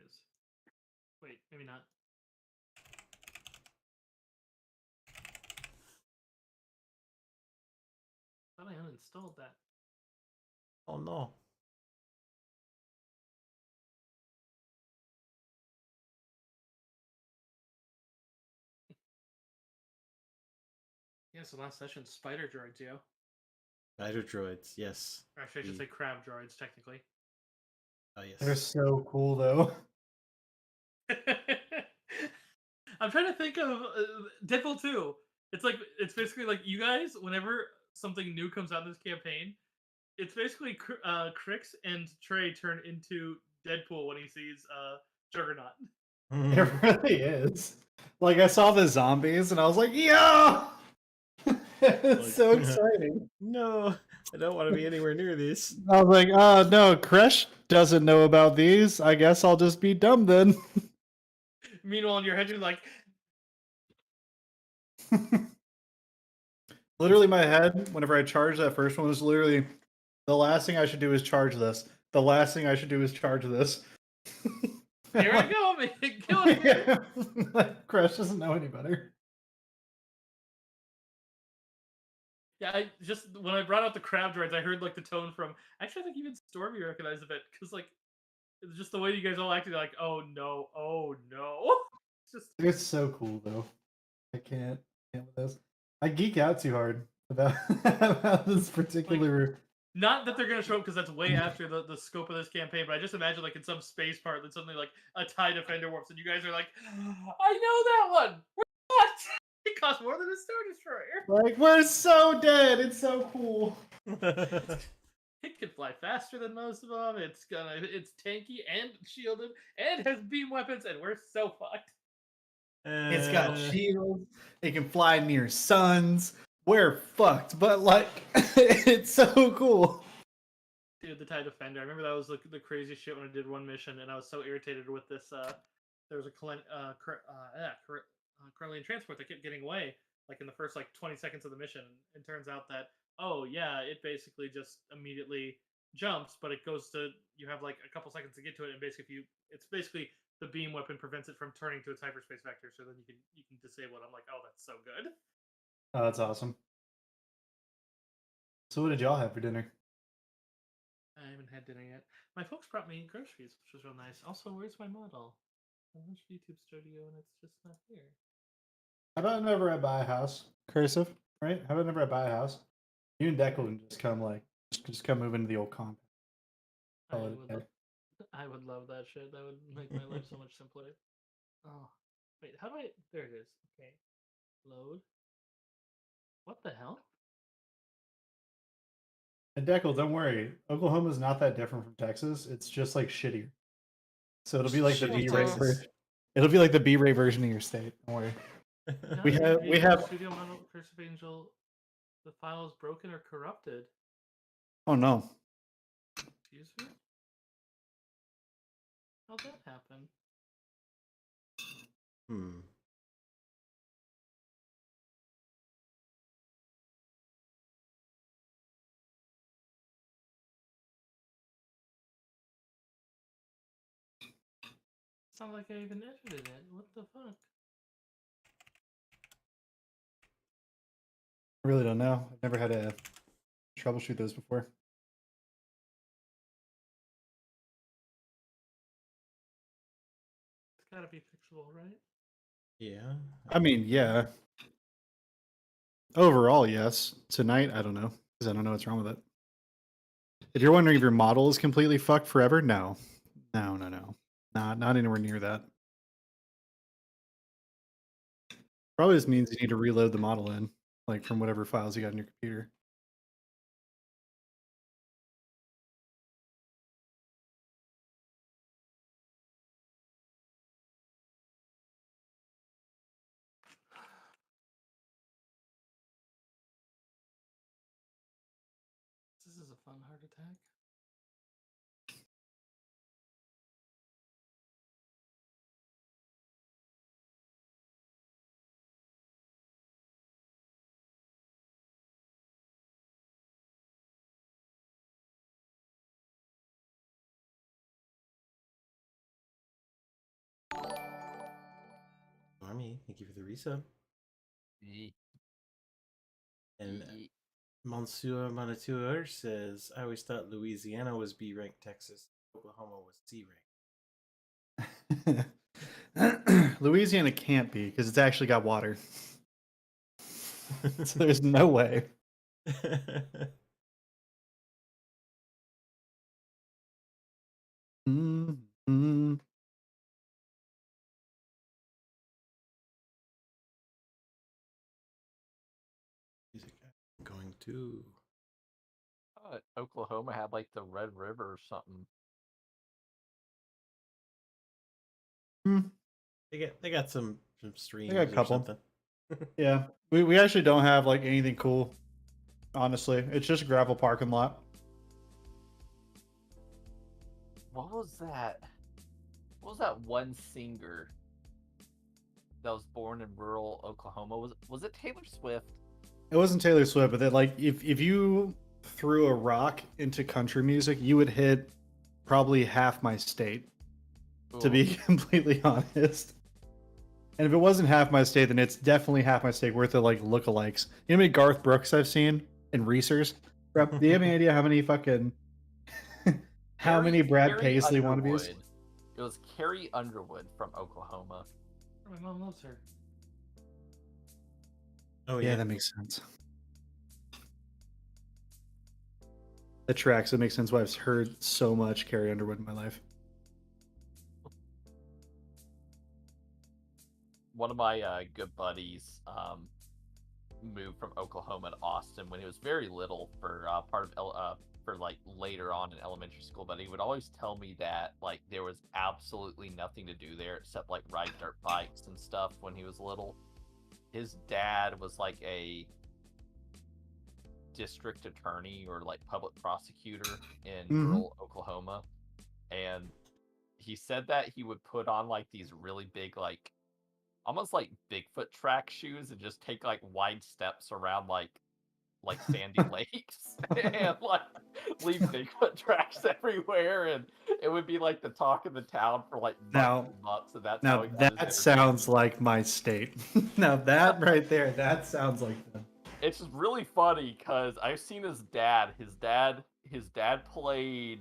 is. Wait, maybe not. Thought I uninstalled that. Oh no. Yeah, so last session, spider droids, yo. Spider droids, yes. Or actually, I should say crab droids, technically. Oh yes. They're so cool, though. I'm trying to think of Deadpool 2. It's basically like you guys, whenever something new comes out in this campaign, it's basically Crix and Trey turn into Deadpool when he sees Juggernaut. It really is. Like, I saw the zombies and I was like, yeah! It's so exciting. No, I don't want to be anywhere near this. I was like, oh no, Kresh doesn't know about these. I guess I'll just be dumb then. Meanwhile, in your head, you're like, Literally, my head, whenever I charged that first one, was literally the last thing I should do is charge this. The last thing I should do is charge this. here I go, man. Killing it. Kresh doesn't know any better. Yeah, I just when I brought out the crab droids, I heard like the tone from. Actually, I think even Stormy recognized a bit because like it's just the way you guys all acted. Like, oh no, oh no. It's just It's so cool though. I can't with this. I geek out too hard about, about this particular. not that they're gonna show up because that's way after the scope of this campaign. But I just imagine like in some space part that suddenly like a TIE Defender warps and you guys are like, I know that one. What? It costs more than a Star Destroyer. Like, we're so dead. It's so cool. It can fly faster than most of them. It's tanky and shielded and has beam weapons, and we're so fucked. It's got shields. It can fly near suns. We're fucked, but like, it's so cool. Dude, the TIE Defender. I remember that was the craziest shit when I did one mission, and I was so irritated with this. There was a Corellian transport that kept getting away, like in the first like 20 seconds of the mission. It turns out that it basically just immediately jumps, but it goes to you have like a couple seconds to get to it, and basically it's basically the beam weapon prevents it from turning to its hyperspace vector, so then you can disable it. I'm like, oh, that's so good. Oh, that's awesome. So, what did y'all have for dinner? I haven't had dinner yet. My folks brought me groceries, which was real nice. Also, where's my model? I watched YouTube studio and it's just not here. How about whenever I buy a house? Cursive, right? How about whenever I buy a house? You and Declan can just come just come move into the old compound. I would love that shit. That would make my life so much simpler. Oh, wait, how do I? There it is. Okay, load. What the hell? And Declan, don't worry. Oklahoma's not that different from Texas. It's just like shittier. So it'll be like the B-rate version. It'll be like the B-rate version of your state. Don't worry. We have Studio model Cursive Angel. The file is broken or corrupted. Oh no. Excuse me? How'd that happen? It's not like I even edited it. What the fuck? I really don't know. I've never had to troubleshoot those before. It's gotta be fixable, right? Yeah. I mean, yeah. Overall, yes. Tonight, I don't know. Because I don't know what's wrong with it. If you're wondering if your model is completely fucked forever, no. No. Not anywhere near that. Probably just means you need to reload the model in, like from whatever files you got in your computer. This is a fun heart attack. Tommy, thank you for the resub. And Monsieur Moniteur says, I always thought Louisiana was B ranked Texas. Oklahoma was C ranked. Louisiana can't be because it's actually got water. So there's no way. Mm-hmm. Going to Oklahoma had like the Red River or something. They got some streams. They got a couple. Or something. Yeah, we actually don't have like anything cool. Honestly, it's just a gravel parking lot. What was that? What was that one singer that was born in rural Oklahoma? Was it Taylor Swift? It wasn't Taylor Swift, but that like if you threw a rock into country music, you would hit probably half my state. Ooh. To be completely honest. And if it wasn't half my state, then it's definitely half my state worth of like lookalikes. You know how many Garth Brooks I've seen and Reesers? Do you have any idea how many fucking how many Brad Paisley wannabes? It was Carrie Underwood from Oklahoma. My mom loves her. Oh yeah, that makes sense. That tracks. It makes sense why I've heard so much Carrie Underwood in my life. One of my good buddies moved from Oklahoma to Austin when he was very little for for like later on in elementary school. But he would always tell me that like there was absolutely nothing to do there except like ride dirt bikes and stuff when he was little. His dad was like a district attorney or like public prosecutor in rural Oklahoma, and he said that he would put on like these really big like almost like Bigfoot track shoes and just take like wide steps around like sandy lakes and like leave Bigfoot tracks everywhere, and it would be like the talk of the town for like months and months. And that's now that sounds like my state. Now that right there, that sounds like them. It's just really funny because I've seen his dad. His dad played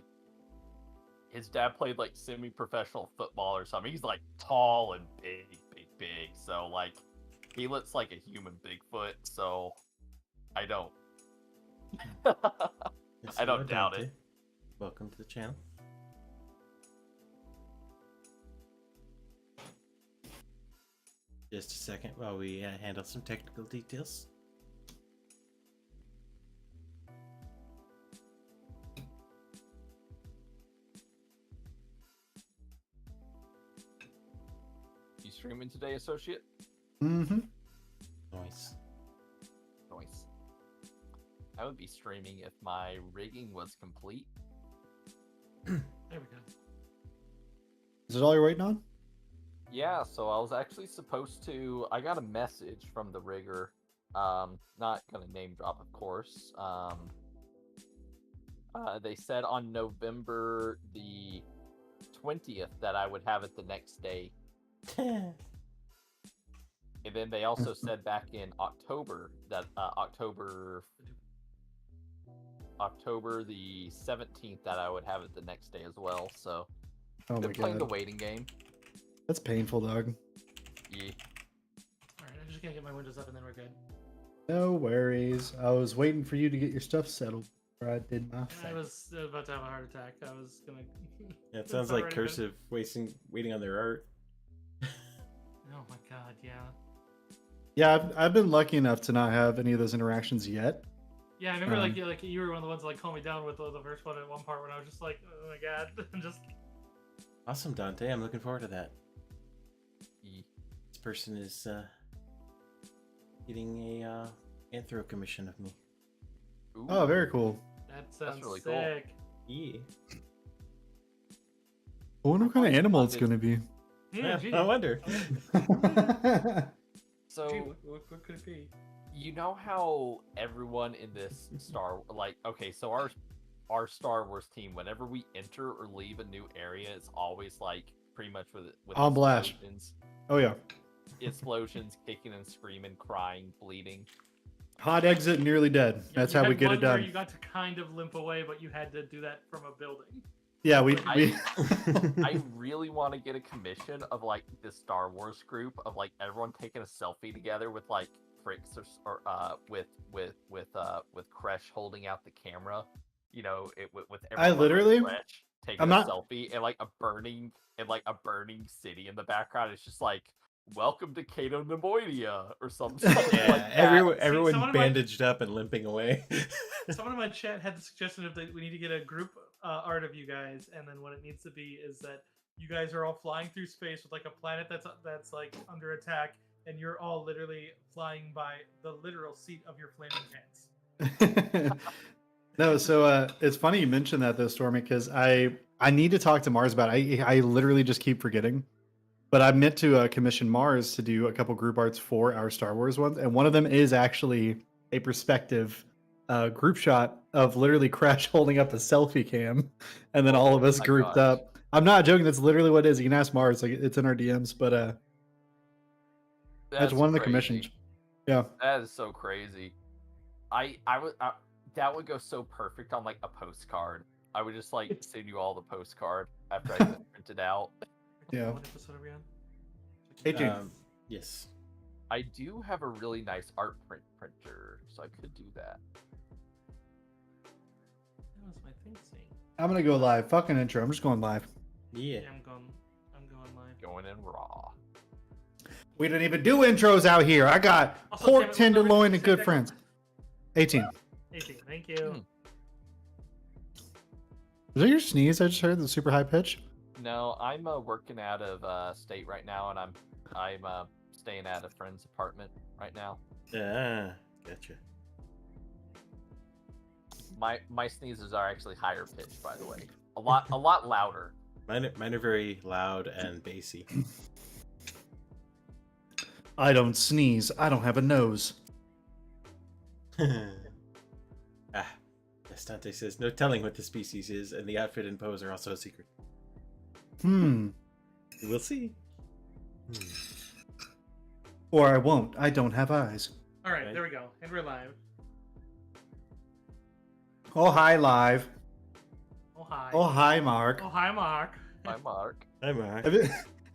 like semi-professional football or something. He's like tall and big. So like he looks like a human Bigfoot. So I don't. I don't doubt it. Welcome to the channel. Just a second while we handle some technical details. You streaming today, associate? Mm-hmm. Nice. I would be streaming if my rigging was complete. There we go. Is it all you're waiting on? Yeah, so I was actually supposed to... I got a message from the rigger. Not gonna name drop, of course. They said on November the 20th that I would have it the next day. And then they also said back in October that October the 17th that I would have it the next day as well. So been playing the waiting game. That's painful, dog. Yeah. Alright, I'm just gonna get my windows up and then we're good. No worries. I was waiting for you to get your stuff settled before I did my thing. I was about to have a heart attack. I was gonna... Yeah, it sounds like Cursive waiting on their art. Oh my god, yeah. Yeah, I've been lucky enough to not have any of those interactions yet. Yeah, I remember like you were one of the ones that like calmed me down with the first one at one part when I was just like, oh my god, just. Awesome, Dante. I'm looking forward to that. This person is getting a anthro commission of me. Ooh. Oh, very cool. That sounds really sick. Cool. Yeah. I wonder what kind of animal it's going to be. Yeah, I wonder. So, gee, what could it be? You know how everyone in this so our Star Wars team, whenever we enter or leave a new area, it's always like pretty much with on blast. Oh yeah. explosions, kicking and screaming, crying, bleeding. Hot exit, nearly dead. Yeah, That's you how we had get one it where done. You got to kind of limp away, but you had to do that from a building. Yeah, I really want to get a commission of like this Star Wars group of like everyone taking a selfie together with like Fricks or with Kresh holding out the camera, you know, with I everyone behind literally, Kresh taking I'm a not. selfie and like a burning city in the background. It's just like welcome to Cato Nemoidia or something Yeah, like that. everyone someone in bandaged up and limping away. Someone in my chat had the suggestion of that we need to get a group art of you guys, and then what it needs to be is that you guys are all flying through space with like a planet that's like under attack, and you're all literally flying by the literal seat of your flaming pants. No, so it's funny you mentioned that though, Stormy, because I need to talk to Mars about it. I literally just keep forgetting. But I meant to commission Mars to do a couple group arts for our Star Wars ones, and one of them is actually a perspective group shot of literally Crash holding up a selfie cam, and then all of us my grouped gosh. up. I'm not joking. That's literally what it is. You can ask Mars. Like it's in our DMs, but that's one of the crazy. commissions. Yeah. That is so crazy. I would that would go so perfect on like a postcard. I would just like send you all the postcard after I get it printed out. Yeah. What episode are we on? 18. Yes. I do have a really nice art printer, so I could do that. That was my thing saying. I'm gonna go live. Fucking intro. I'm just going live. Yeah. Yeah, I'm going live. Going in raw. We didn't even do intros out here. I got Also, pork Kevin, what tenderloin number and did you good say friends. 18. 18. Thank you. Was that your sneeze? I just heard the super high pitch. No, I'm working out of state right now, and I'm staying at a friend's apartment right now. Ah, gotcha. My sneezes are actually higher pitched, by the way. A lot louder. Mine are very loud and bassy. I don't sneeze. I don't have a nose. Estante says, no telling what the species is, and the outfit and pose are also a secret. We'll see. Or I won't. I don't have eyes. All right, Right. there we go. And we're live. Oh, hi, live. Oh, hi. Oh, hi, Mark. Oh, hi, Mark. My Mark. Hi, Mark.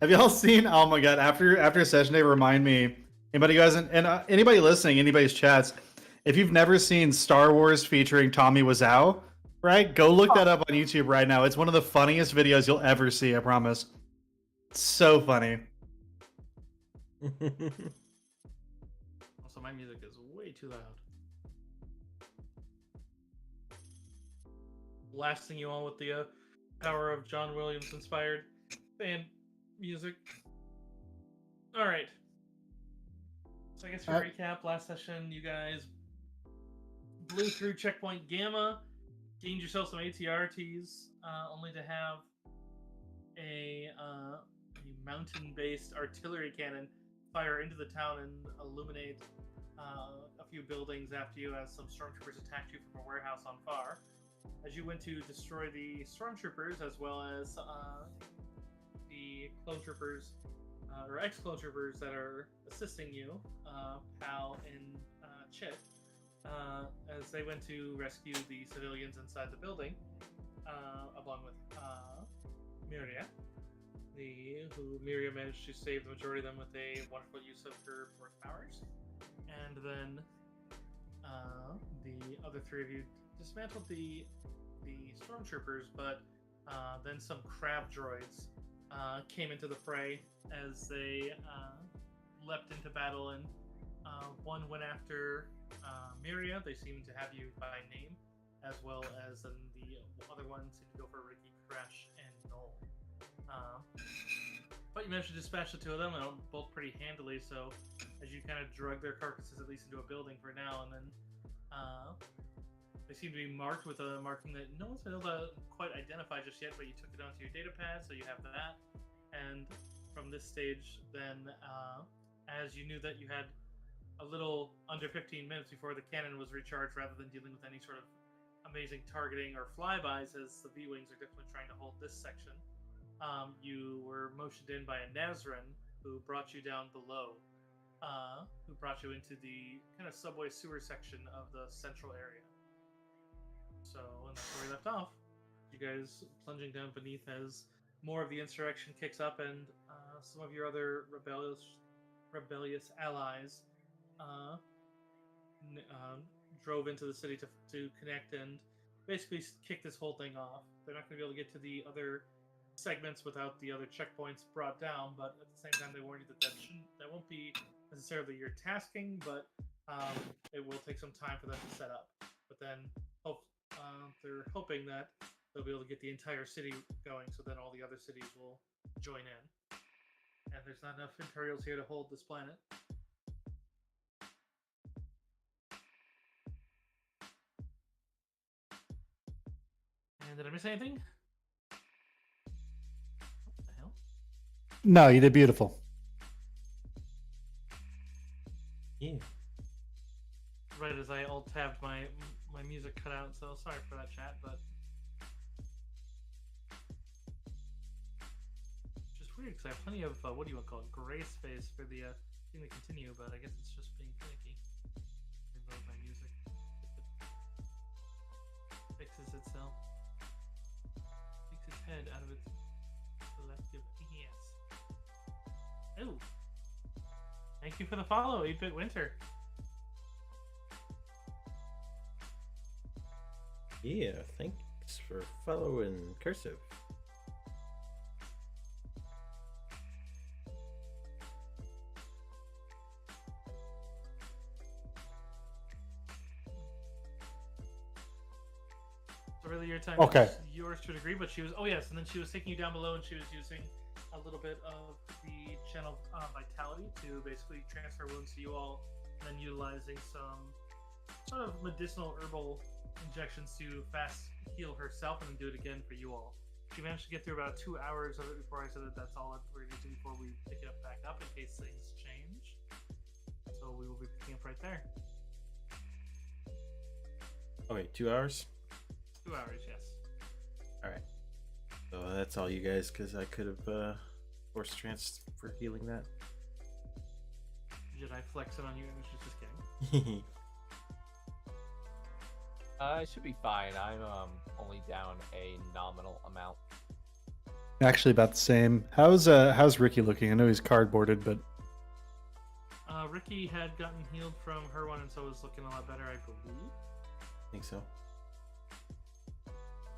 Have y'all seen? Oh my god! After session day, remind me. Anybody who hasn't, and anybody listening, anybody's chats. If you've never seen Star Wars featuring Tommy Wiseau, right? Go look that up on YouTube right now. It's one of the funniest videos you'll ever see. I promise. It's so funny. Also, my music is way too loud. Blasting you all with the power of John Williams inspired band music. All right. So I guess for recap, last session you guys blew through checkpoint Gamma, gained yourself some ATRTs, only to have a mountain-based artillery cannon fire into the town and illuminate a few buildings after you as some stormtroopers attacked you from a warehouse on far. As you went to destroy the stormtroopers as well as the clone troopers or ex-clone troopers that are assisting you, Pal and Chit, as they went to rescue the civilians inside the building, along with Miria, who Miria managed to save the majority of them with a wonderful use of her force powers. And then the other three of you dismantled the stormtroopers, but then some crab droids came into the fray as they leapt into battle, and one went after Miria. They seemed to have you by name, as well as the other one seemed to go for Ricky, Crash, and Noel. But you managed to dispatch the two of them, and both pretty handily. So as you kind of drug their carcasses at least into a building for now, and then they seem to be marked with a marking that no one's been able to quite identify just yet, but you took it onto your data pad, so you have that. And from this stage, then, as you knew that you had a little under 15 minutes before the cannon was recharged, rather than dealing with any sort of amazing targeting or flybys, as the V-Wings are definitely trying to hold this section, you were motioned in by a Nazran who brought you down below, who brought you into the kind of subway sewer section of the central area. So, and that's where we left off. You guys plunging down beneath as more of the insurrection kicks up, and some of your other rebellious allies drove into the city to connect and basically kick this whole thing off. They're not going to be able to get to the other segments without the other checkpoints brought down, but at the same time, they warned you that won't be necessarily your tasking, but it will take some time for them to set up. But then they're hoping that they'll be able to get the entire city going, so then all the other cities will join in. And there's not enough Imperials here to hold this planet. And did I miss anything? What the hell? No, you did beautiful. Yeah. Right as I alt-tabbed my music cut out, so sorry for that, chat, but just weird because I have plenty of what do you want to call it, gray space for the thing to continue, but I guess it's just being finicky. Reload my music. Fixes itself. Takes its head out of its selective. Yes. Oh. Thank you for the follow, 8-Bit Winter. Yeah, thanks for following Cursive. So really your time Okay. is yours to a degree, but she was, oh yes, and then she was taking you down below and she was using a little bit of the channel vitality to basically transfer wounds to you all, and then utilizing some sort of medicinal herbal injections to fast heal herself and then do it again for you all. She managed to get through about 2 hours of it before I said that that's all that we're going to do before we pick it up back up in case things change. So we will be picking up right there. Oh wait, 2 hours? 2 hours, yes. Alright. So that's all you guys, because I could have force transfer healing that. Did I flex it on you? She's just kidding. It should be fine. I'm only down a nominal amount. Actually, about the same. How's Ricky looking? I know he's cardboarded, but Ricky had gotten healed from her one, and so was looking a lot better, I believe. I think so. I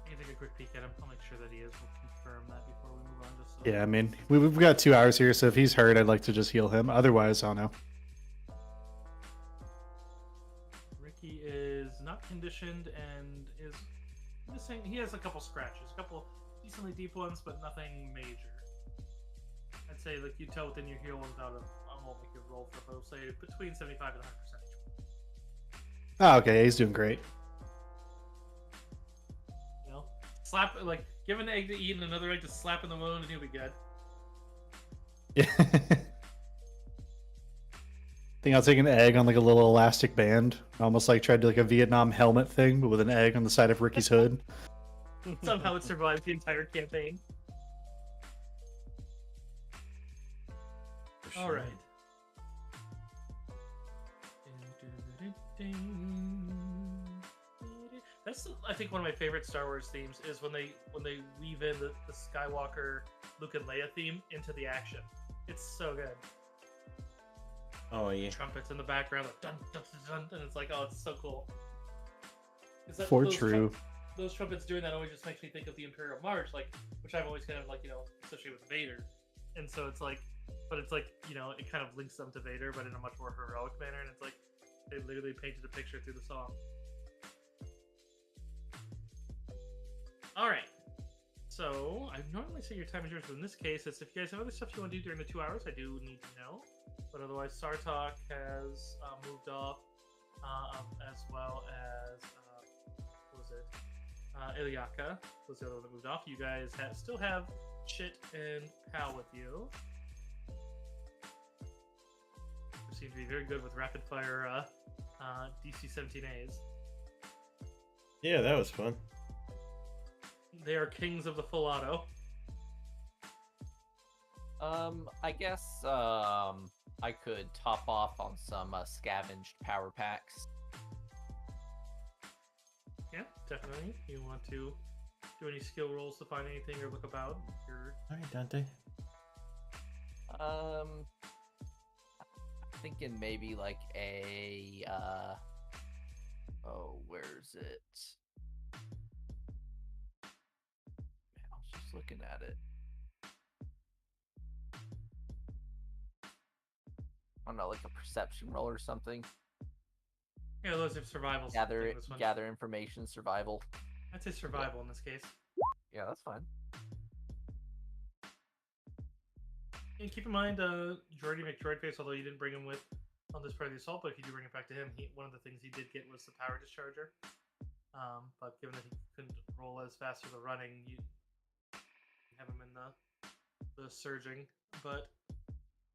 can take a quick peek at him. I'll make sure that he is. We'll confirm that before we move on. Just so. yeah, I mean, we've got 2 hours here, so if he's hurt, I'd like to just heal him. Otherwise, I don't know. Ricky is not conditioned and is missing. He has a couple scratches, a couple decently deep ones, but nothing major. I'd say, like, you tell within your heal ones out of, I won't make you roll for both, say between 75 and 100% each one. Oh, okay, he's doing great. You know, slap, like, give an egg to eat and another egg to slap in the wound, and he'll be good. Yeah. I think I'll take an egg on like a little elastic band. Almost like tried to do like a Vietnam helmet thing, but with an egg on the side of Ricky's hood. Somehow it survived the entire campaign. For sure. All right. That's, I think, one of my favorite Star Wars themes is when they weave in the Skywalker, Luke and Leia theme into the action. It's so good. Oh yeah. Trumpets in the background, like dun dun dun, dun, and it's like, oh, it's so cool. For true. Those trumpets doing that always just makes me think of the Imperial March, like, which I've always kind of like, you know, associated with Vader, and so it's like, but it's like, you know, it kind of links them to Vader, but in a much more heroic manner, and it's like they literally painted a picture through the song. All right. So I normally say your time is yours, but in this case, it's if you guys have other stuff you want to do during the 2 hours, I do need to know. But otherwise, Sarlaac has moved off, as well as what was it? Iliaka was the other one that moved off. You guys still have Chit and Pal with you. You seem to be very good with rapid fire DC 17As. Yeah, that was fun. They are kings of the full auto. I guess I could top off on some scavenged power packs. Yeah, definitely. You want to do any skill rolls to find anything or look about? You're... All right, Dante. Thinking maybe like a where's it? Man, I was just looking at it. I don't know, like a perception roll or something. Yeah, those are survival. Gather information, survival. I'd say survival in this case. Yeah, that's fine. And keep in mind, Jordy McDroidface, although you didn't bring him with on this part of the assault, but if you do bring it back to him, one of the things he did get was the power discharger. But given that he couldn't roll as fast as the running, you have him in the surging. But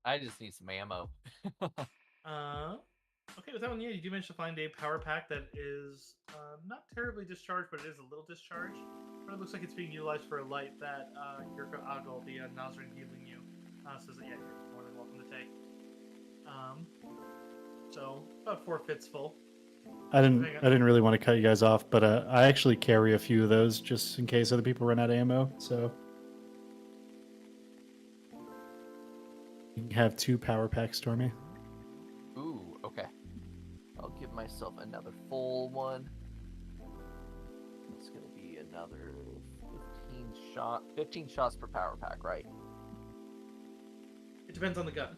I just need some ammo. Okay, with that one, yeah, you do manage to find a power pack that is not terribly discharged, but it is a little discharged. But it looks like it's being utilized for a light that Yurka Agol, the Nizon healing you, says that, yeah, you're more than welcome to take. So, about 4/5 full. I didn't really want to cut you guys off, but I actually carry a few of those just in case other people run out of ammo, so you can have 2 power packs, Stormy. Ooh, okay. I'll give myself another full one. It's gonna be another 15 shots per power pack, right? It depends on the gun.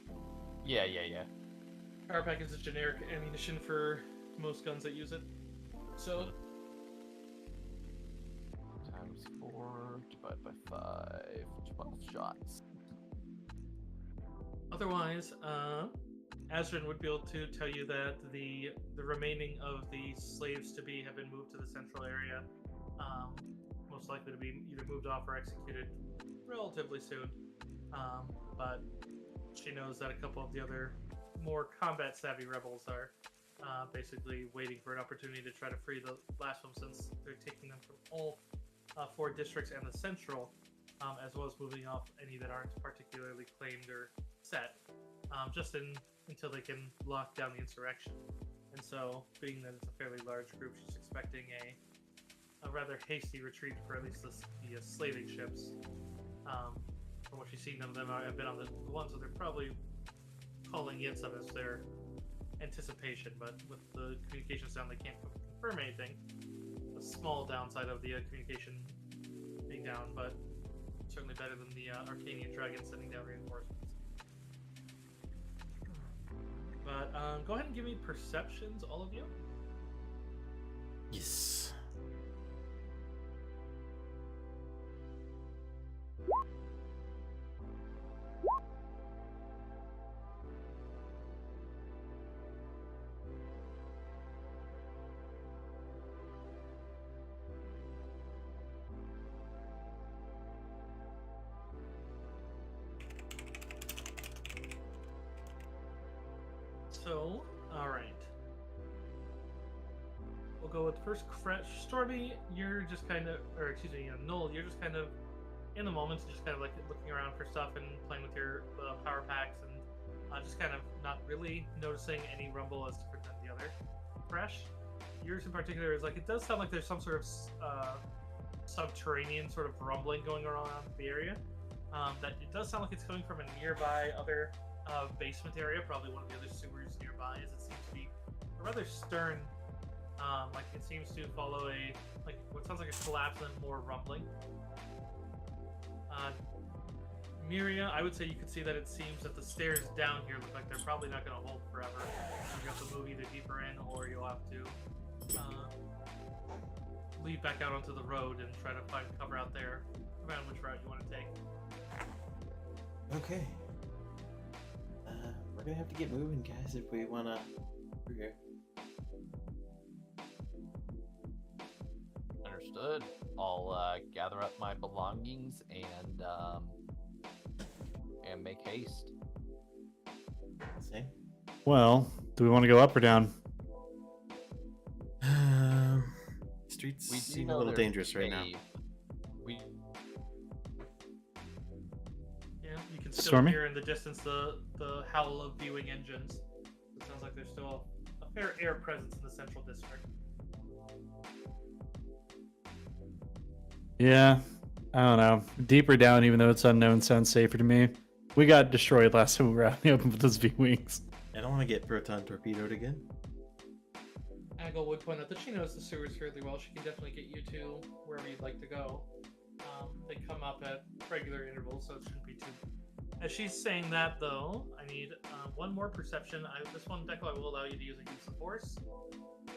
Yeah. Power pack is a generic ammunition for most guns that use it. So times 4 divided by 5, 12 shots. otherwise, Azrin would be able to tell you that the remaining of the slaves to be have been moved to the central area, most likely to be either moved off or executed relatively soon. But she knows that a couple of the other more combat savvy rebels are basically waiting for an opportunity to try to free the last of them, since they're taking them from all 4 districts and the central, as well as moving off any that aren't particularly claimed or set, until they can lock down the insurrection. And so, being that it's a fairly large group, she's expecting a rather hasty retreat for at least the slaving ships. From what she's seen, none of them have been on the one, so they're probably calling in some as their anticipation. But with the communications down, they can't confirm anything. A small downside of the communication being down, but certainly better than the Arcanian dragon sending down reinforcements. But go ahead and give me perceptions, all of you. Yes. So, alright. We'll go with first Stormy, you're just kind of, or excuse me, Noel, you're just kind of in the moment, just kind of like looking around for stuff and playing with your power packs and just kind of not really noticing any rumble as different than the other. Fresh, yours in particular is like, it does sound like there's some sort of subterranean sort of rumbling going around the area. That it does sound like it's coming from a nearby other basement area, probably one of the other sewers nearby, as it seems to be a rather stern, like it seems to follow what sounds like a collapse and more rumbling. Miria, I would say you could see that it seems that the stairs down here look like they're probably not going to hold forever. You have to move either deeper in, or you'll have to lead back out onto the road and try to find cover out there, no matter which route you want to take. Okay. We're gonna have to get moving, guys, if we wanna. Over here. Understood. I'll gather up my belongings and make haste. Same. Well, do we want to go up or down? Streets We do seem a know little there's dangerous right now. Yeah, you can still Stormy? hear in the distance the howl of viewing engines. It sounds like there's still a fair air presence in the central district. Yeah, I don't know. Deeper down, even though it's unknown, sounds safer to me. We got destroyed last time we were out in the open with those V-Wings. I don't want to get proton torpedoed again. Aggle would point out that she knows the sewers fairly well. She can definitely get you to wherever you'd like to go. They come up at regular intervals, so it shouldn't be too. As she's saying that, though, I need one more perception. This one, Deco, I will allow you to use a use of force,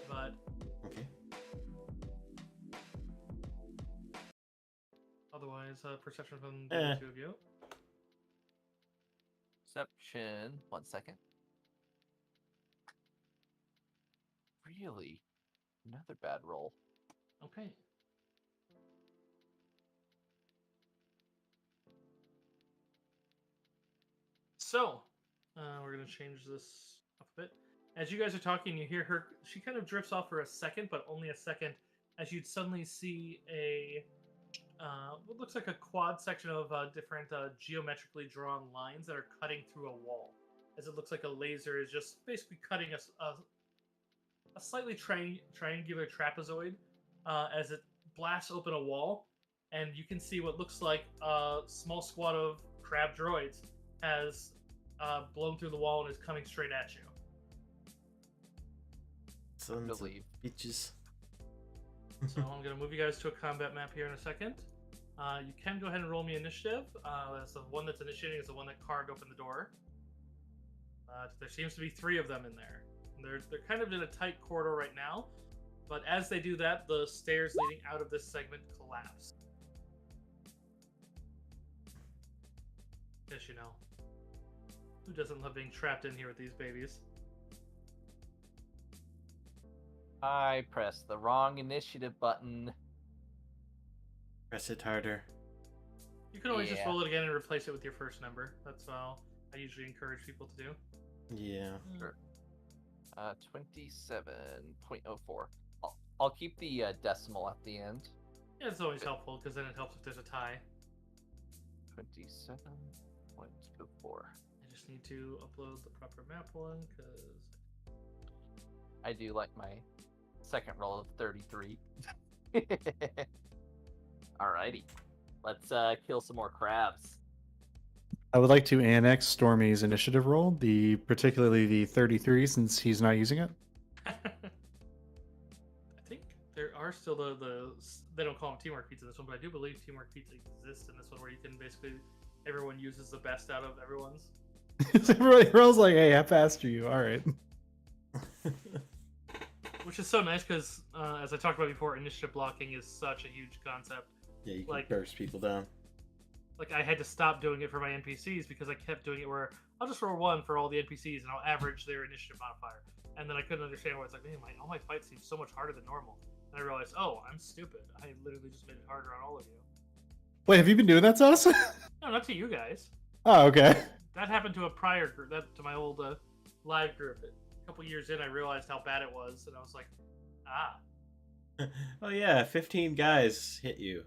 but Okay. otherwise, perception from the two of you. Perception. 1 second. Really? Another bad roll. Okay. So, we're going to change this up a bit. As you guys are talking, you hear her. She kind of drifts off for a second, but only a second, as you'd suddenly see what looks like a quad section of different geometrically drawn lines that are cutting through a wall. As it looks like a laser is just basically cutting a slightly triangular trapezoid as it blasts open a wall, and you can see what looks like a small squad of crab droids has blown through the wall and is coming straight at you. Sons of Believe. bitches. So I'm going to move you guys to a combat map here in a second. You can go ahead and roll me initiative. That's the one that's initiating is the one that carved open the door. There seems to be 3 of them in there. They're kind of in a tight corridor right now, but as they do that, the stairs leading out of this segment collapse. Yes, you know. Who doesn't love being trapped in here with these babies? I pressed the wrong initiative button. Press it harder. You can always just Yeah. roll it again and replace it with your first number. That's all I usually encourage people to do. Yeah. Sure. 27.04. I'll keep the decimal at the end. Yeah, it's always helpful because then it helps if there's a tie. 27.04. I just need to upload the proper map one because I do like my second roll of 33. Alrighty. Let's kill some more crabs. I would like to annex Stormy's initiative roll, particularly the 33, since he's not using it. I think there are still they don't call them teamwork pizza in this one, but I do believe teamwork pizza exists in this one where you can basically everyone uses the best out of everyone's. Everybody rolls like, hey, how fast are you? All right. Which is so nice because, as I talked about before, initiative blocking is such a huge concept. Yeah, you can Like- burst people down. Like, I had to stop doing it for my NPCs because I kept doing it where I'll just roll 1 for all the NPCs and I'll average their initiative modifier. And then I couldn't understand why it's like, man, all my fights seem so much harder than normal. And I realized, oh, I'm stupid. I literally just made it harder on all of you. Wait, have you been doing that to us? No, not to you guys. Oh, okay. That happened to a prior group, to my old live group. A couple years in, I realized how bad it was, and I was like, ah. Oh yeah, 15 guys hit you.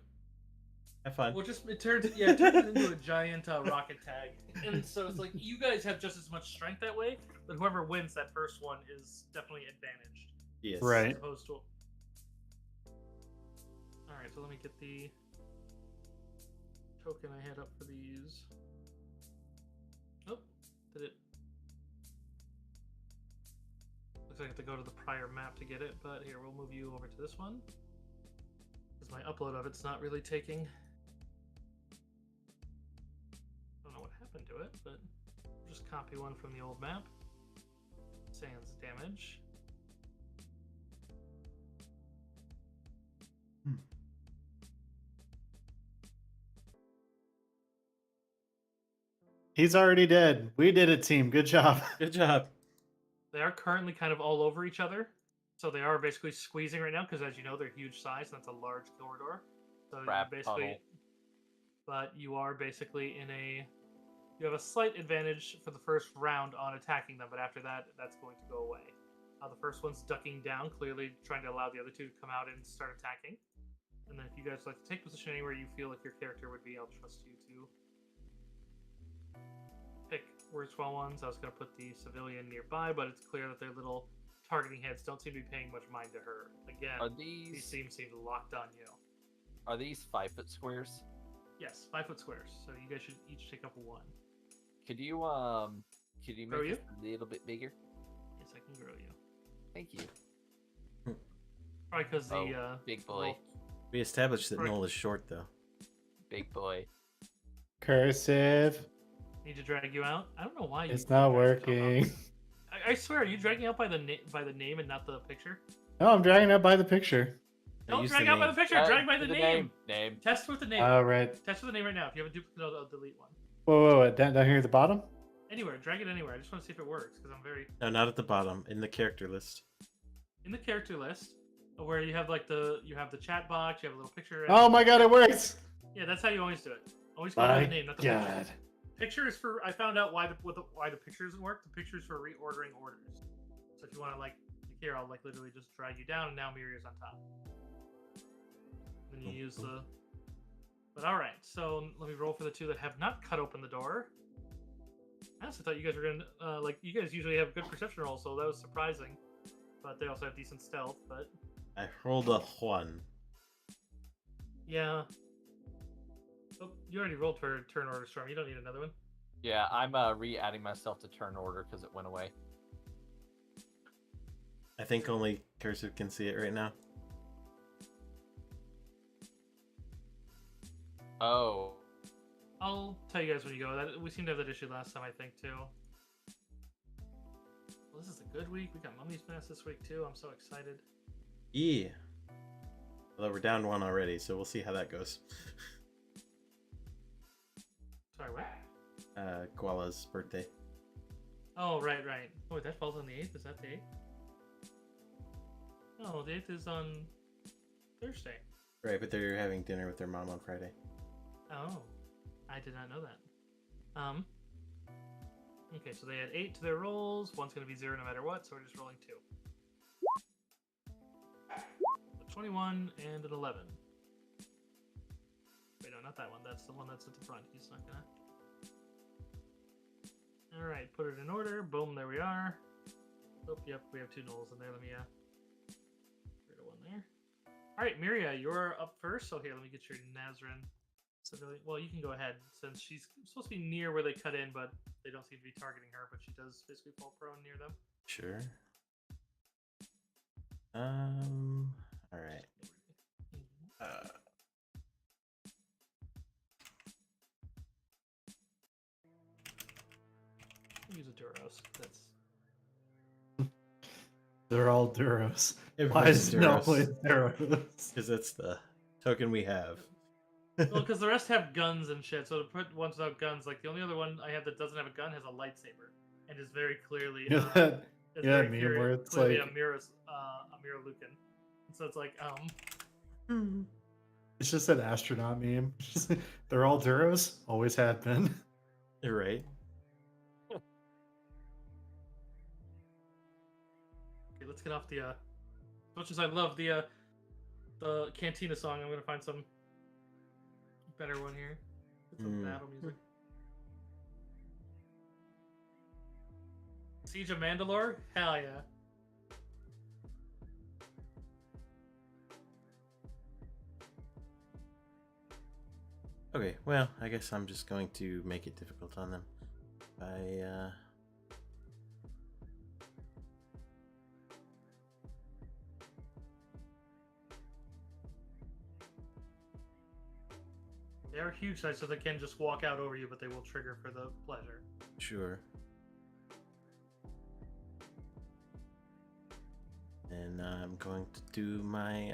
Have fun. Well, it turns into a giant rocket tag, and so it's like you guys have just as much strength that way, but whoever wins that first one is definitely advantaged. Yes. Right. As opposed to. All right, so let me get the token I had up for these. Oh, did it? Looks like I have to go to the prior map to get it, but here, we'll move you over to this one. Because my upload of it's not really taking. I don't know what happened to it, but we'll just copy one from the old map. Sans damage. He's already dead. We did it, team. Good job. Good job. They are currently kind of all over each other. So they are basically squeezing right now because, as you know, they're huge size and that's a large corridor. So Crab you basically, tunnel. but you are basically you have a slight advantage for the first round on attacking them, but after that, that's going to go away. The first one's ducking down, clearly trying to allow the other two to come out and start attacking. And then if you guys would like to take position anywhere you feel like your character would be, I'll trust you to were small ones. I was going to put the civilian nearby, but it's clear that their little targeting heads don't seem to be paying much mind to her. Again, Are these these seem locked on you. are these 5-foot squares? Yes, 5-foot squares. So you guys should each take up one. Could you make Grow you? this a little bit bigger? Yes, I can grow you. Thank you. Probably because the Oh, big boy. roll- We established that Right. Noel is short, though. Big boy. Cursive. need to drag you out. I don't know why It's you not drag yourself working. out. I swear, are you dragging out by the name and not the picture? No, I'm dragging up by the picture. Don't use drag the out by the name. picture. Drag by the name. Name. Test with the name. All right. Test with the name right now. If you have a duplicate, I'll delete one. Whoa. Down here at the bottom? Anywhere, drag it anywhere. I just want to see if it works because I'm very No, not at the bottom. In the character list. in the character list where you have like the chat box, you have a little picture. Oh my god, it works! Yeah, that's how you always do it. Always go by the My name, not the god. picture. Picture is for. I found out why the picture doesn't work. The picture is for reordering orders. So if you want to like here, I'll like literally just drag you down, and now Miria's on top. Then you use the. But all right, so let me roll for the two that have not cut open the door. I honestly thought you guys were gonna like you guys usually have good perception rolls, so that was surprising. But they also have decent stealth. But I rolled a 1. yeah. Oh, you already rolled for turn order storm. You don't need another one. Yeah, I'm re-adding myself to turn order because it went away. I think only Cursive can see it right now. Oh. I'll tell you guys when you go. That we seemed to have that issue last time, I think, too. Well, this is a good week. We got Mummy's Mass this week, too. I'm so excited. Yeah. Although we're down 1 already, so we'll see how that goes. Sorry, what? Koala's birthday. Oh, right. Oh, that falls on the 8th? Is that the 8th? No, the 8th is on Thursday. Right, but they're having dinner with their mom on Friday. Oh, I did not know that. Okay, so they had 8 to their rolls. One's going to be 0 no matter what, so we're just rolling 2. A 21 and an 11. Wait, no, not that one. That's the one that's at the front. He's not gonna. All right, put it in order. Boom, there we are. Oh, yep, we have 2 nulls in there. Let me get rid of one there. All right, Miria, you're up first. So here, let me get your Nazarene civilian. Well, you can go ahead since she's supposed to be near where they cut in, but they don't seem to be targeting her. But she does basically fall prone near them. Sure. All right. Use a Duros. That's They're all Duros. Why Everybody's is no Duros. one Duros? Because that's the token we have. well, because the rest have guns and shit. So to put ones without guns, like the only other one I have that doesn't have a gun has a lightsaber and is very clearly. You know that, is you know that very meme where it's clearly like a Mira Lucan. So it's like it's just an astronaut meme. They're all Duros, always have been. You're right. Okay, let's get off the. As much as I love the Cantina song, I'm gonna find some better one here. Get some battle music. Siege of Mandalore? Hell yeah. Okay, well, I guess I'm just going to make it difficult on them. They are huge size, so they can just walk out over you, but they will trigger for the pleasure. Sure. And I'm going to do my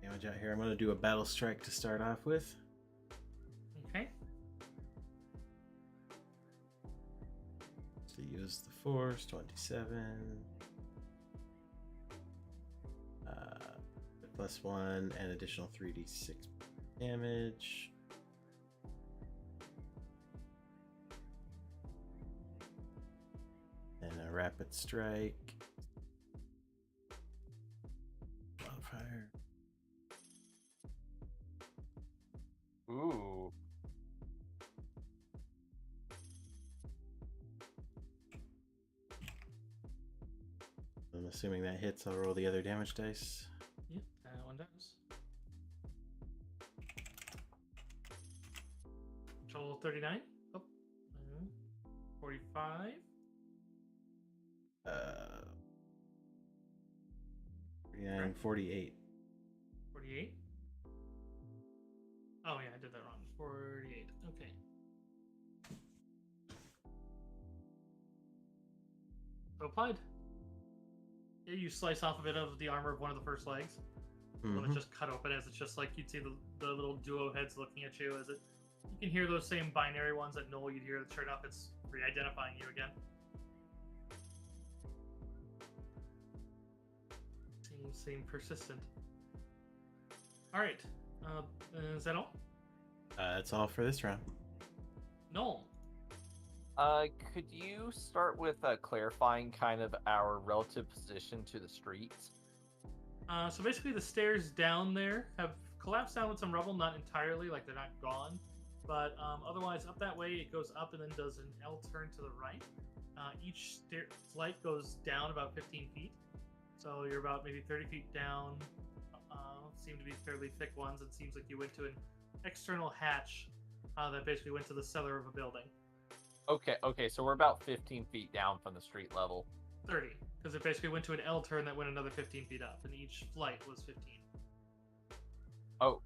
damage out here. I'm going to do a battle strike to start off with. Okay. To use the force, 27. +1 and additional 3d6 damage. And a rapid strike. Ooh. I'm assuming that hits. I'll roll the other damage dice. Yep, that one does. Control 39. Oh. 45. 49, 48. 48. Oh yeah, I did that wrong. 48. Okay. So applied. Yeah, you slice off a bit of the armor of one of the first legs. When it's just cut open, as it's just like you'd see the little duo heads looking at you. As it, you can hear those same binary ones that Noel you'd hear. That sure enough, it's re-identifying you again. Seem persistent. All right. Is that all? That's all for this round. Noel. Could you start with clarifying kind of our relative position to the streets? So basically, the stairs down there have collapsed down with some rubble, not entirely, like they're not gone, but otherwise, up that way, it goes up and then does an L turn to the right. Each flight goes down about 15 feet, so you're about maybe 30 feet down. Seem to be fairly thick ones. It seems like you went to an external hatch that basically went to the cellar of a building. Okay, so we're about 15 feet down from the street level. 30, because it basically went to an L turn that went another 15 feet up, and each flight was 15. Okay.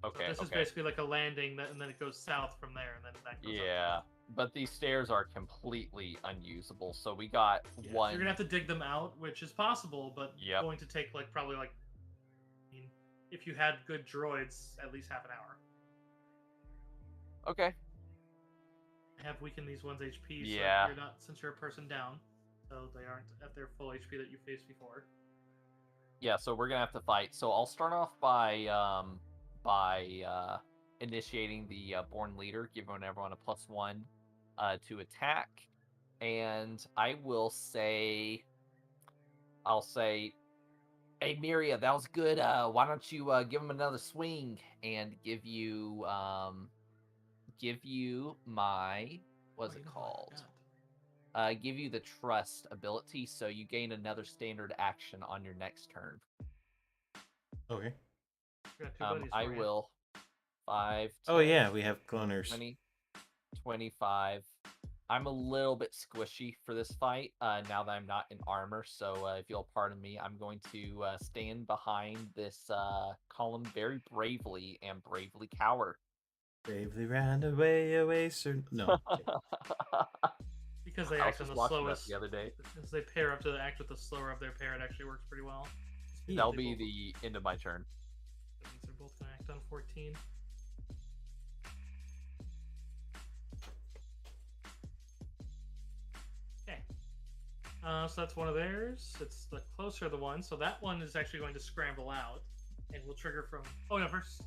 So this is basically like a landing, and then it goes south from there, and then that goes up. But these stairs are completely unusable, so we got one. So you're gonna have to dig them out, which is possible, but going to take probably I mean, if you had good droids, at least half an hour. Okay. I have weakened these ones HP, so you're not, since you're a person down, so they aren't at their full HP that you faced before. Yeah, so we're gonna have to fight. So I'll start off by initiating the Born Leader, giving everyone a +1 to attack, and I'll say, hey Miria, that was good. Why don't you give him another swing and give you my what's it called? Give you the trust ability, so you gain another standard action on your next turn. Okay. I will 5. 10, oh yeah, we have cloners. 20, 25. I'm a little bit squishy for this fight now that I'm not in armor, so if you'll pardon me, I'm going to stand behind this column very bravely and bravely cower. Bravely ran away, sir. No. Because they act on the slowest. The other day. As they pair up to act with the slower of their pair, it actually works pretty well. That'll be the end of my turn. That means they're both going to act on 14. Okay. So that's one of theirs. It's the closer of the one. So that one is actually going to scramble out. And will trigger from... Oh, no, first...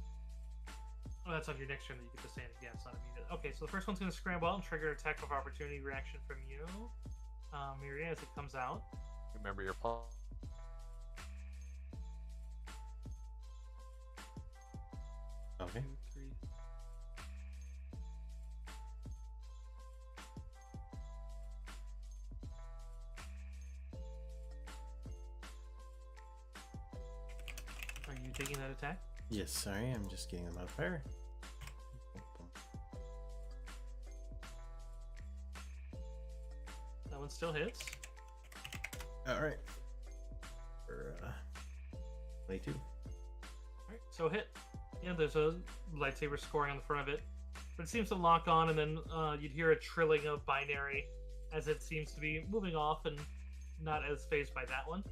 Oh, that's on your next turn that you get to stand again. It's not immediate. Okay, so the first one's going to scramble out and trigger an attack of opportunity reaction from you, Miria, as it comes out. Remember your paw. Okay. 2, 3. Are you taking that attack? Yes, sorry, I'm just getting the modifier. That one still hits. Alright. For 22. Alright, so hit. Yeah, there's a lightsaber scoring on the front of it. But it seems to lock on, and then you'd hear a trilling of binary as it seems to be moving off and not as phased by that one.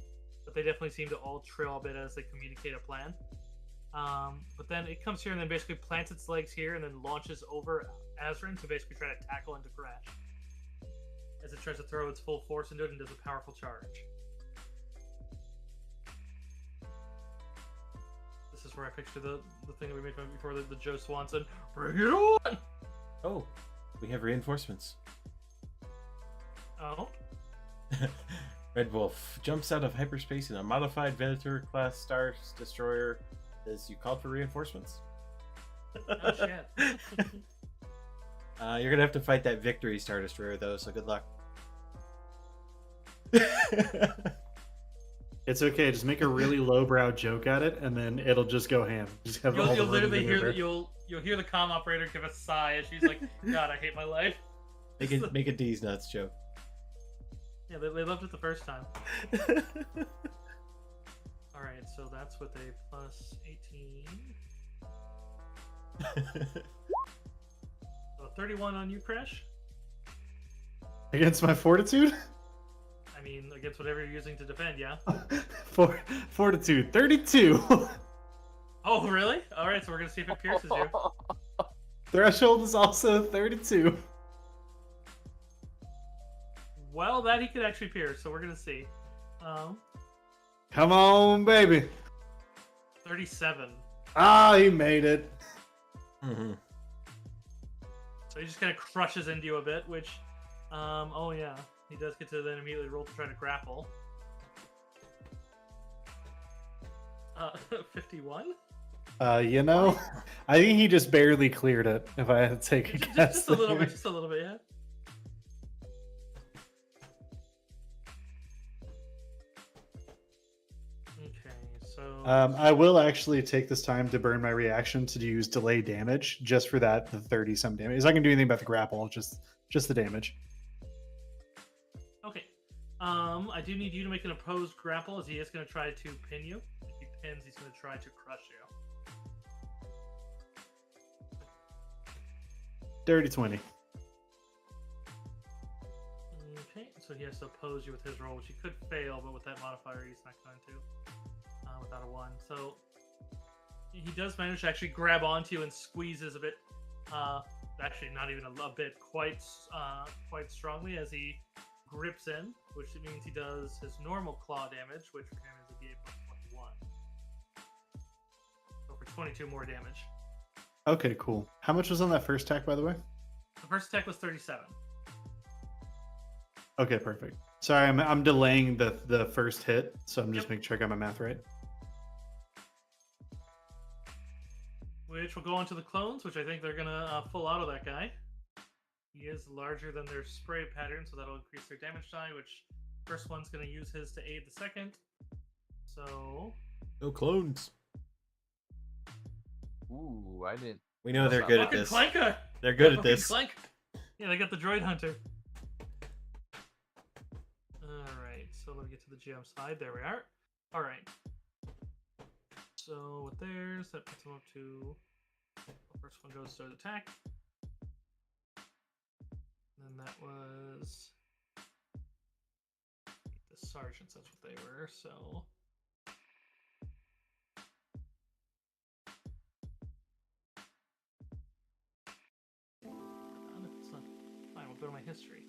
But they definitely seem to all trill a bit as they communicate a plan. But then it comes here and then basically plants its legs here and then launches over Azrin to basically try to tackle and to crash. As it tries to throw its full force into it and does a powerful charge. This is where I picture the thing that we made before, the Joe Swanson. Bring it on! Oh, we have reinforcements. Oh? Red Wolf jumps out of hyperspace in a modified Venator class Star Destroyer as you called for reinforcements. Oh shit. You're gonna have to fight that victory Star Destroyer though, so good luck. It's okay. Just make a really lowbrow joke at it, and then it'll just go ham. Just have all You'll the literally hear that. you'll hear the comm operator give a sigh as she's like, "God, I hate my life." Make a D's nuts joke. Yeah, they loved it the first time. All right, so that's with a plus 18. So 31 on you, Crash. Against my fortitude? I mean, against whatever you're using to defend, yeah. Fortitude, 32. Oh, really? All right, so we're gonna see if it pierces you. Threshold is also 32. Well, that he could actually pierce, so we're gonna see. Come on, baby. 37. Ah, he made it. Mm-hmm. So he just kind of crushes into you a bit, which, oh yeah, he does get to then immediately roll to try to grapple. 51? You know, I think he just barely cleared it, if I had to take a guess. Just a little bit, yeah. Okay, so... I will actually take this time to burn my reaction to use delay damage, just for that, the 30-some damage. He's not going to do anything about the grapple, just the damage. Okay. I do need you to make an opposed grapple, as he is going to try to pin you. If he pins, he's going to try to crush you. Dirty 20. Okay, so he has to oppose you with his roll, which he could fail, but with that modifier, he's not going to. Without a 1. So he does manage to actually grab onto you and squeezes a bit. Actually, not even a bit, quite strongly as he grips in, which means he does his normal claw damage, which for him is a D8 plus 21. So for 22 more damage. Okay, cool. How much was on that first attack, by the way? The first attack was 37. Okay, perfect. Sorry, I'm delaying the first hit, so I'm just making sure I got my math right. Which will go on to the clones, which I think they're gonna full auto that guy. He is larger than their spray pattern, so that'll increase their damage die, which first one's gonna use his to aid the second. So... No clones. Ooh, I didn't. We know they're good at fucking this. Clanker! They're good at Fucking this. Clank! Yeah, they got the droid hunter. Alright, so let me get to the GM side. There we are. Alright. So with theirs, that puts them up to... The first one goes to attack. And then that was... The sergeants, that's what they were, so... It's not... Fine, we'll go to my history.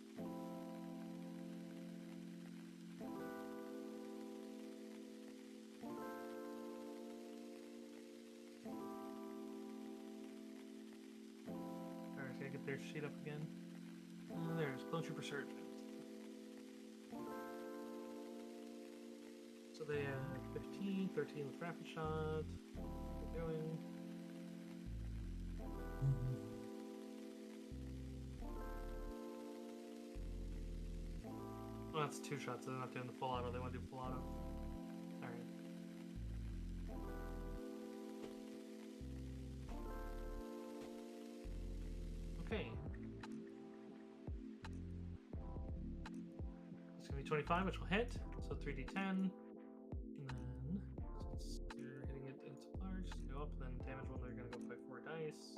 Alright, gotta get their sheet up again. There's Clone Trooper Surgeon. So they had 15, 13 with Rapid Shot. Keep going. Well, that's 2 shots, so they're not doing the full auto. They want to do full auto. Alright. Okay. It's going to be 25, which will hit. So 3d10. And then, since you're hitting it into large, just go up. Then damage when they're going to go by 4 dice.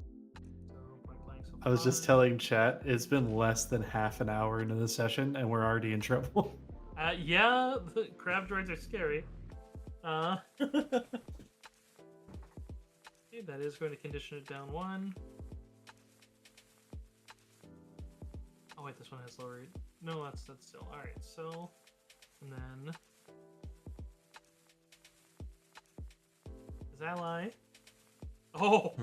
So point blank, so I was just 5. telling chat, it's been less than half an hour into the session, and we're already in trouble. Yeah, the crab droids are scary. Okay, that is going to condition it down 1. Oh wait, this one has lower. No, that's still all right. So, and then his ally. Oh,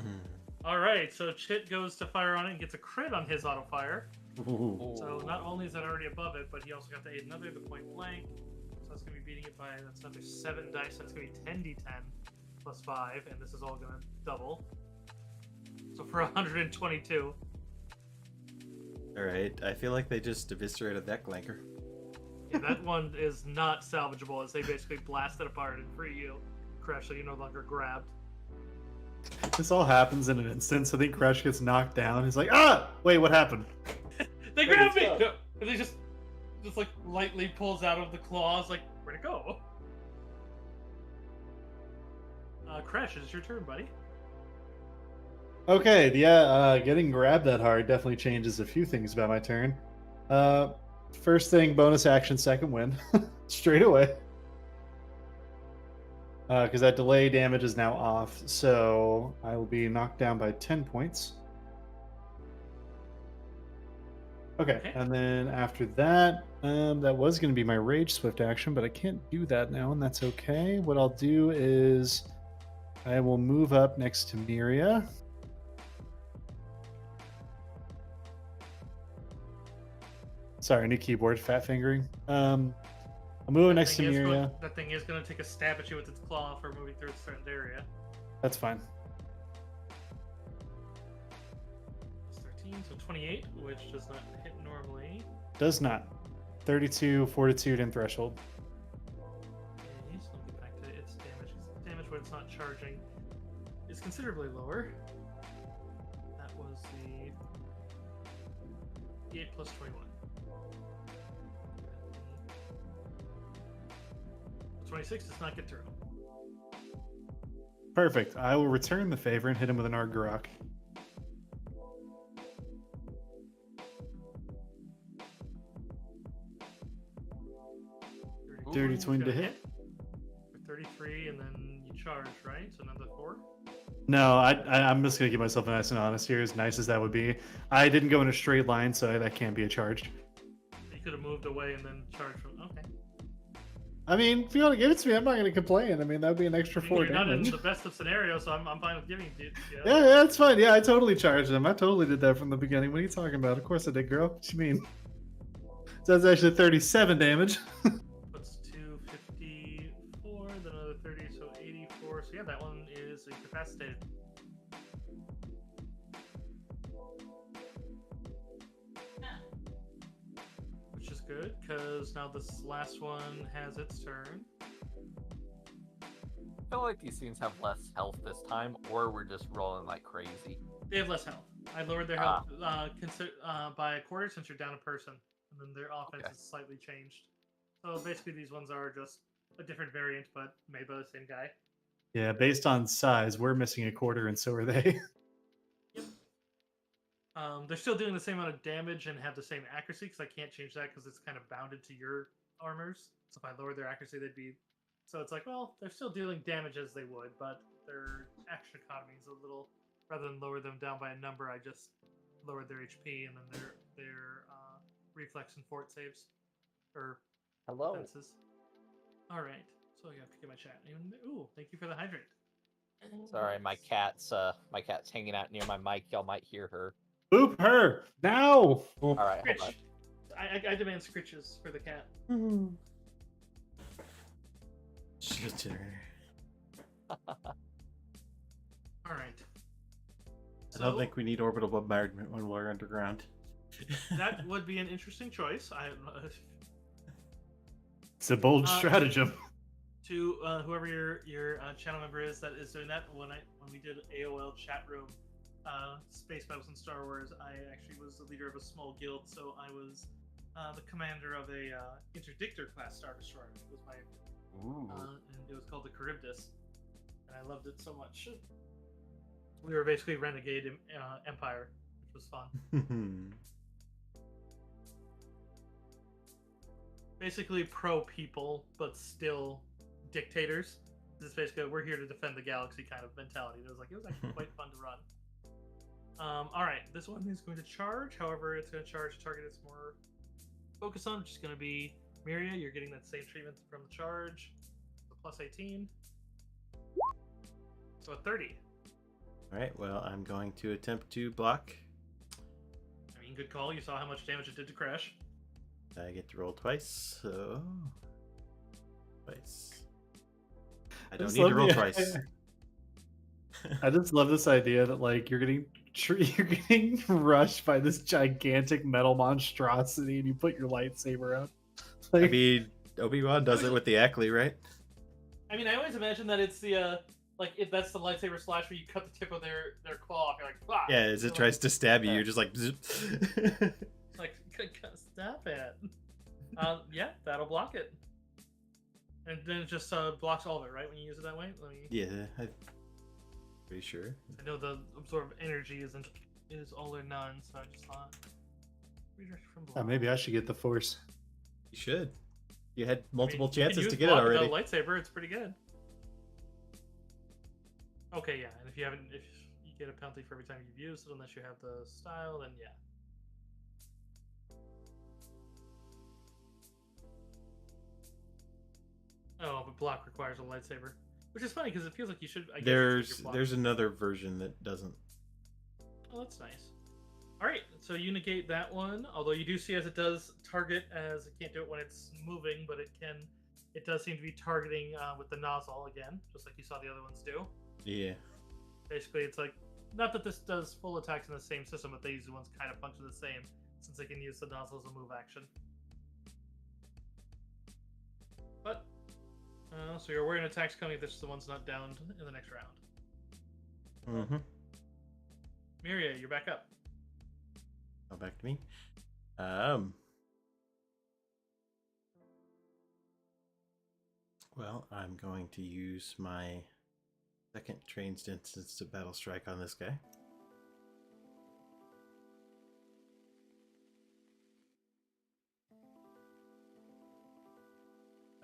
all right. So Chit goes to fire on it and gets a crit on his auto fire. Ooh. So not only is that already above it, but he also got to aid another the point blank. So that's gonna be beating it by that's another 7 dice. So that's gonna be 10d10 plus 5, and this is all gonna double. So for 122. All right, I feel like they just eviscerated that clanker. Yeah, that one is not salvageable as they basically blast it apart and free you. Crash, so you're no longer grabbed. This all happens in an instant. So I think Crash gets knocked down. He's like, ah, wait, what happened? They grabbed me! No, and they just like lightly pulls out of the claws, like, where'd it go? Crash, it's your turn, buddy. Okay, yeah, getting grabbed that hard definitely changes a few things about my turn. First thing, bonus action, second win. Straight away. Because that delay damage is now off, so I will be knocked down by 10 points. Okay, and then after that, that was going to be my Rage Swift action, but I can't do that now, and that's okay. What I'll do is I will move up next to Miria. Sorry, new keyboard, fat fingering. I'm moving next to Miria. That thing is going to take a stab at you with its claw for moving through a certain area. That's fine. It's 13, so 28, which does not hit normally. Does not. 32, Fortitude, and Threshold. Okay, so I'll get back to its damage. Damage when it's not charging is considerably lower. That was the 8 plus 21. 26 does not get through. Perfect. I will return the favor and hit him with an Argarok. Dirty 20 to hit. For 33, and then you charge, right? So another 4. No, I'm just gonna keep myself nice and honest here. As nice as that would be, I didn't go in a straight line, so that can't be a charge. You could have moved away and then charged from. Okay. I mean, if you want to give it to me, I'm not gonna complain. I mean, that would be an extra 4 You're not in damage. the best of scenarios, so I'm fine with giving it to you. Yeah, that's fine. Yeah, I totally charged him. I totally did that from the beginning. What are you talking about? Of course I did, girl. What you mean? So that's actually 37 damage. Puts 254, then another 30, so 84. So yeah, that one is incapacitated. Which is good, because now this last one has its turn. I feel like these things have less health this time, or we're just rolling like crazy. They have less health. I lowered their health by a quarter since you're down a person, and then their offense is slightly changed. So basically, these ones are just a different variant, but made by the same guy. Yeah, based on size, we're missing a quarter, and so are they. Yep. They're still doing the same amount of damage and have the same accuracy, because I can't change that because it's kind of bounded to your armors. So if I lowered their accuracy, they'd be... So it's like, well, they're still dealing damage as they would, but their action economy is a little... Rather than lower them down by a number, I just lowered their HP and then their reflex and fort saves. Or defenses. All right. So I have to get my chat. And, ooh, thank you for the hydrate. Sorry, my cat's hanging out near my mic. Y'all might hear her. Boop her now. All right, hold Scritch. on. I demand scritches for the cat. Shit. All right. I don't think we need orbital bombardment when we're underground. That would be an interesting choice. It's a bold stratagem. To whoever your channel member is that is doing that, when we did AOL chat room, Space Battles in Star Wars, I actually was the leader of a small guild, so I was the commander of a interdictor class Star Destroyer. It was my and it was called the Charybdis, and I loved it so much. We were basically renegade empire, which was fun. Basically pro people, but still dictators. This is basically we're here to defend the galaxy kind of mentality. It was actually quite fun to run. All right, this one is going to charge. However, it's going to charge a target it's more focused on, which is going to be Miria. You're getting that same treatment from the charge. So plus 18. So a 30. All right, well, I'm going to attempt to block. I mean, good call. You saw how much damage it did to Crash. I get to roll twice, so... Twice. I don't need to roll twice. I just love this idea that, like, you're getting you're getting rushed by this gigantic metal monstrosity, and you put your lightsaber out. I mean, Obi-Wan does it with the Ackley, right? I mean, I always imagine that it's the like if that's the lightsaber slash where you cut the tip of their claw off. You're like, "Bah!" Yeah, as it tries to stab you, you're just like, zip. Like, stop it. Yeah, that'll block it, and then it just blocks all of it, right? When you use it that way. Let me... Yeah, I'm pretty sure. I know the absorb energy is all or none, so I just thought. Redirect from block. Maybe I should get the Force. You should. You had multiple you can chances use to get it block already. without a lightsaber, it's pretty good. Okay, yeah, and if you get a penalty for every time you've used it, unless you have the style, then yeah. Oh, but block requires a lightsaber, which is funny because it feels like you should. I guess you should use your block. There's another version that doesn't. Oh, that's nice. All right, so you negate that one. Although you do see as it does target, as it can't do it when it's moving, but it can. It does seem to be targeting with the nozzle again, just like you saw the other ones do. Yeah. Basically, it's like not that this does full attacks in the same system, but these ones kind of function the same since they can use the nozzle as a move action. But so you're aware an attack's coming if this one's not downed in the next round. Mm-hmm. Miria, you're back up. Oh, back to me. Well, I'm going to use my second trained instance to battle strike on this guy.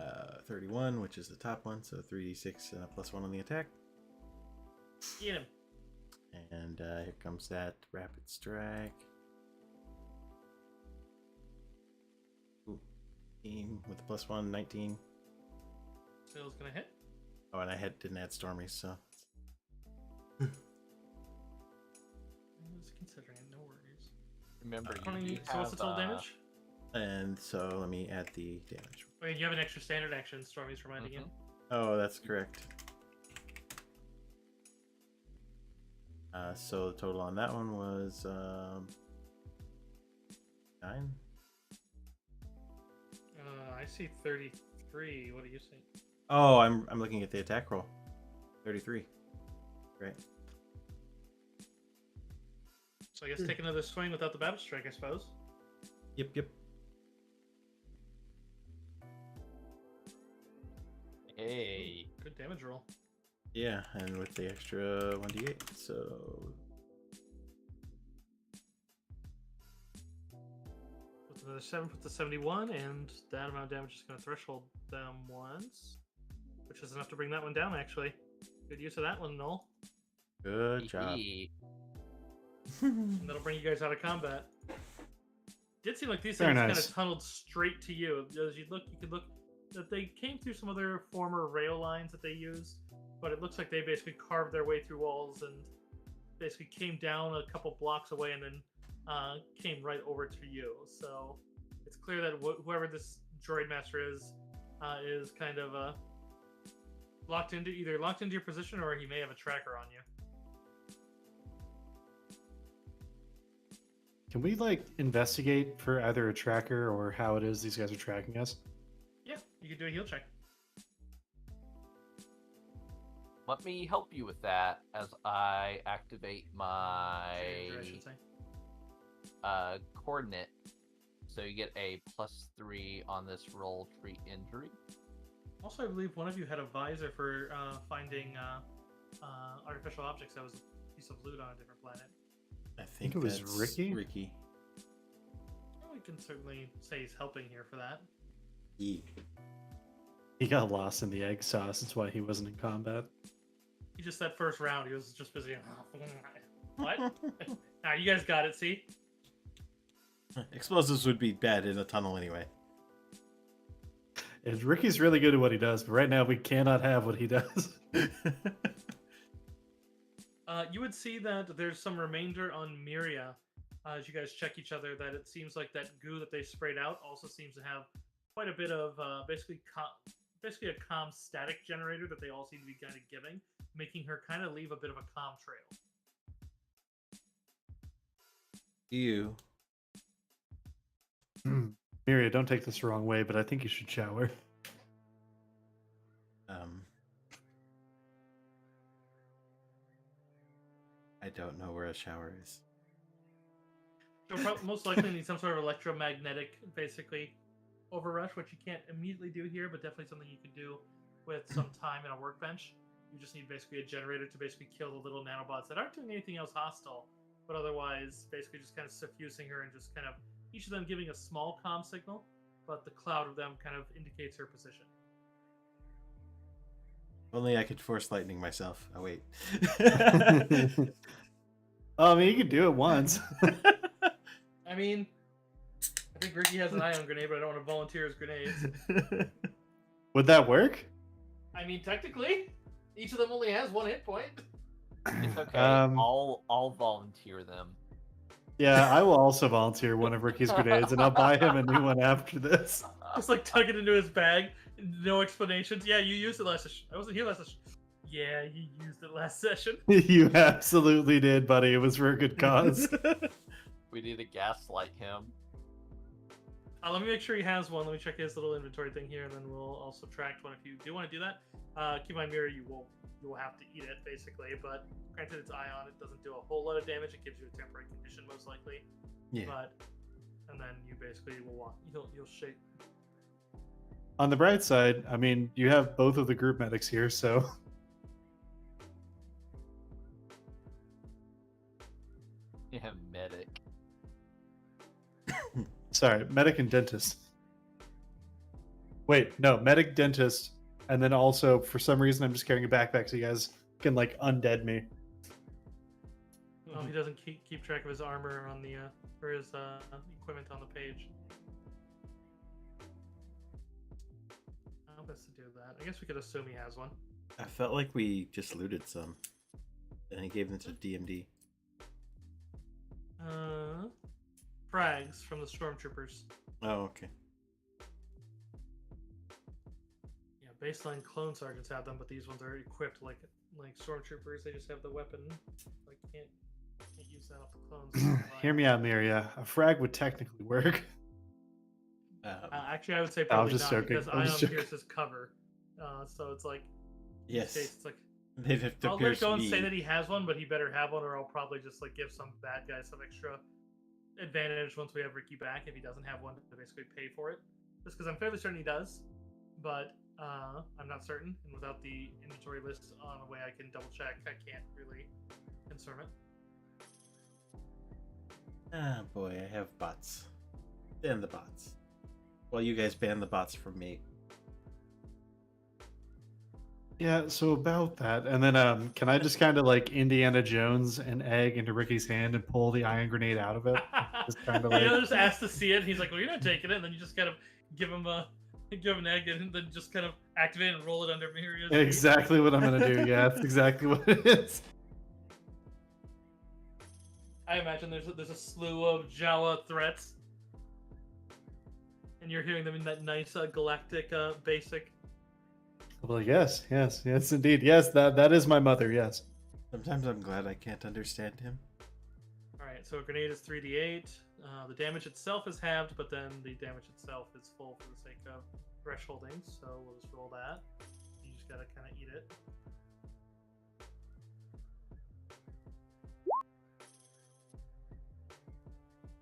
Uh, 31, which is the top one, so 3d6 and a +1 on the attack. Get him. And here comes that rapid strike. Ooh, 18 with the +1, 19. Sale's gonna hit. Oh, and I didn't add Stormy, so. I was considering it, no worries. Remember, So what's the total damage? And so let me add the damage. Wait, you have an extra standard action, Stormy's reminding you. Oh, that's correct. So the total on that one was 9. I see 33. What do you see? Oh, I'm looking at the attack roll. 33. Great. So I guess take another swing without the battle strike, I suppose. Yep. Hey. Good damage roll. Yeah, and with the extra 1d8, so. With another 7 puts the 71, and that amount of damage is going to threshold them once, which is enough to bring that one down, actually. Good use of that one, Noel. Good job. And that'll bring you guys out of combat. Did seem like these Very things nice. kind of tunneled straight to you. As you could look that they came through some other former rail lines that they used, but it looks like they basically carved their way through walls and basically came down a couple blocks away and then came right over to you. So it's clear that whoever this droid master is kind of locked into your position, or he may have a tracker on you. Can we investigate for either a tracker or how it is these guys are tracking us? Yeah, you could do a heal check. Let me help you with that as I activate my I should say. coordinate. So you get a +3 on this roll, treat injury. Also, I believe one of you had a visor for finding artificial objects. That was a piece of loot on a different planet. I think it was that's Ricky? Ricky. Well, we can certainly say he's helping here for that. Yeah. He got lost in the egg sauce. That's why he wasn't in combat. He just, that first round, he was just busy. What? Nah, you guys got it, see? Explosives would be bad in a tunnel anyway. And Ricky's really good at what he does, but right now we cannot have what he does. You would see that there's some remainder on Miria as you guys check each other, that it seems like that goo that they sprayed out also seems to have quite a bit of basically a comm static generator that they all seem to be kind of giving, making her kind of leave a bit of a comm trail. You. Miria, don't take this the wrong way, but I think you should shower. I don't know where a shower is. You'll most likely need some sort of electromagnetic, basically, overrush, which you can't immediately do here, but definitely something you could do with some time in a workbench. You just need basically a generator to basically kill the little nanobots that aren't doing anything else hostile, but otherwise basically just kind of suffusing her and just kind of each of them giving a small comm signal, but the cloud of them kind of indicates her position. Only I could force lightning myself. Oh wait. I mean, you could do it once. I mean, I think Ricky has an ion grenade, but I don't want to volunteer his grenades. Would that work? I mean, technically, each of them only has 1 hit point. It's okay. I'll volunteer them. Yeah, I will also volunteer one of Ricky's grenades, and I'll buy him a new one after this. Just like tuck it into his bag, no explanations. Yeah, you used it last session. I wasn't here last session. Yeah, you used it last session. You absolutely did, buddy. It was for a good cause. We need to gaslight him. Let me make sure he has one. Let me check his little inventory thing here, and then we'll also subtract one if you do want to do that. Keep in mind, Mirror, you will have to eat it basically, but granted it's ion, it doesn't do a whole lot of damage. It gives you a temporary condition most likely. Yeah. But and then you basically will walk. You'll shake. On the bright side, I mean, you have both of the group medics here, so. Yeah, medic. Sorry, medic and dentist. Wait, no, medic, dentist, and then also, for some reason, I'm just carrying a backpack so you guys can, like, undead me. Oh, he doesn't keep track of his armor on the or his equipment on the page. How best to do that? I guess we could assume he has one. I felt like we just looted some, and he gave them to DMD. Frags from the stormtroopers. Oh, okay. Yeah, baseline clone sergeants have them, but these ones are equipped like stormtroopers. They just have the weapon. Like can't use that off the clones. Hear me out, Miria. A frag would technically work. Actually, I would say probably just not joking. because I'm ion just joking. pierces cover. So it's like Yes. it's like They'd have to I'll let pierce go and me. say that he has one, but he better have one, or I'll probably just like give some bad guy some extra advantage once we have Ricky back if he doesn't have one to basically pay for it. Just because I'm fairly certain he does, but I'm not certain, and without the inventory list on a way I can double check, I can't really confirm it. Ah, boy, I have bots. Ban the bots. Well, you guys ban the bots from me. Yeah, so about that, and then can I just kind of like Indiana Jones an egg into Ricky's hand and pull the iron grenade out of it? Just kind of like just asked to see it. He's like, "Well, you're not taking it," and then you just kind of give him an egg and then just kind of activate and roll it under Miria's feet. exactly what I'm gonna do. Yeah, that's exactly what it is. I imagine there's a slew of Jawa threats, and you're hearing them in that nice galactic basic. Well, yes, indeed, yes. That is my mother. Yes. Sometimes I'm glad I can't understand him. All right, so a grenade is 3d8. The damage itself is halved, but then the damage itself is full for the sake of thresholding. So we'll just roll that. You just gotta kind of eat it.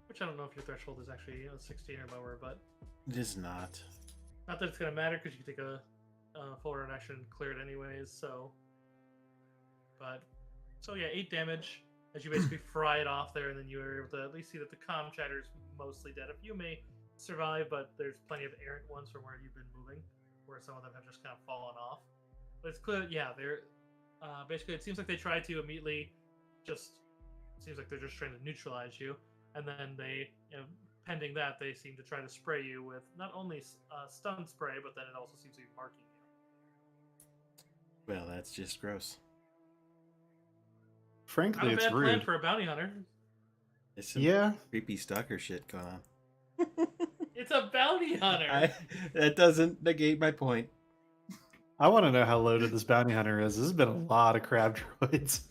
Which I don't know if your threshold is actually 16 or lower, but It is not. not that it's gonna matter because you can take a full round action and clear it anyways. So, yeah, 8 damage as you basically fry it off there, and then you are able to at least see that the comm chatter is mostly dead. A few may survive, but there's plenty of errant ones from where you've been moving, where some of them have just kind of fallen off. But it's clear, yeah, they're basically, it seems like they try to immediately seems like they're just trying to neutralize you, and then they, pending that, they seem to try to spray you with not only stun spray, but then it also seems to be marking you. Well, that's just gross. Frankly, Not a it's bad plan rude. for a bounty hunter. There's some Yeah. creepy stalker shit going on. It's a bounty hunter. That doesn't negate my point. I want to know how loaded this bounty hunter is. This has been a lot of crab droids.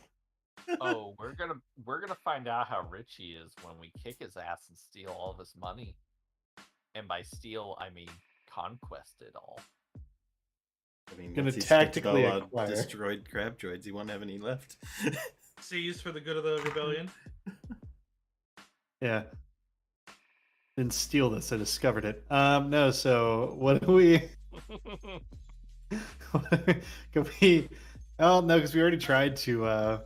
Oh, we're gonna find out how rich he is when we kick his ass and steal all of his money. And by steal, I mean conquest it all. I mean, Gonna once he's spent it tactically all on acquire. destroyed crab droids, he won't have any left. Seized for the good of the rebellion. Yeah. Didn't steal this, I discovered it. No, so what do we can we oh no, because we already tried to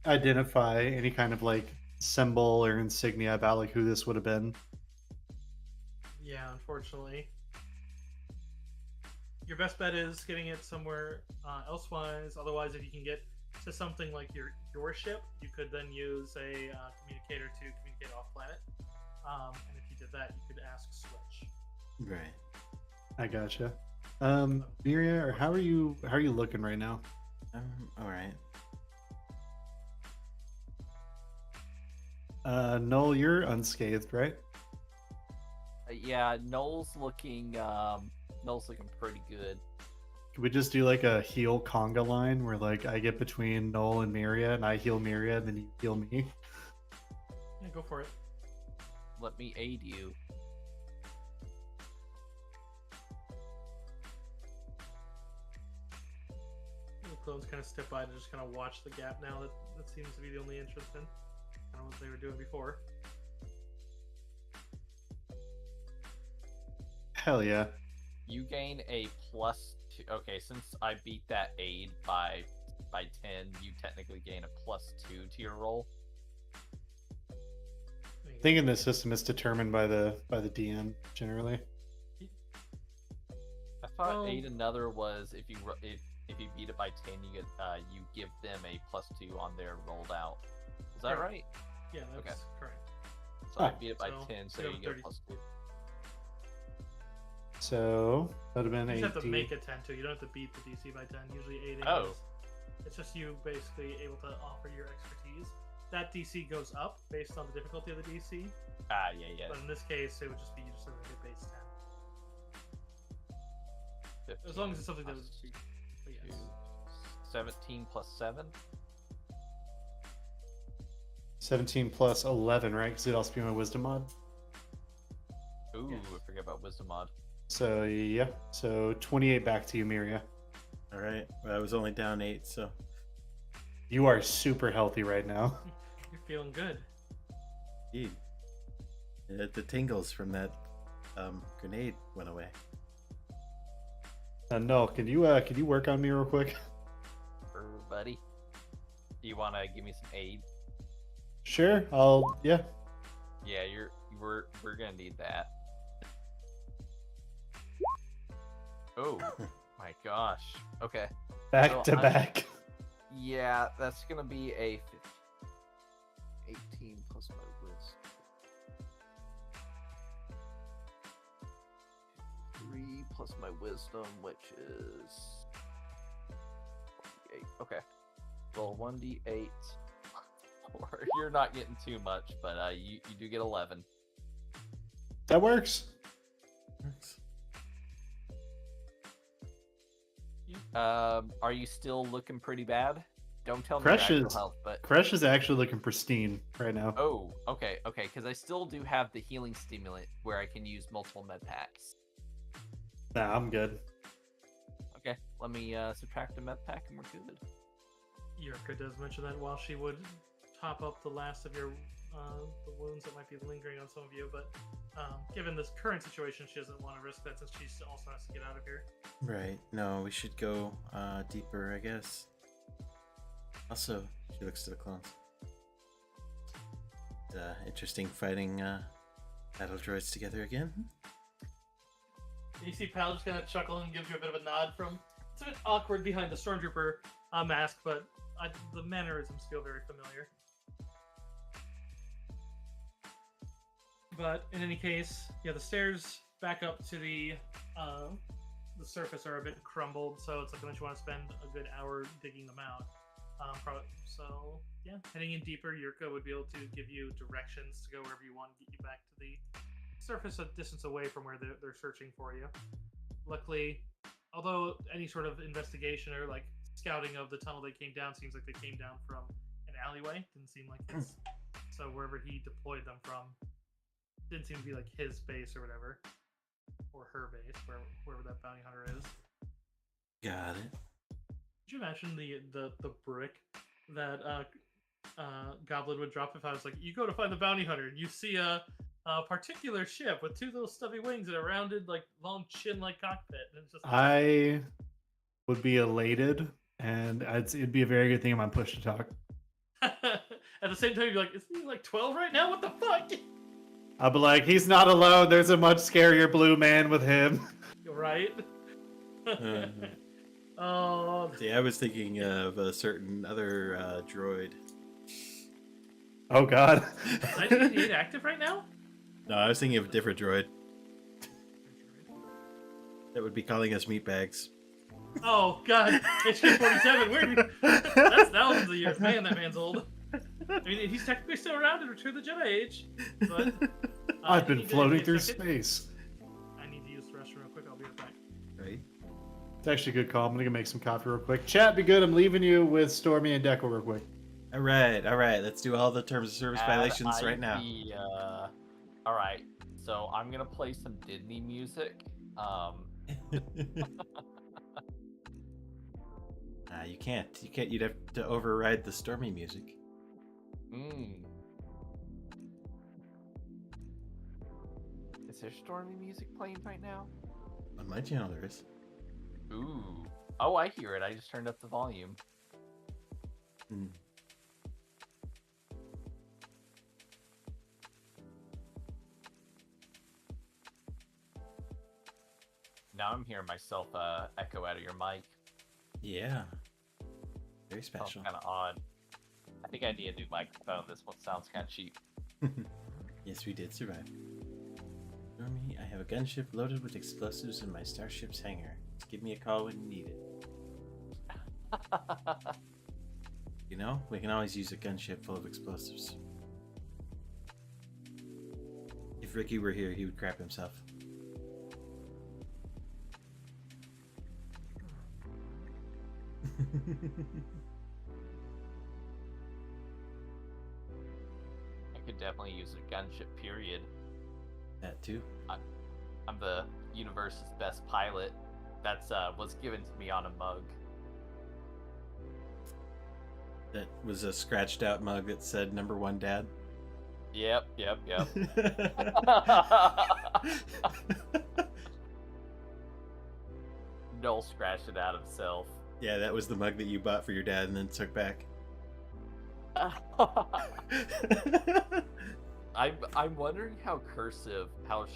identify any kind of like symbol or insignia about like who this would have been. Yeah, unfortunately. Your best bet is getting it somewhere elsewise. Otherwise, if you can get to something like your ship, you could then use a communicator to communicate off planet. And if you did that, you could ask Switch. Right. I gotcha. Miria, or how are you looking right now? All right. Noel, you're unscathed, right? Yeah, Noel's looking pretty good. Could we just do like a heal conga line where like I get between Noel and Miria and I heal Miria and then you heal me? Yeah, go for it. Let me aid you. The clones kind of step by to just kind of watch the gap now. That seems to be the only interest in kind of what they were doing before. Hell yeah. You gain a +2. Okay, since I beat that aid by 10, you technically gain a +2 to your roll. I think in this system it's determined by the DM generally. I thought Well- aid another was if you beat it by 10, you get you give them a +2 on their rolled out. Is that Correct. right? Yeah, that's Okay. correct. So I Ah. beat it by So, 10, so you you have get a 30. +2. So that would have been You just have to 18. make a 10 too. You don't have to beat the DC by 10. Usually 8 Oh. is. It's just you basically able to offer your expertise. That DC goes up based on the difficulty of the DC. Ah, yeah. But in this case, it would just be you just have to get base 10. As long as it's something that is. 15 But yes. plus 17 plus 7. 17 plus 11, right? Because it'd also be my wisdom mod. Ooh, Yes. I forget about wisdom mod. So yeah, so 28 back to you, Miria. All right. Well, I was only down 8, so You are super healthy right now. You're feeling good. Indeed. The tingles from that grenade went away. No, can you work on me real quick? Buddy. Do you want to give me some aid? Sure, yeah. Yeah, we're gonna need that. Oh my gosh. Okay. Back So to I- back. Yeah, that's gonna be a 18 plus my wisdom. 3 plus my wisdom, which is 8. Okay. Roll 1d8. You're not getting too much, but you do get 11. That works. Are you still looking pretty bad? Don't tell me Crush your actual is- health, but Crush is actually looking pristine right now. oh, okay, because I still do have the healing stimulant where I can use multiple med packs. Nah, I'm good. Okay, let me subtract a med pack and we're good. Yurka does mention that while she would top up the last of your the wounds that might be lingering on some of you, but given this current situation, she doesn't want to risk that since she also has to get out of here. Right. No, we should go deeper, I guess. Also, she looks to the clones. Interesting fighting battle droids together again. You see Pal just kind of chuckle and gives you a bit of a nod from. It's a bit awkward behind the stormtrooper mask, but the mannerisms feel very familiar. But in any case, yeah, the stairs back up to the surface are a bit crumbled, so it's like unless you want to spend a good hour digging them out. So yeah, heading in deeper, Yurka would be able to give you directions to go wherever you want, get you back to the surface a distance away from where they're searching for you. Luckily, although any sort of investigation or like scouting of the tunnel they came down seems like they came down from an alleyway. Didn't seem like his. So wherever he deployed them from, didn't seem to be like his base or whatever, or her base, wherever that bounty hunter is. Got it. Could you imagine the brick that Goblin would drop if I was like, you go to find the bounty hunter and you see a particular ship with 2 little stubby wings and a rounded, like, long chin-like cockpit, and it's just. I would be elated, and it'd be a very good thing if I'm push to talk. At the same time, you'd be like, isn't he like 12 right now? What the fuck? I'll be like, he's not alone. There's a much scarier blue man with him. Right? Oh. See, I was thinking of a certain other droid. Oh god. Is 1988 active right now? No, I was thinking of a different droid that would be calling us meatbags. Oh god, HK-47. That's thousands of years. Man, that man's old. I mean, he's technically still around in Return of the Jedi age, but I've been floating through space. I need to use the restroom real quick. I'll be right back. Right. It's actually a good call. I'm gonna make some coffee real quick. Chat, be good. I'm leaving you with Stormy and Deco real quick. All right. Let's do all the terms of service violations right now. All right. So I'm gonna play some Disney music. You can't. You'd have to override the Stormy music. Is there Stormy music playing right now? On my channel, there is. Ooh. Oh, I hear it. I just turned up the volume. Now I'm hearing myself echo out of your mic. Yeah. Very special. Kind of odd. I think I need a new microphone. This one sounds kind of cheap. Yes, we did survive. Stormy, I have a gunship loaded with explosives in my starship's hangar. Give me a call when you need it. You know, we can always use a gunship full of explosives. If Ricky were here, he would crap himself. I could definitely use a gunship, period. That too. I'm the universe's best pilot. That's was given to me on a mug. That was a scratched out mug that said #1 Dad. Yep. Noel scratched it out himself. Yeah, that was the mug that you bought for your dad and then took back. I'm wondering how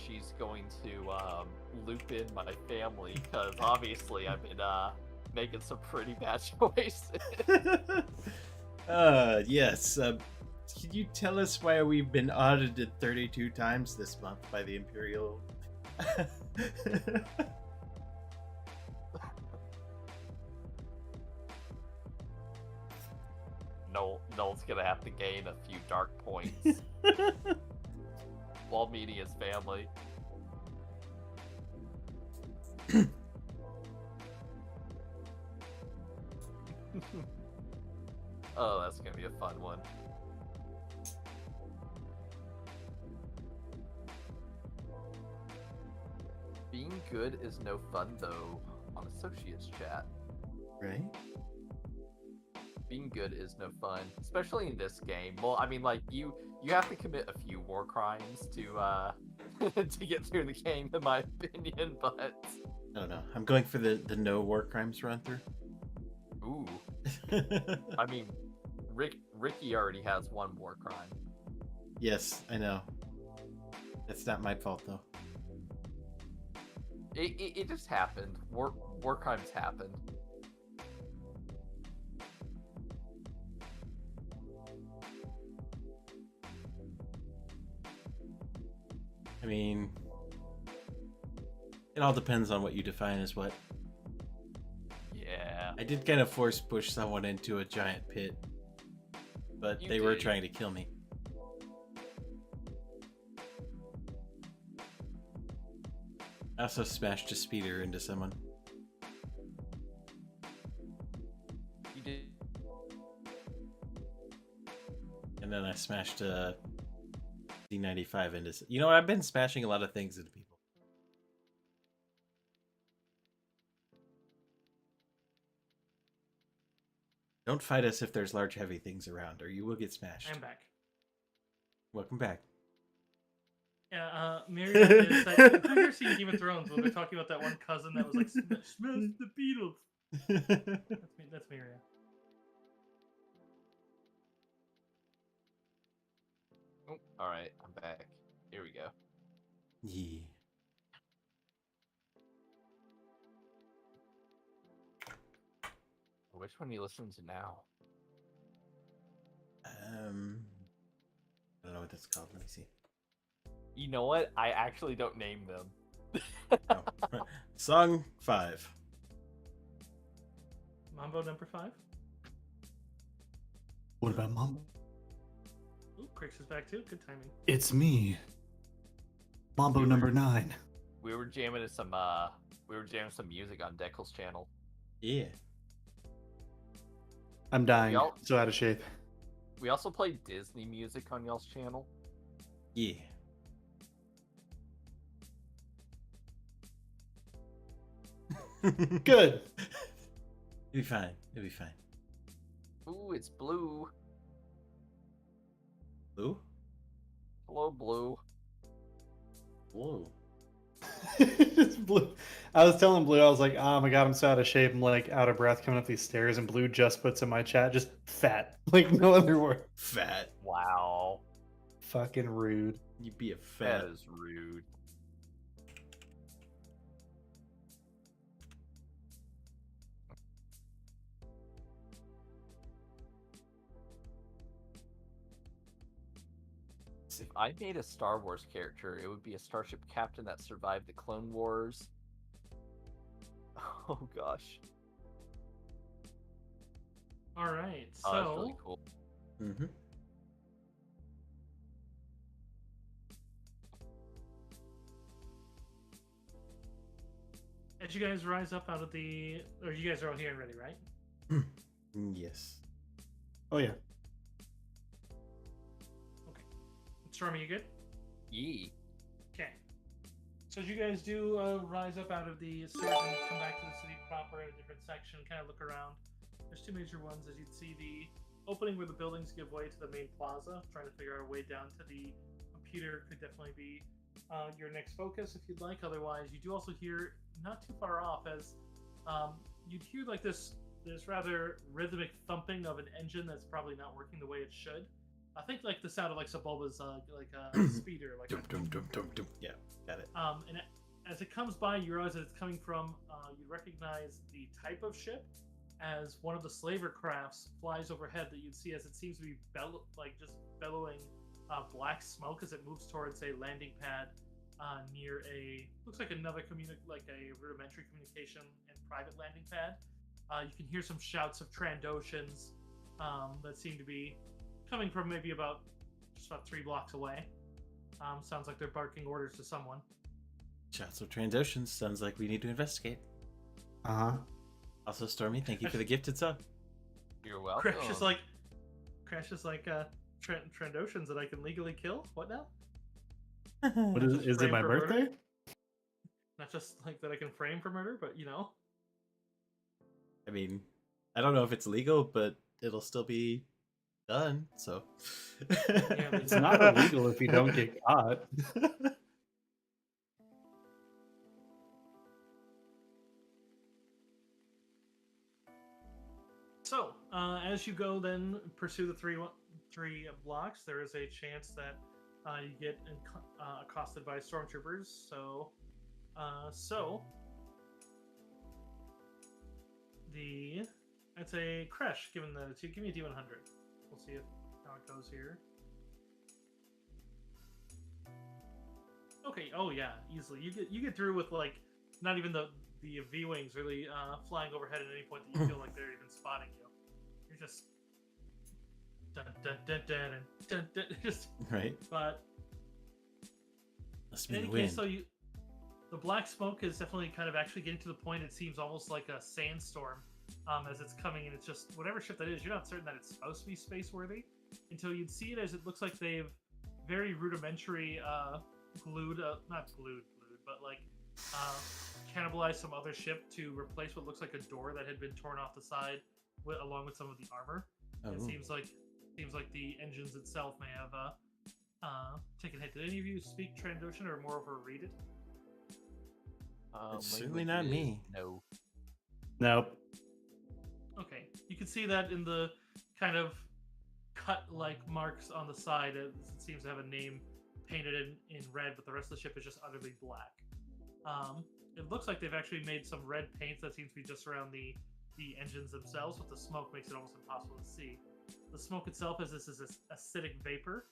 she's going to loop in my family, because obviously I've been making some pretty bad choices. Yes. Can you tell us why we've been audited 32 times this month by the Imperial? Noel's gonna have to gain a few dark points while meeting his family. Oh, that's gonna be a fun one. Being good is no fun, though, on Associates chat. Right? Being good is no fun, especially in this game. Well, I mean, like, you have to commit a few war crimes to to get through the game, in my opinion, but... I don't know. I'm going for the no war crimes run through. Ooh. I mean, Ricky already has one war crime. Yes, I know. That's not my fault, though. It just happened. War crimes happened. I mean, it all depends on what you define as what. Yeah. I did kind of force push someone into a giant pit, but they were trying to kill me. I also smashed a speeder into someone. You did. then I smashed a D95 into. You know what? I've been smashing a lot of things into people. Don't fight us if there's large, heavy things around, or you will get smashed. I'm back. Welcome back. Yeah, Miriam is that. Who here seen Game of Thrones when they're talking about that one cousin that was like, smash the Beatles? That's Miriam. Oh, all right, I'm back. Here we go. Yeah. Which one are you listening to now? I don't know what that's called. Let me see. You know what? I actually don't name them. Oh. Song 5. Mambo number 5. What about Mambo? Ooh, Crix is back too. Good timing. It's me. Mambo number 9. We were jamming to some music on Deckel's channel. Yeah. I'm dying. Y'all- So out of shape. We also played Disney music on y'all's channel. Yeah. Good. It'll be fine. It'll be fine. Ooh, it's Blue. Blue? Hello, Blue. Whoa. It's Blue. I was telling Blue, I was like, oh my god, I'm so out of shape. I'm like out of breath coming up these stairs, and Blue just puts in my chat, just fat. Like no other word. Fat. Wow. Fucking rude. You be a fat. That is rude. If I made a Star Wars character, it would be a starship captain that survived the Clone Wars. Oh gosh. All right, Oh, that's so really cool. Mm-hmm. as you guys rise up out of the, or you guys are all here and ready, right? Yes. Oh yeah. Stormy, you good? Yee. Okay. So as you guys do rise up out of the sewer and come back to the city proper in a different section, kind of look around. There's two major ones. As you'd see the opening where the buildings give way to the main plaza, trying to figure out a way down to the computer could definitely be your next focus if you'd like. Otherwise, you do also hear not too far off as you'd hear like this rather rhythmic thumping of an engine that's probably not working the way it should. I think like the sound of like Sebulba's like a speeder, like Dum, dum, dum, dum, dum. Yeah, got it. and as it comes by, you realize that it's coming from. You recognize the type of ship as one of the slaver crafts flies overhead that you'd see as it seems to be just bellowing black smoke as it moves towards a landing pad near a looks like another like a rudimentary communication and private landing pad. You can hear some shouts of Trandoshans that seem to be coming from maybe just about 3 blocks away. Sounds like they're barking orders to someone. Shouts of Trandoshans. Sounds like we need to investigate. Uh-huh. Also, Stormy, thank you for the gifted sub. You're welcome. Crash is like Trandoshans that I can legally kill. What now? What is it my Frame for birthday? murder? Not just like that I can frame for murder, but you know. I mean, I don't know if it's legal, but it'll still be done, so. It's not illegal if you don't get caught. So, as you go, then pursue the three blocks. There is a chance that you get accosted by stormtroopers. So it's a crash. Given the two, give me a D100. We'll see how it goes here. Okay. Oh yeah, easily. You get through with like not even the V-wings really flying overhead at any point that you feel like they're even spotting you. You're just dun dun dun dun dun dun, dun just Right. But Must in be any the wind. case, so the black smoke is definitely kind of actually getting to the point. It seems almost like a sandstorm as it's coming, and it's just whatever ship that is. You're not certain that it's supposed to be space worthy, until you'd see it as it looks like they've very rudimentary glued, not glued, but like cannibalized some other ship to replace what looks like a door that had been torn off the side along with some of the armor. Oh. It seems like the engines itself may have taken a hit. Did any of you speak Trandoshan or moreover read it? It's certainly not me. No. Nope. Okay, you can see that in the kind of cut-like marks on the side. It seems to have a name painted in red, but the rest of the ship is just utterly black. It looks like they've actually made some red paint that seems to be just around the engines themselves, but the smoke makes it almost impossible to see. The smoke itself is this acidic vapor,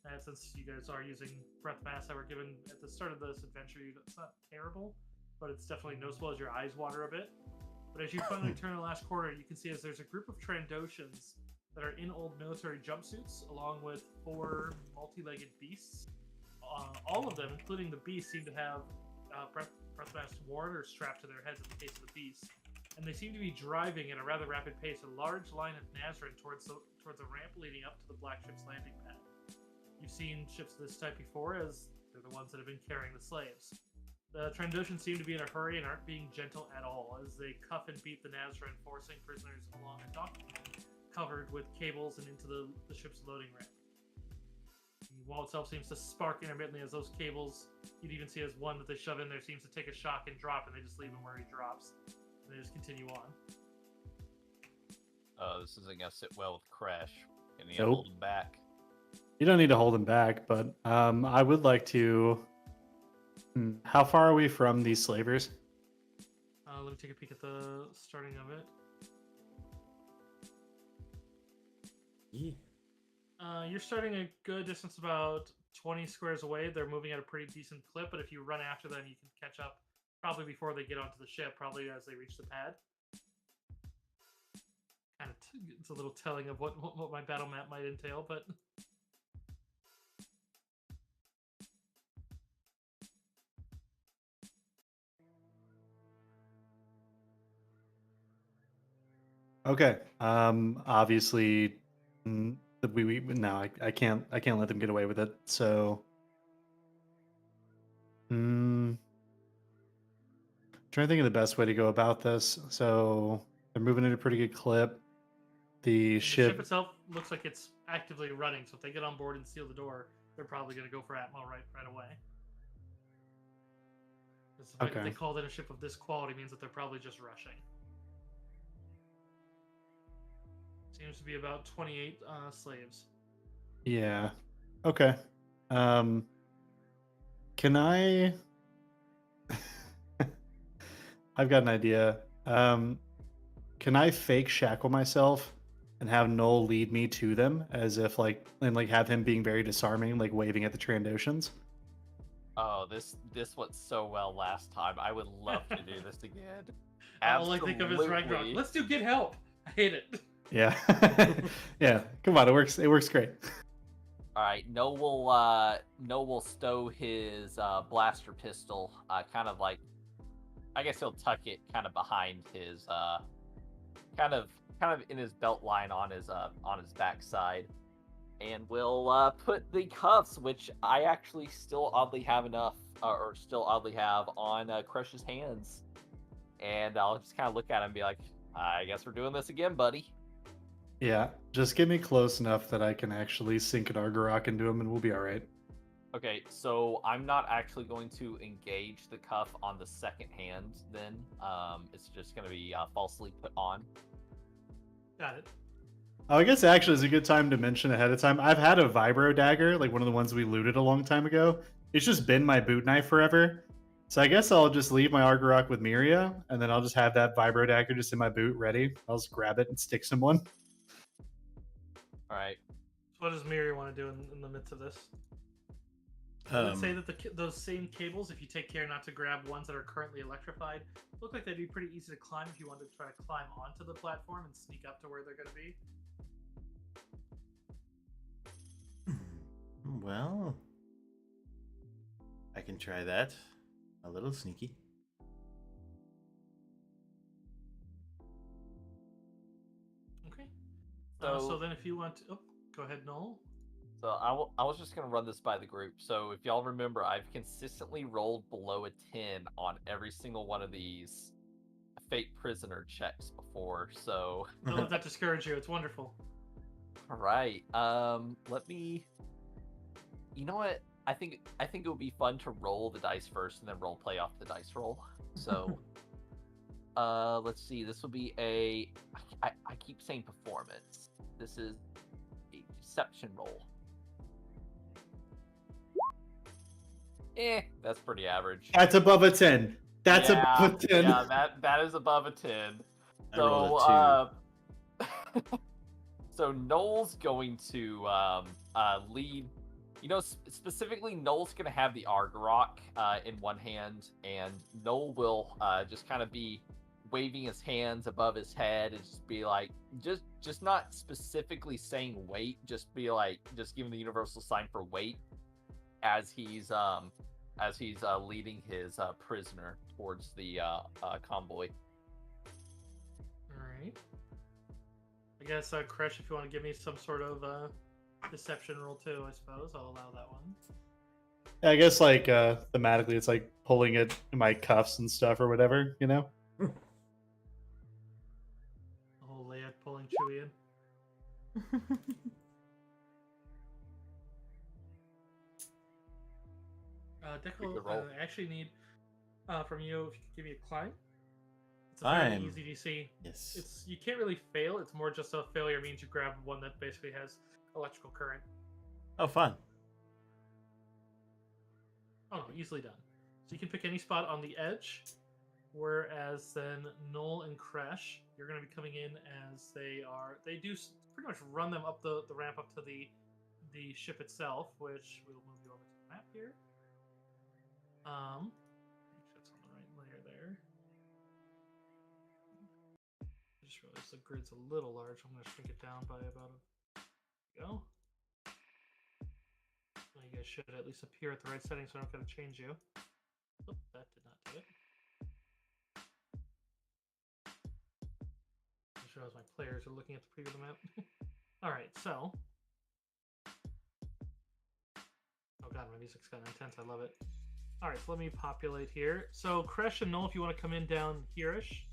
and since you guys are using breath mass that were given at the start of this adventure, it's not terrible, but it's definitely noticeable as your eyes water a bit. But as you finally turn the last corner, you can see as there's a group of Trandoshans that are in old military jumpsuits, along with 4 multi-legged beasts. All of them, including the beasts, seem to have breath mass worn or strapped to their heads in the case of the beasts. And they seem to be driving at a rather rapid pace a large line of Nazarene towards a ramp leading up to the Black Ship's landing pad. You've seen ships of this type before, as they're the ones that have been carrying the slaves. The Trandoshans seem to be in a hurry and aren't being gentle at all, as they cuff and beat the Nazarene, forcing prisoners along a dock covered with cables and into the ship's loading ramp. The wall itself seems to spark intermittently as those cables, you'd even see as one that they shove in there seems to take a shock and drop, and they just leave him where he drops. And they just continue on. This isn't gonna sit well with Crash. Can you Nope. hold him back? You don't need to hold him back, but I would like to. How far are we from these slavers? Let me take a peek at the starting of it. Yeah. You're starting a good distance, about 20 squares away. They're moving at a pretty decent clip, but if you run after them, you can catch up probably before they get onto the ship, probably as they reach the pad. Kind of, it's a little telling of what my battle map might entail, but Okay. Obviously, we no, I can't let them get away with it. So, trying to think of the best way to go about this. So they're moving at a pretty good clip. The ship itself looks like it's actively running, so if they get on board and seal the door, they're probably going to go for Atmo right away. The fact that they called in a ship of this quality means that they're probably just rushing. Seems to be about 28 slaves. Yeah. Okay. Can I? I've got an idea. Can I fake shackle myself and have Noel lead me to them, as if and have him being very disarming, like waving at the Trandoshans? Oh, this went so well last time. I would love to do this again. All I think of is Ragnarok. Let's do get help. I hate it. Yeah. Yeah. Come on, it works. It works great. All right, Noah will stow his blaster pistol, kind of like, I guess he'll tuck it kind of behind his, kind of in his belt line on his backside, and we'll put the cuffs, which I actually still oddly have on Crush's hands, and I'll just kind of look at him and be like, I guess we're doing this again, buddy. Yeah, just get me close enough that I can actually sink an Argarok into him, and we'll be all right. Okay, so I'm not actually going to engage the cuff on the second hand then. It's just going to be falsely put on. Got it. Oh, I guess actually it's a good time to mention ahead of time. I've had a vibro dagger, like one of the ones we looted a long time ago. It's just been my boot knife forever. So I guess I'll just leave my Argarok with Miria, and then I'll just have that vibro dagger just in my boot ready. I'll just grab it and stick someone. All right. So what does Miri want to do in the midst of this? I would say that those same cables, if you take care not to grab ones that are currently electrified, look like they'd be pretty easy to climb if you wanted to try to climb onto the platform and sneak up to where they're going to be. Well, I can try that. A little sneaky. Okay. So then if you want to... Oh, Go ahead, Noel. So I was just gonna run this by the group. So if y'all remember, I've consistently rolled below a 10 on every single one of these fate prisoner checks before. So Don't let that discourage you. It's wonderful. all right. Let me. You know what? I think it would be fun to roll the dice first and then role play off the dice roll. So, let's see. This will be a. I keep saying performance. This is a deception roll. That's pretty average. That's above a 10. That's Yeah, above a 10. Yeah, that is above a 10. I rolled a 2. So Noel's going to lead. You know, specifically, Noel's going to have the Argarok in one hand, and Noel will just kind of be waving his hands above his head and just be like, just not specifically saying wait, just be like, just giving the universal sign for wait as he's leading his prisoner towards the convoy. All right. I guess, Kresh, if you want to give me some sort of deception roll too, I suppose I'll allow that one. I guess like thematically, it's like pulling it in my cuffs and stuff or whatever, you know. The whole Leia pulling Chewie in. Declan, Good roll. I actually need from you if you could give me a climb. It's a very Climb. easy DC. Yes. You can't really fail. It's more just a failure means you grab one that basically has electrical current. Oh, fun. Oh no, easily done. So you can pick any spot on the edge, whereas then Noel and Kresh, you're going to be coming in as they do pretty much run them up the ramp up to the ship itself, which we'll move you over to the map here. Make sure it's on the right layer there. I just realized the grid's a little large. I'm going to shrink it down by about go. Well, you guys should at least appear at the right setting, so I don't got to change you. Oh, that did not do it. I just realized my players are looking at the preview of the map. All right, so. Oh god, my music's gotten intense. I love it. All right, so let me populate here. So Kresh and Noel, if you want to come in down here-ish,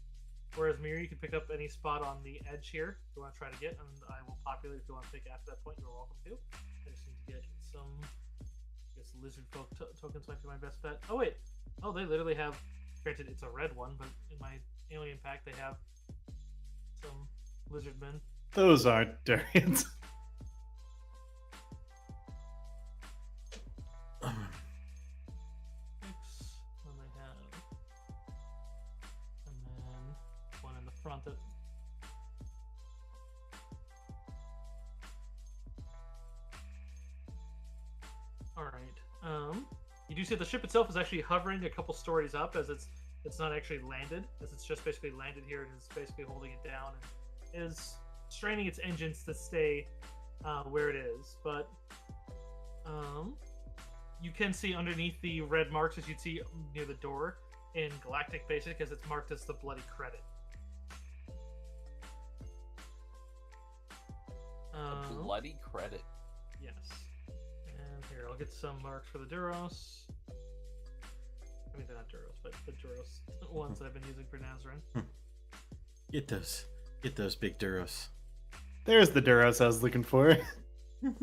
whereas Miri, you can pick up any spot on the edge here if you want to try to get, and I will populate if you want to pick after that point. You're welcome to. I just need to get some. I guess lizard folk tokens might be my best bet. Oh wait, oh they literally have. Granted, it's a red one, but in my alien pack they have some lizard men. Those aren't durians. And they have, and then one in the front that. All right. You do see the ship itself is actually hovering a couple stories up, as it's not actually landed, as it's just basically landed here and is basically holding it down and is straining its engines to stay where it is. But you can see underneath the red marks, as you'd see near the door in Galactic Basic, as it's marked as the Bloody Credit. The bloody credit. Yes. And here, I'll get some marks for the Duros. I mean, they're not Duros, but the Duros ones that I've been using for Nazarin. Get those big Duros. There's the Duros I was looking for. 10,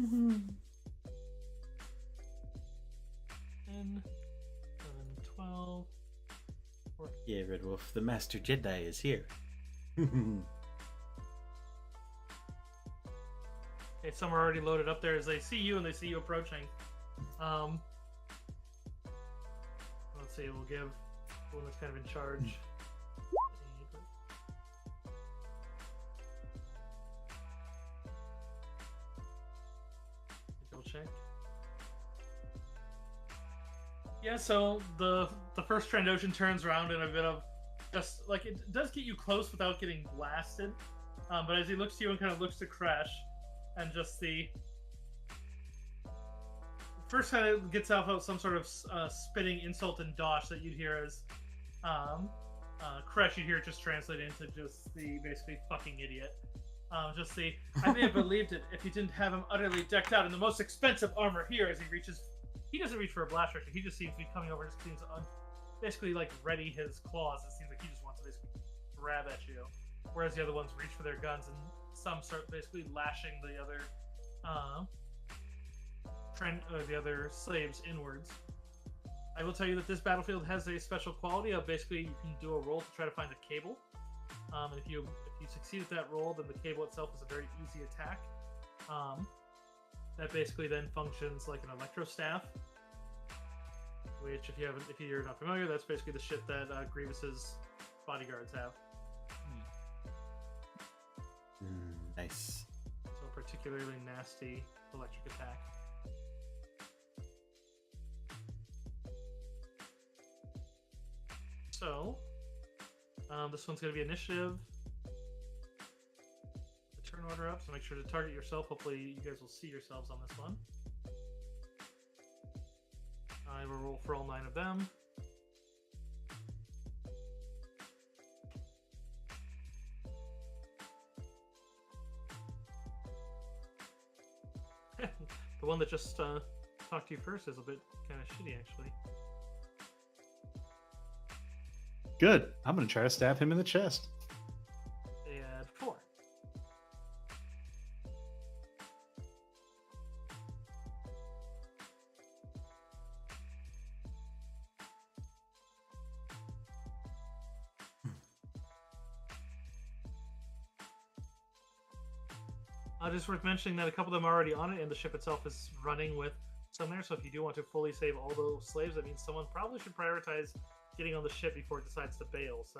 11, 12, 14. Yeah, Red Wolf, the Master Jedi is here. Okay, some are already loaded up there as they see you and they see you approaching. Let's see, we'll give the one that's kind of in charge. Double check. Yeah, so the first Trandoshan turns around in a bit of just like it does get you close without getting blasted. But as he looks to you and kind of looks to Crash, and just the first kind of gets off some sort of spitting insult and dosh that you'd hear as Crash, you'd hear it just translate into just the basically fucking idiot. Just see. I may have believed it if you didn't have him utterly decked out in the most expensive armor here. As he reaches, he doesn't reach for a blast rifle. He just seems to be coming over, just seems to basically like ready his claws. It seems like he just wants to basically grab at you, whereas the other ones reach for their guns, and some start basically lashing the other, the other slaves inwards. I will tell you that this battlefield has a special quality of basically you can do a roll to try to find a cable. And if you succeed at that roll, then the cable itself is a very easy attack. That basically then functions like an electro staff, which if you're not familiar, that's basically the shit that Grievous's bodyguards have. Nice. So a particularly nasty electric attack. So, this one's going to be initiative. The turn order up, so make sure to target yourself. Hopefully you guys will see yourselves on this one. I will roll for all 9 of them. The one that just talked to you first is a bit kind of shitty, actually. Good. I'm gonna try to stab him in the chest. They add 4. Just worth mentioning that a couple of them are already on it, and the ship itself is running with some there. So if you do want to fully save all those slaves, that means someone probably should prioritize getting on the ship before it decides to bail. So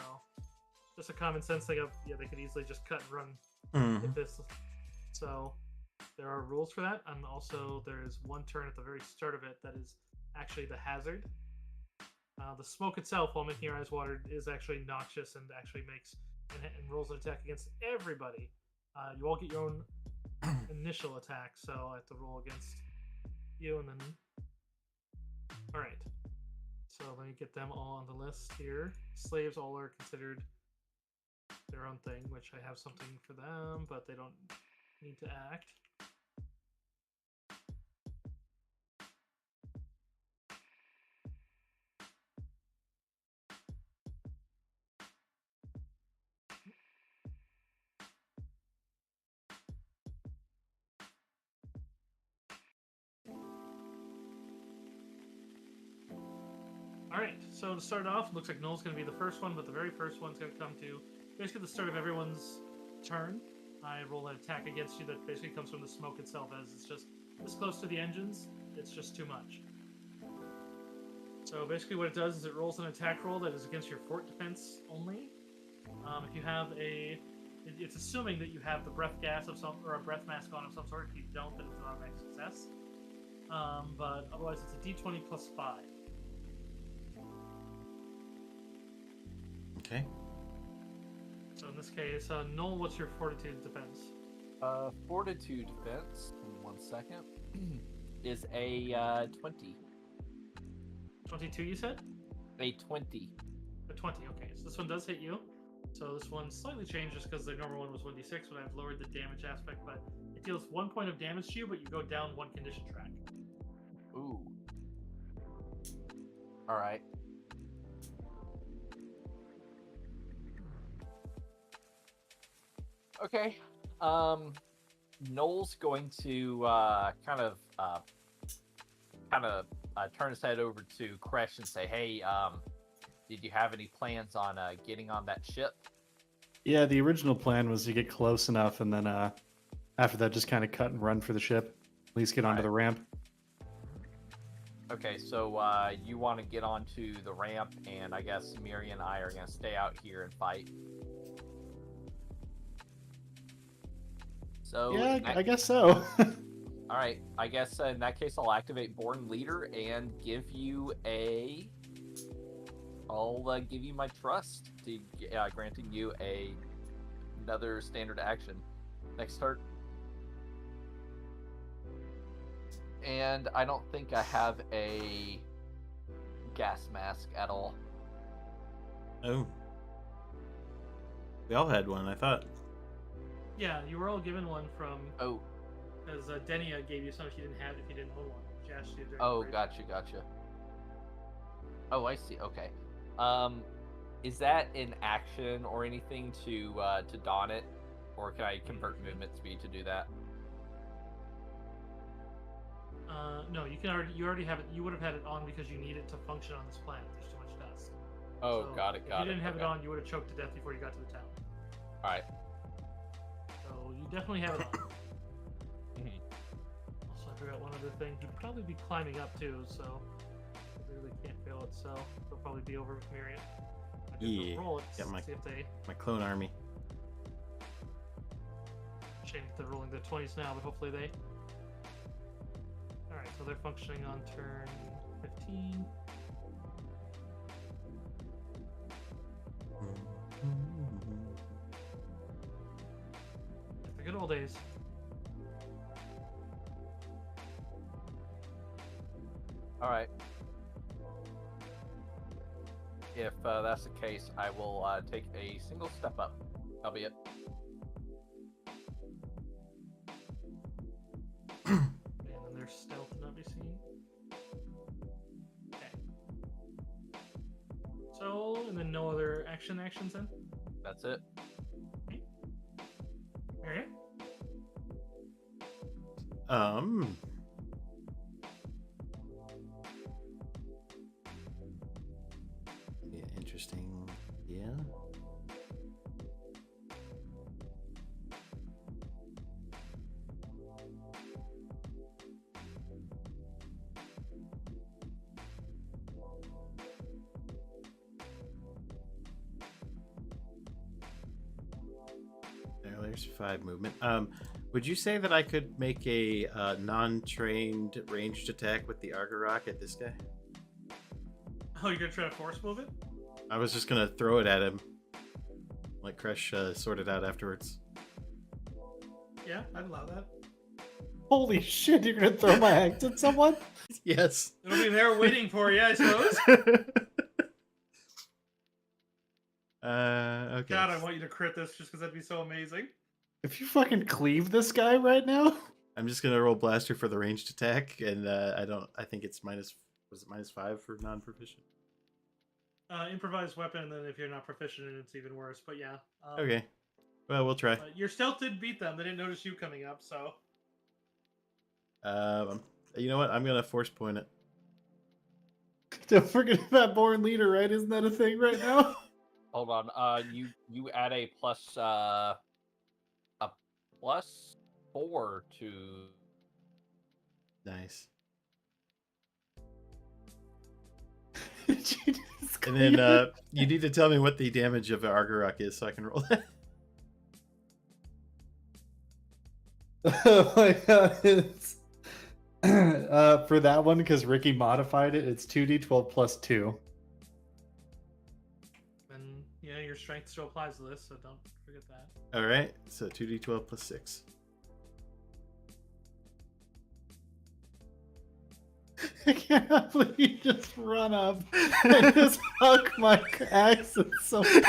just a common sense thing of, yeah, they could easily just cut and run if this. So there are rules for that, and also there is one turn at the very start of it that is actually the hazard. The smoke itself, while making your eyes watered, is actually noxious and actually makes and rolls an attack against everybody. You all get your own initial attack, so I have to roll against you, and then alright. So let me get them all on the list here. Slaves all are considered their own thing, which I have something for them, but they don't need to act. Alright, so to start off, looks like Noel's going to be the first one, but the very first one's going to come to basically the start of everyone's turn. I roll an attack against you that basically comes from the smoke itself, as it's just this close to the engines, it's just too much. So basically what it does is it rolls an attack roll that is against your fort defense only. If you have it's assuming that you have the breath gas of some, or a breath mask on of some sort. If you don't, then it's an automatic success. But otherwise it's a d20 plus 5. Okay. So in this case, Noel, what's your fortitude defense? Fortitude defense, give me 1 second, is a 20. 22, you said? A 20. A 20, okay. So this one does hit you. So this one slightly changed just because the normal one was 1d6, but I've lowered the damage aspect, but it deals 1 point of damage to you, but you go down 1 condition track. Ooh. Alright. Okay. Noel's going to kind of turn his head over to Kresh and say, "Hey, did you have any plans on getting on that ship?" Yeah, the original plan was to get close enough, and then after that, just kind of cut and run for the ship. At least get onto the ramp. Okay, so you want to get onto the ramp, and I guess Miri and I are going to stay out here and fight. So Yeah, I guess so. All right, I guess in that case, I'll activate Born Leader and give you I'll give you my trust to granting you another standard action next turn. And I don't think I have a gas mask at all. Oh. We all had one, I thought. Yeah, you were all given one from. Oh. Because Denia gave you some if you didn't have it, if you didn't own one. She asked you during the Oh, break. gotcha. Oh, I see. Okay. Is that an action or anything to don it, or can I convert movement speed to do that? No, you already have it. You would have had it on because you need it to function on this planet. There's too much dust. Oh, So got it. If you didn't have it on, you would have choked to death before you got to the town. All right. So you definitely have it on. Also, I forgot one other thing. He'd probably be climbing up too, so they really can't fail it. So they'll probably be over with Myriad. Yeah. Roll it. Got See if they. my clone army. Shame that they're rolling their 20s now, but hopefully they. Alright, so they're functioning on turn 15. The good old days. All right. If that's the case, I will take a single step up. That'll be it. And then their stealth to not be seen. Okay. So, and then no other actions then? That's it. Marion? Yeah, interesting. Yeah. There's 5 movement. Would you say that I could make a non-trained ranged attack with the Argarok at this guy? Oh, you're gonna try to force move it? I was just gonna throw it at him. Let Kresh sort it out afterwards. Yeah, I'd allow that. Holy shit, you're gonna throw my axe at someone? Yes. It'll be there waiting for you, I suppose. Okay. God, I want you to crit this just because that'd be so amazing. If you fucking cleave this guy right now? I'm just gonna roll blaster for the ranged attack, and I think it's minus. Was it -5 for non-proficient? Improvised weapon, and then if you're not proficient in it, it's even worse. But yeah. Okay. Well, we'll try. Your stealth did beat them. They didn't notice you coming up, so. You know what? I'm gonna force point it. Don't forget about Born Leader, right? Isn't that a thing right now? Hold on. You add a +4 to. Nice. Jesus And then you need to tell me what the damage of Argarok is so I can roll that. Oh my god, it's for that one because Ricky modified it. It's 2d12 plus 2. And yeah, your strength still applies to this, so don't forget that. All right, so 2d12 plus 6. I can't believe you just run up and just huck my axe at someone.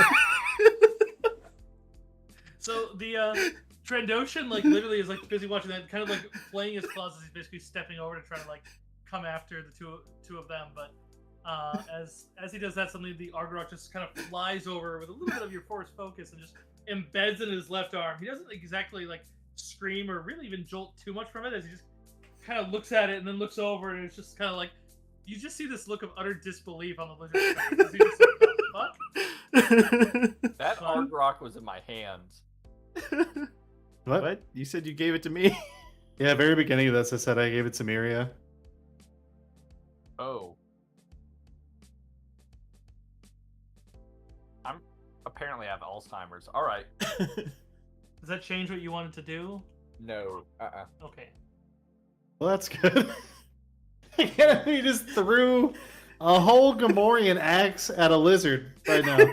So the Trandoshan like literally is like busy watching that, kind of like playing his claws as he's basically stepping over to try to like come after the two of them. But as he does that, suddenly the Argarok just kind of flies over with a little bit of your force focus and just embeds in his left arm. He doesn't exactly like scream or really even jolt too much from it, as he just kind of looks at it and then looks over, and it's just kind of like you just see this look of utter disbelief on the lizard's face. As he just like, the fuck? That Argarok was in my hands. What? You said you gave it to me? Yeah, very beginning of this, I said I gave it to Miria. Oh. I'm apparently have Alzheimer's. All right. Does that change what you wanted to do? No. Okay. Well, that's good. I can't believe you just threw a whole Gamorrean axe at a lizard right now.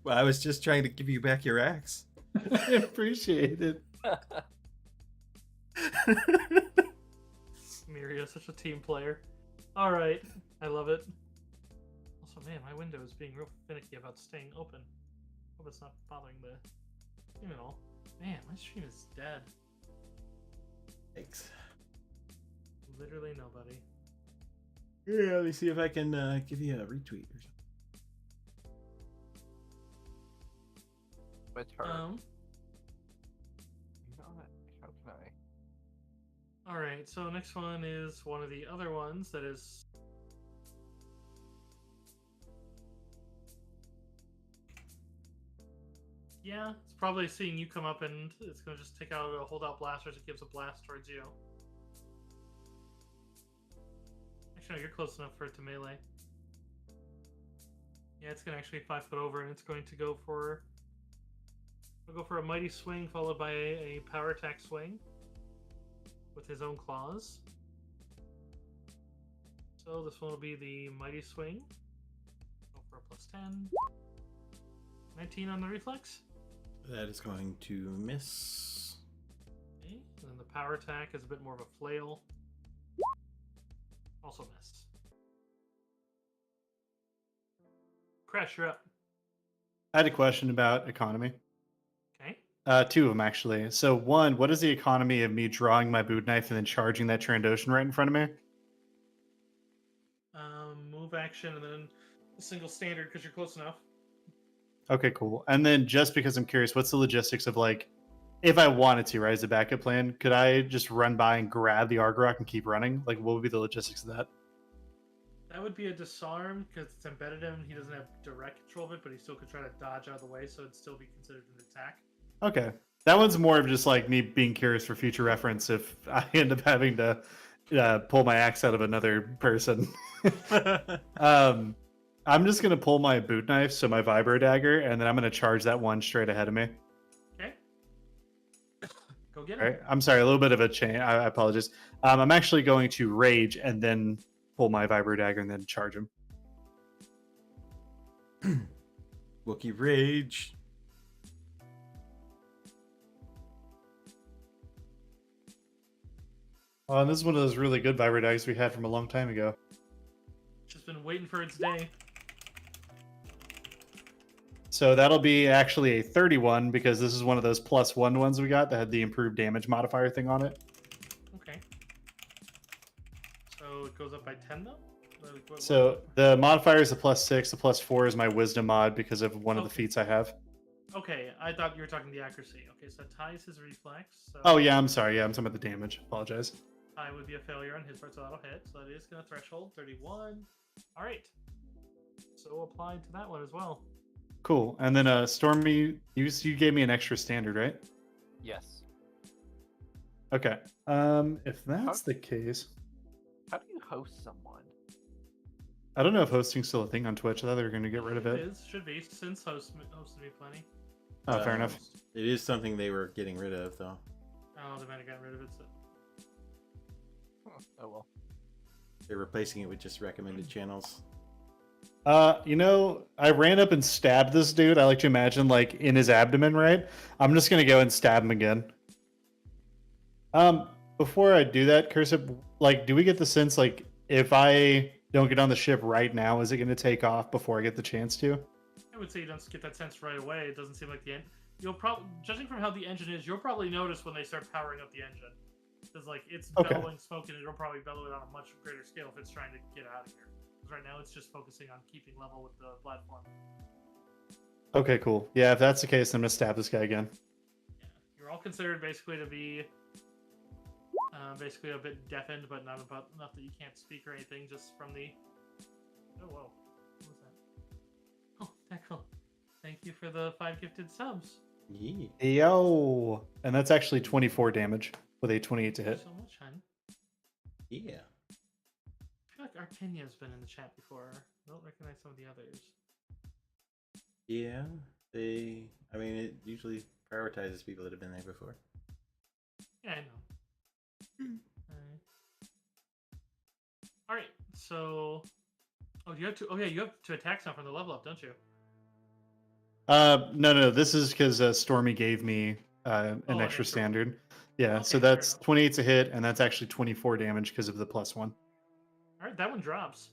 Well, I was just trying to give you back your axe. I appreciate it. Miria, such a team player. All right, I love it. Also, man, my window is being real finicky about staying open. Hope it's not bothering the stream at all. Man, my stream is dead. Thanks. Literally nobody. Yeah, let me see if I can give you a retweet or something. My turn. You know what? How can I? All right. So next one is one of the other ones that is. Yeah, it's probably seeing you come up and it's gonna just take out a holdout blast as it gives a blast towards you. Actually, no, you're close enough for it to melee. Yeah, it's gonna actually 5 foot over and it's going to go for. I'll go for a mighty swing followed by a power attack swing with his own claws. So this one will be the mighty swing. Go for a +10. 19 on the reflex. That is going to miss. Okay, and then the power attack is a bit more of a flail. Also miss. Crash, you're up. I had a question about economy. Okay. 2 of them actually. So one, what is the economy of me drawing my boot knife and then charging that Trandoshan right in front of me? Move action and then a single standard because you're close enough. Okay, cool. And then just because I'm curious, what's the logistics of like, if I wanted to, right, as a backup plan, could I just run by and grab the Argorok and keep running? Like, what would be the logistics of that? That would be a disarm because it's embedded in him. He doesn't have direct control of it, but he still could try to dodge out of the way, so it'd still be considered an attack. Okay. That one's more of just like me being curious for future reference if I end up having to pull my axe out of another person. I'm just going to pull my boot knife, so my vibro dagger, and then I'm going to charge that one straight ahead of me. Okay. Go get All it. right. I'm sorry, a little bit of a chain. I apologize. I'm actually going to rage and then pull my vibro dagger and then charge him. Wookiee Rage. Oh, and this is one of those really good vibro daggers we had from a long time ago. Just been waiting for its day. So that'll be actually a 31 because this is one of those +1 ones we got that had the improved damage modifier thing on it. Okay. So it goes up by 10 though? So the modifier is a +6. The +4 is my wisdom mod because of one of the Okay. feats I have. Okay, I thought you were talking the accuracy. Okay, so ties his reflex. So Oh yeah, I'm sorry. Yeah, I'm talking about the damage. Apologize. tie would be a failure on his part, so that'll hit. So that is going to threshold 31. All right. So applied to that one as well. Cool. And then Stormy, you gave me an extra standard, right? Yes. Okay. If that's the case, How do you host someone? I don't know if hosting's still a thing on Twitch. I thought they were going to get rid of it. It is, should be, since hosted me plenty. Oh, fair enough. It is something they were getting rid of, though. Oh, they might have gotten rid of it. So. Oh well. They're replacing it with just recommended channels. I ran up and stabbed this dude. I like to imagine like in his abdomen, right? I'm just gonna go and stab him again. Before I do that, Cursive, like, do we get the sense like if I don't get on the ship right now, is it gonna take off before I get the chance to? I would say you don't get that sense right away. It doesn't seem like the end. You'll probably, judging from how the engine is, you'll probably notice when they start powering up the engine. Because like it's Okay. bellowing smoke, and it'll probably bellow it on a much greater scale if it's trying to get out of here. Because right now it's just focusing on keeping level with the platform. Okay, cool. Yeah, if that's the case, I'm gonna stab this guy again. Yeah, you're all considered basically to be basically a bit deafened, but not enough that you can't speak or anything. Just from the oh whoa, what was that? Oh, Deckle, thank you for the 5 gifted subs. Yeah. Yo, and that's actually 24 damage with a 28 to Thank you hit. so much, hon. Yeah. I feel like Artenia's been in the chat before. I don't recognize some of the others. Yeah. I mean, it usually prioritizes people that have been there before. Yeah, I know. All right, so you have to. Oh yeah, you have to attack now from the level up, don't you? No. This is because Stormy gave me an an extra extra one. standard. Yeah, so Okay, fair that's enough. 28 to hit, and that's actually 24 damage because of the +1. All right, that one drops.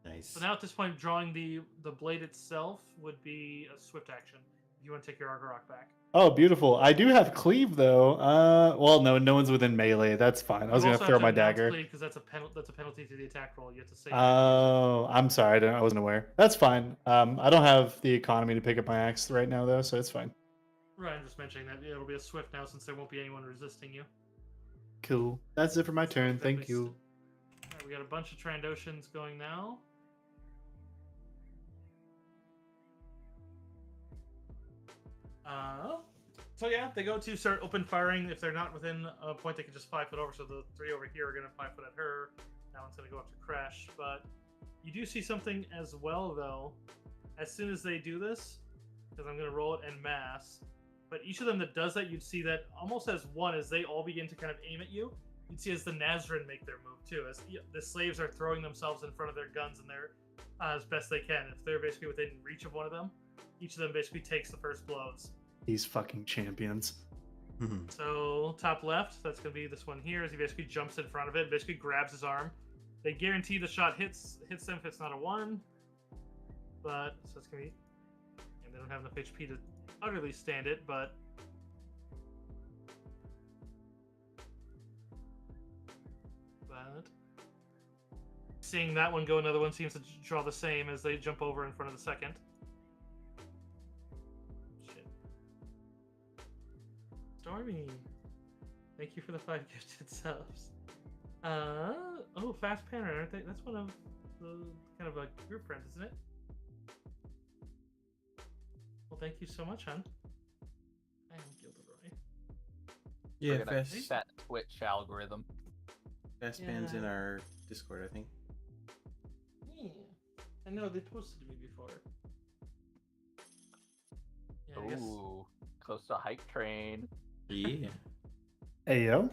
Nice. So now at this point, drawing the blade itself would be a swift action. If you want to take your Argorok back. Oh, beautiful. I do have cleave though. Well, no one's within melee. That's fine. I was You gonna also throw have to my announce dagger. because that's a penalty to the attack roll. You have to say. Oh, I'm sorry. I wasn't aware. That's fine. I don't have the economy to pick up my axe right now though, so it's fine. Right, I'm just mentioning that it'll be a swift now since there won't be anyone resisting you. Cool. That's it for my So turn. exactly Thank you. Alright, we got a bunch of Trandoshans going now. So yeah, they go to start open firing. If they're not within a point, they can just 5 foot over. So the 3 over here are going to 5 foot at her. That one's going to go up to Crash. But you do see something as well, though. As soon as they do this, because I'm going to roll it en masse. But each of them that does that, you'd see that almost as one, as they all begin to kind of aim at you. You'd see as the Nazarene make their move too, as the slaves are throwing themselves in front of their guns and they're as best they can. If they're basically within reach of one of them, each of them basically takes the first blows. These fucking champions. So top left, that's going to be this one here, as he basically jumps in front of it, basically grabs his arm. They guarantee the shot hits them if it's not a 1. But, so it's going to be, and they don't have enough HP to utterly stand it, but seeing that one go, another one seems to draw the same as they jump over in front of the second. Shit. Stormy, thank you for the 5 gifted subs. Oh, Fast Panner, aren't they? That's one of the kind of a group friends, isn't it? Well, thank you so much, hon. I am Gilderoy. Yeah, We're gonna fast. set Twitch algorithm. Fastpan's in our Discord, I think. Yeah. I know they posted to me before. Yeah, I guess. Ooh, close to hype train. Yeah. Hey yo.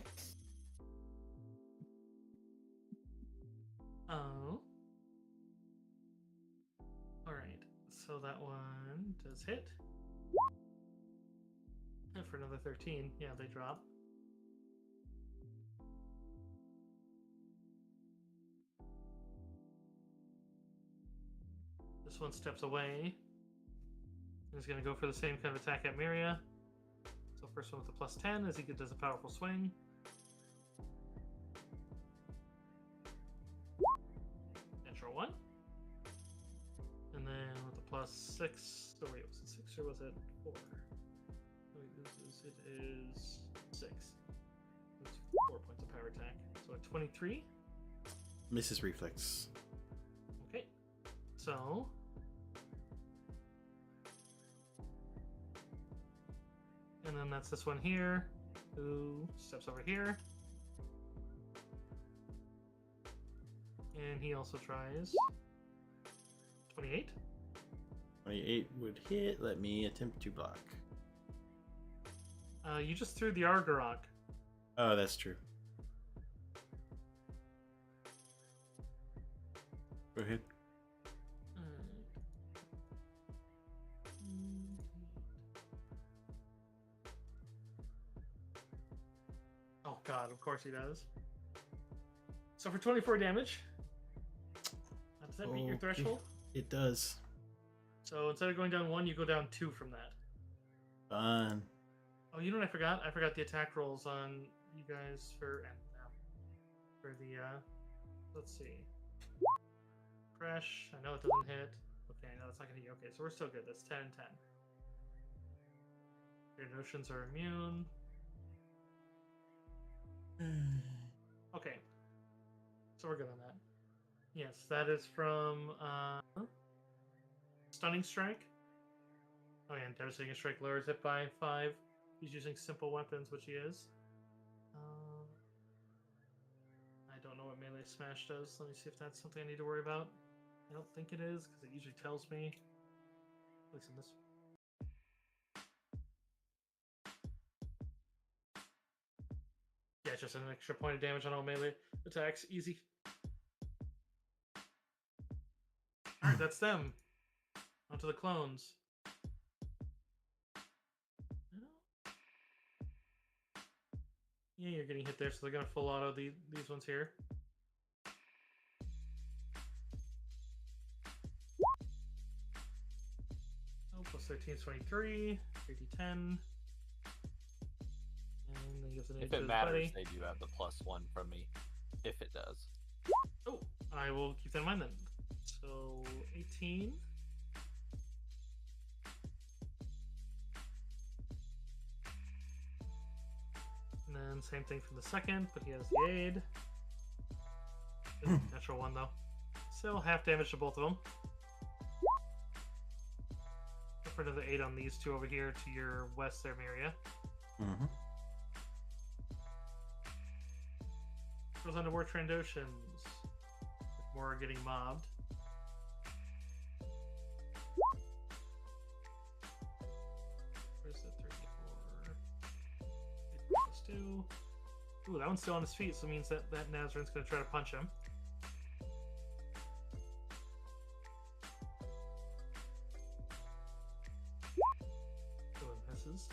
Oh. Alright, so that one does hit. And for another 13, yeah, they drop. This one steps away. He's going to go for the same kind of attack at Miria. So first one with a +10 as he does a powerful swing. Natural 1. And then with a +6. Oh wait, was it 6 or was it 4? Oh, it is 6. That's 4 points of power attack. So a 23. Misses reflex. Okay. So and then that's this one here, who steps over here. And he also tries 28. 28 would hit. Let me attempt to block. You just threw the Argarok. Oh, that's true. Go ahead. Oh god, of course he does. So for 24 damage, does that beat your Okay. threshold? It does. So instead of going down 1, you go down 2 from that. Fun. Oh, you know what I forgot? I forgot the attack rolls on you guys for the let's see. Crash, I know it doesn't hit. Okay, no, that's not gonna hit you. Okay, so we're still good. That's 10 and 10. Your notions are immune. Okay. So we're good on that. Yes, that is from Stunning Strike. Oh yeah, and Devastating Strike lowers it by 5. He's using simple weapons, which he is. I don't know what melee smash does. Let me see if that's something I need to worry about. I don't think it is, because it usually tells me. At least in this. Yeah, just an extra point of damage on all melee attacks. Easy. Alright, that's them. Onto the clones. Yeah, you're getting hit there, so they're gonna full auto these ones here. Oh, plus 13 is 23. 3d10. gives an If to it his matters, buddy. they do have the +1 from me. If it does. Oh, I will keep that in mind then. So 18. And then same thing for the second, but he has the aid. Natural 1 though. Still half damage to both of them. Go for another 8 on these two over here to your west there, area. Mm-hmm. Goes on to war Trandoshans. More are getting mobbed. Where's the 34? 2. Ooh, that one's still on his feet, so it means that Nazaren's going to try to punch him. Oh, it misses.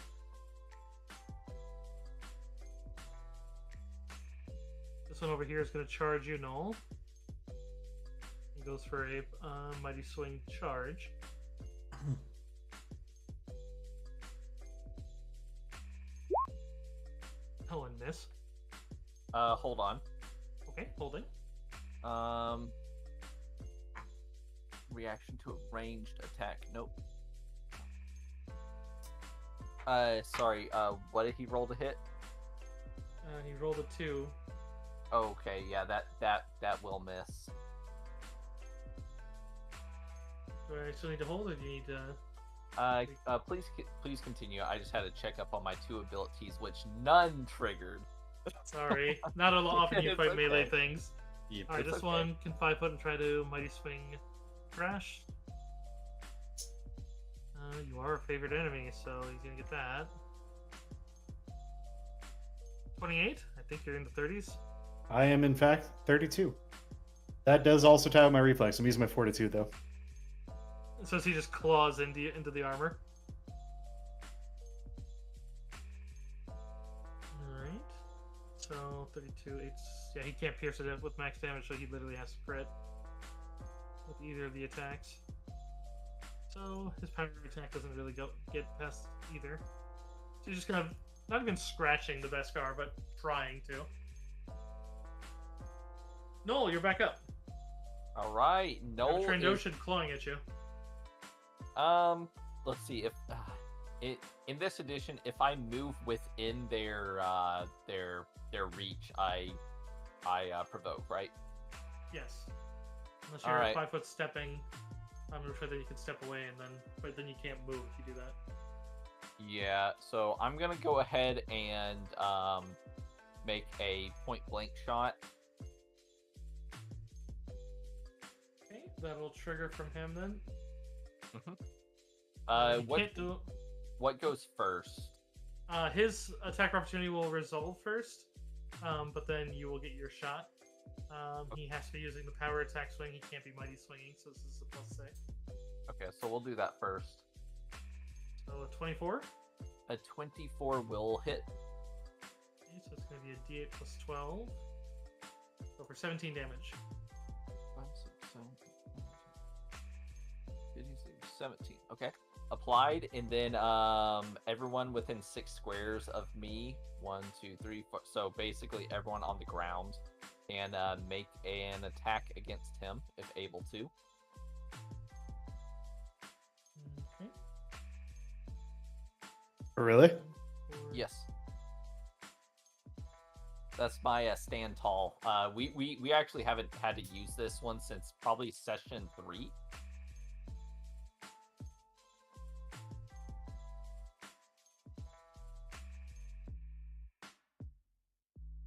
This one over here is going to charge you, Noel. He goes for a mighty swing charge. Oh, and miss. Hold on. Okay, holding. Reaction to a ranged attack. Nope. Sorry. What did he roll to hit? He rolled a 2. Okay, yeah, that will miss. Do I still need to hold, or do you need to? Please continue. I just had to check up on my 2 abilities, which none triggered. Sorry, not often you It's fight melee okay. things. Yep. All right, this okay. one can 5 foot and try to mighty swing crash. You are a favorite enemy, so he's gonna get that. 28. I think you're in the 30s. I am in fact 32. That does also tie out my reflex. I'm using my fortitude though. So he just claws into the armor. Alright. So 32, yeah, he can't pierce it with max damage, so he literally has to crit with either of the attacks. So his power attack doesn't really get past either. So he's just kind of not even scratching the Beskar, but trying to. Noel, you're back up. All right, No, Noel. Trandoshan clawing at you. Let's see if in this edition, if I move within their reach, I provoke, right? Yes. Unless All you're right. 5 foot stepping, I'm sure that you can step away but then you can't move if you do that. Yeah. So I'm gonna go ahead and make a point blank shot. Okay, that'll trigger from him then. You What can't do. what goes first? His attack opportunity will resolve first, but then you will get your shot. He has to be using the power attack swing. He can't be mighty swinging, so this is a +6. Okay, so we'll do that first. So a 24. A 24 will hit. Okay, so it's going to be a D8 plus 12. So for 17 damage. 5, 6, 7, 17. Okay. Applied, and then everyone within 6 squares of me, 1, 2, 3, 4. So basically everyone on the ground can make an attack against him if able to. Okay. Really? Yes. That's my stand tall. We actually haven't had to use this one since probably session 3.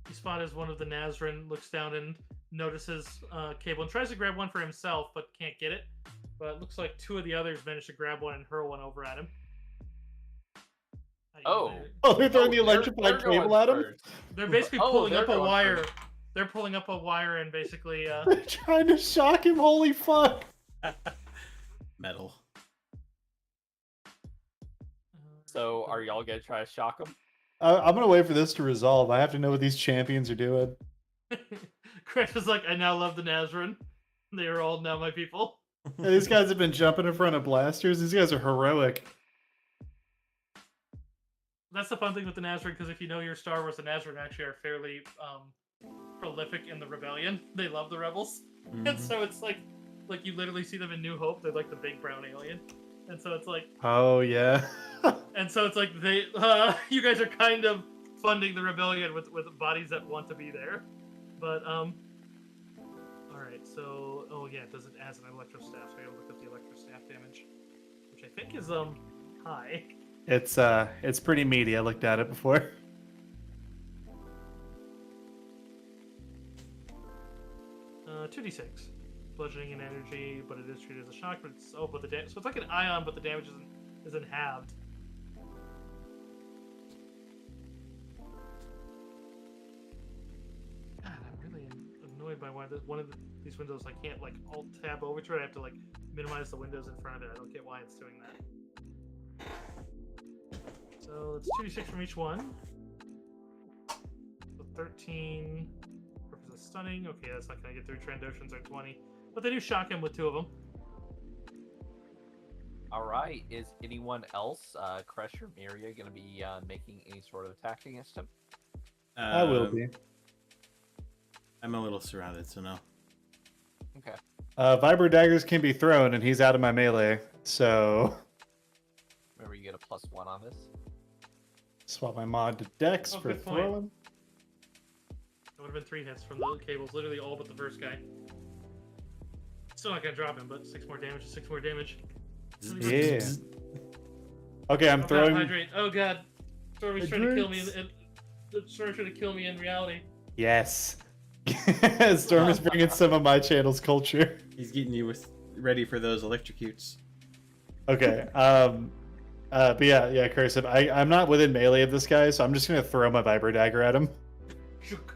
You spot as one of the Nazran looks down and notices Cable and tries to grab one for himself, but can't get it. But it looks like 2 of the others managed to grab one and hurl one over at him. Oh. Oh, they're throwing the they're electrified going cable at him? first. They're basically Oh, pulling they're up a going wire. first. They're pulling up a wire and basically. They're trying to shock him, holy fuck! Metal. So are y'all gonna try to shock him? I'm gonna wait for this to resolve. I have to know what these champions are doing. Crash is like, I now love the Nazran. They are all now my people. Yeah, these guys have been jumping in front of blasters. These guys are heroic. That's the fun thing with the Nazarene, because if you know your Star Wars, the Nazarene actually are fairly prolific in the rebellion. They love the rebels, and so it's like you literally see them in New Hope. They're like the big brown alien, and so it's like, Oh yeah. and so it's like they, you guys are kind of funding the rebellion with bodies that want to be there, but all right. So yeah, it does it as an electro staff? So I gotta look up the electro staff damage, which I think is high. It's pretty meaty. I looked at it before. 2d6 bludgeoning and energy, but it is treated as a shock. But it's but the so it's like an ion, but the damage isn't halved. God, I'm really annoyed by why one of these windows I can't like alt tab over to it. I have to like minimize the windows in front of it. I don't get why it's doing that. So it's 2d6 from each one. So 13 represents stunning. Okay, that's not gonna get through. Trandoshans are 20, but they do shock him with 2 of them. All right. Is anyone else, Crush or Miria, going to be making any sort of attack against him? I will be. I'm a little surrounded, so no. Okay. Vibro daggers can be thrown, and he's out of my melee. So Remember, you get a +1 on this. swap my mod to Dex for good point. throwing. That would have been 3 hits from the cables, literally all but the first guy. Still not gonna drop him, but 6 more damage is 6 more damage. Yeah. Okay, I'm Oh, throwing. God, hydrate. Oh god. Stormy's trying to kill me. Stormy's trying to kill me in reality. Yes. Storm is bringing some of my channel's culture. He's getting you ready for those electrocutes. Okay. But yeah, cursive. I'm not within melee of this guy, so I'm just gonna throw my vibro dagger at him. Shook.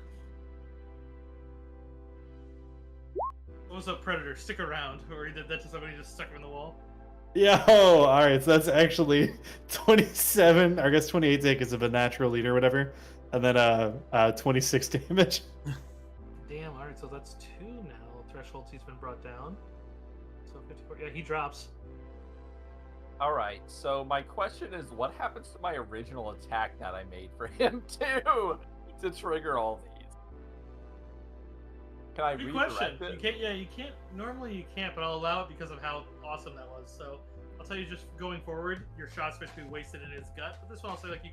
What's up, Predator? Stick around. Or he did that to somebody, just stuck him in the wall. Yeah. Oh, all right. So that's actually 27. Or I guess 28 because of a natural lead or whatever, and then 26 damage. Damn. All right. So that's 2 now. Threshold he's been brought down. So 54. Yeah, he drops. All right. So my question is, what happens to my original attack that I made for him too to trigger all these? Can I Good redirect question. it? You can't. Yeah, you can't. Normally you can't, but I'll allow it because of how awesome that was. So I'll tell you, just going forward, your shot's basically wasted in his gut. But this one, I'll say like you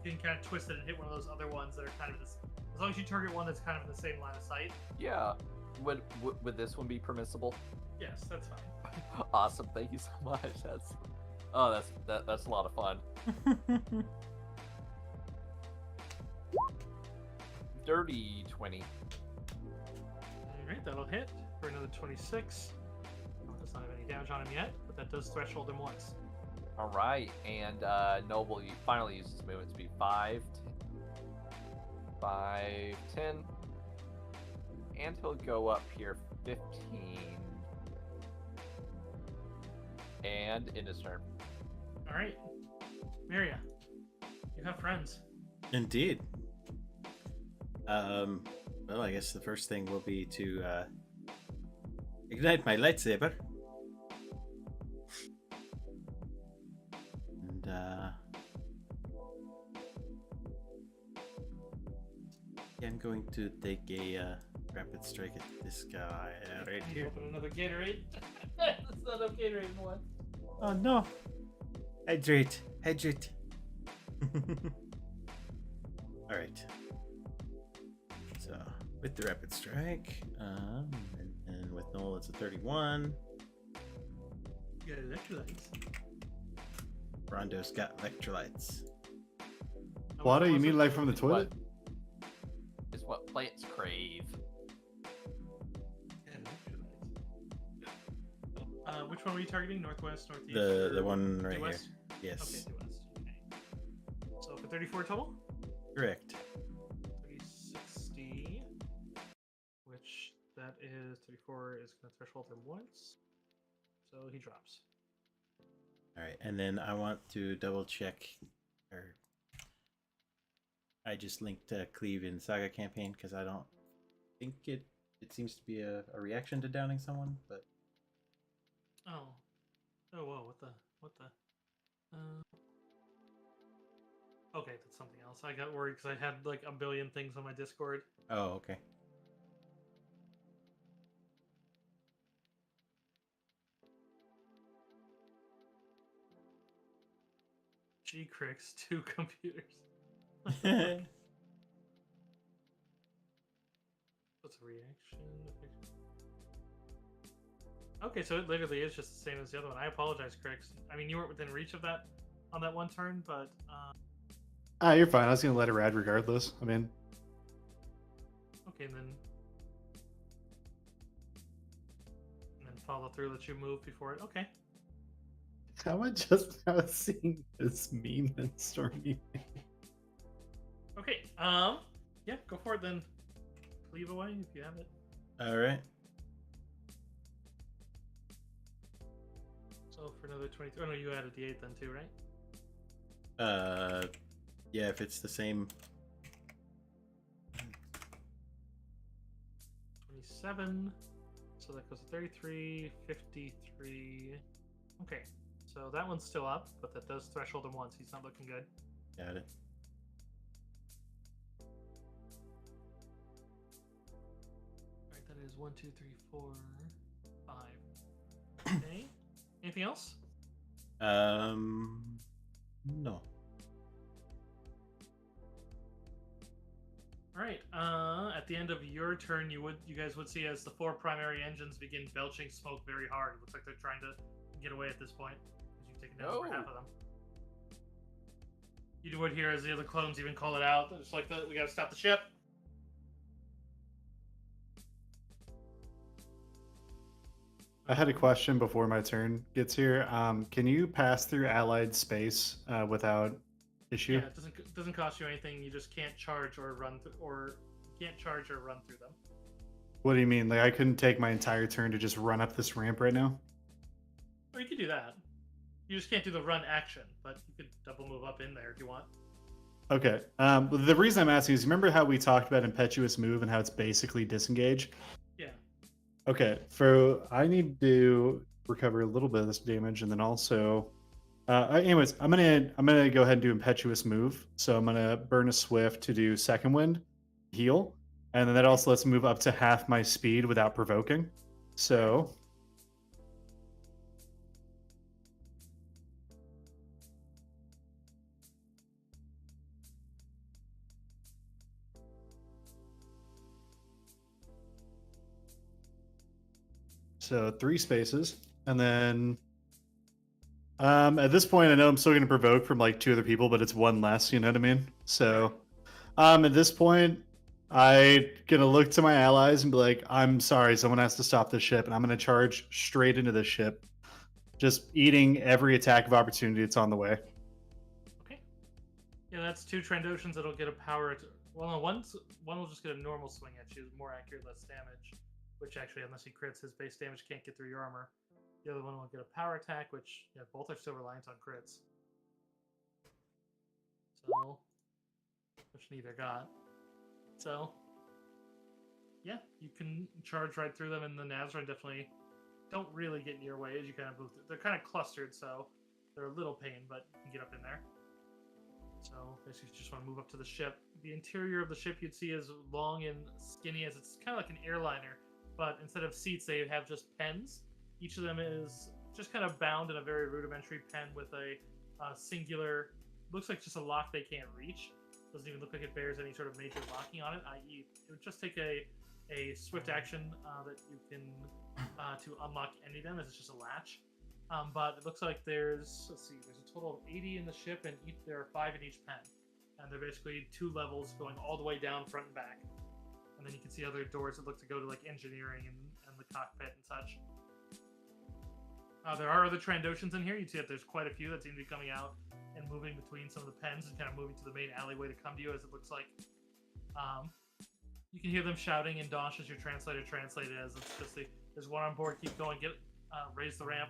can kind of twist it and hit one of those other ones that are kind of this. As long as you target one that's kind of in the same line of sight. Yeah. Would this one be permissible? Yes, that's fine. Awesome. Thank you so much. That's a lot of fun. Dirty 20. Alright, that'll hit for another 26. Does not have any damage on him yet, but that does threshold him once. All right, and Noble finally uses movement speed 5, 10, and he'll go up here 15, and in his turn. Alright, Miria, you have friends. Indeed. Well, I guess the first thing will be to ignite my lightsaber. And I'm going to take a rapid strike at this guy right here. Open another Gatorade. That's not enough Gatorade in one. Oh no! Hydrate, hydrate. All right. So with the rapid strike, and with Noel, it's a 31. You got electrolytes. Rondo's got electrolytes. Water? You mean like from the toilet? Is what plants crave. Yeah, electrolytes. Which one were you targeting? Northwest, northeast? The one right due west? here. Yes. Okay, due west. Okay. So for 34 total? Correct. 360. Which that is 34 is going to threshold him once. So he drops. All right, and then I want to double check, or I just linked Cleave in Saga campaign because I don't think it seems to be a reaction to downing someone, but Oh. Oh, whoa, what the? Okay, that's something else. I got worried because I had like a billion things on my Discord. Oh, okay. G-Crix, 2 computers. What's a reaction? Okay, so it literally is just the same as the other one. I apologize, Crix. I mean, you weren't within reach of that on that one turn, but You're fine. I was gonna let it ride regardless. I mean, okay, and then follow through. Let you move before it. Okay. how am I just now seeing this meme and Stormy? Okay. Yeah, go for it then. Leave away if you have it. All right. So for another 23. Oh no, you added the 8 then too, right? Yeah, if it's the same. 27. So that goes to 33, 53. Okay. So that one's still up, but that does threshold him once. He's not looking good. Got it. Alright, that is 1, 2, 3, 4, 5. Okay. Anything else? No. All right. At the end of your turn, you guys would see as the 4 primary engines begin belching smoke very hard. It looks like they're trying to get away at this point, because you've taken down over half of them. You would hear as the other clones even call it out. It's like we gotta stop the ship. I had a question before my turn gets here. Can you pass through allied space without issue? Yeah, it doesn't cost you anything. You just can't charge or run through them. What do you mean? Like I couldn't take my entire turn to just run up this ramp right now? Or you could do that. You just can't do the run action, but you could double move up in there if you want. Okay. The reason I'm asking is, remember how we talked about impetuous move and how it's basically disengage? Yeah. Okay. I need to recover a little bit of this damage, and then also, anyways, I'm gonna go ahead and do impetuous move. So I'm gonna burn a swift to do second wind, heal, and then that also lets me move up to half my speed without provoking. So. So 3 spaces, and then at this point, I know I'm still going to provoke from like 2 other people, but it's 1 less. You know what I mean? So at this point, I'm gonna look to my allies and be like, "I'm sorry, someone has to stop this ship," and I'm gonna charge straight into the ship, just eating every attack of opportunity that's on the way. Okay. Yeah, that's 2 Trandoshans that'll get a power. Well, no, one will just get a normal swing at you, more accurate, less damage. Which actually, unless he crits, his base damage can't get through your armor. The other one will get a power attack, which both are still reliant on crits. So, which neither got. So, yeah, you can charge right through them, and the Nazarene definitely don't really get in your way as you kind of move through. They're kind of clustered, so they're a little pain, but you can get up in there. So basically, you just want to move up to the ship. The interior of the ship you'd see is long and skinny, as it's kind of like an airliner. But instead of seats, they have just pens. Each of them is just kind of bound in a very rudimentary pen with a singular, looks like just a lock they can't reach. Doesn't even look like it bears any sort of major locking on it, i.e. it would just take a swift action that you can to unlock any of them, as it's just a latch. But it looks like there's a total of 80 in the ship, and there are 5 in each pen. And they're basically 2 levels going all the way down front and back. And then you can see other doors that look to go to like engineering and the cockpit and such. There are other Trandoshans in here. You see that there's quite a few that seem to be coming out and moving between some of the pens and kind of moving to the main alleyway to come to you, as it looks like. You can hear them shouting in Dosh as your translator translated, as it's just there's one on board. Keep going. Raise the ramp.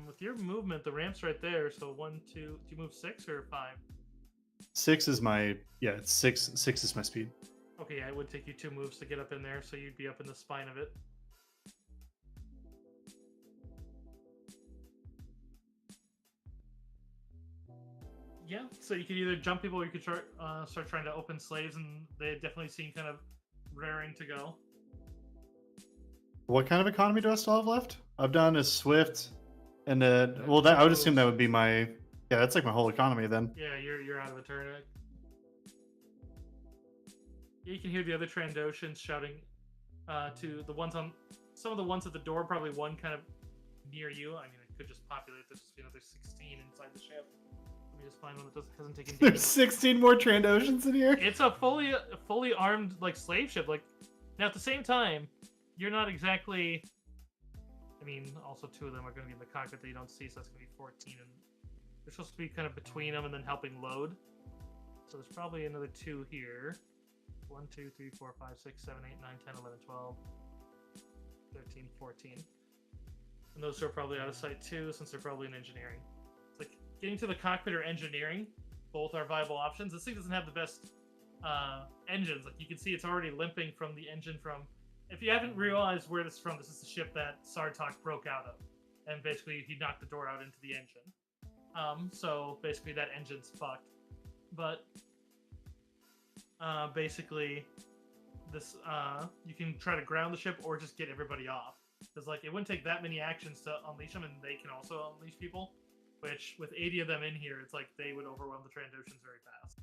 With your movement, the ramp's right there. So 1, 2. Do you move 6 or 5? 6 is my it's 6 is my speed. Okay, yeah, it would take you 2 moves to get up in there, so you'd be up in the spine of it. Yeah, so you could either jump people or you could start trying to open slaves, and they definitely seem kind of raring to go. What kind of economy do I still have left? I've done a Swift, and well, that I would assume that would be my yeah. That's like my whole economy then. Yeah, you're out of a turn. You can hear the other Trandoshans shouting to the ones on some of the ones at the door. Probably one kind of near you. I mean, it could just populate. There's just be another 16 inside the ship. Let me just find one that hasn't taken damage. There's 16 more Trandoshans in here. It's a fully armed like slave ship. Like now at the same time, you're not exactly. I mean, also 2 of them are going to be in the cockpit that you don't see, so that's going to be 14, and they're supposed to be kind of between them and then helping load. So there's probably another 2 here. 1, 2, 3, 4, 5, 6, 7, 8, 9, 10, 11, 12, 13, 14. And those are probably out of sight too, since they're probably in engineering. It's like getting to the cockpit or engineering, both are viable options. This thing doesn't have the best engines. Like you can see it's already limping from the engine from... If you haven't realized where this is from, this is the ship that Sarlaac broke out of. And basically he knocked the door out into the engine. So basically that engine's fucked. But basically this you can try to ground the ship or just get everybody off. Because like it wouldn't take that many actions to unleash them, and they can also unleash people. Which with 80 of them in here, it's like they would overwhelm the Trandoshans very fast.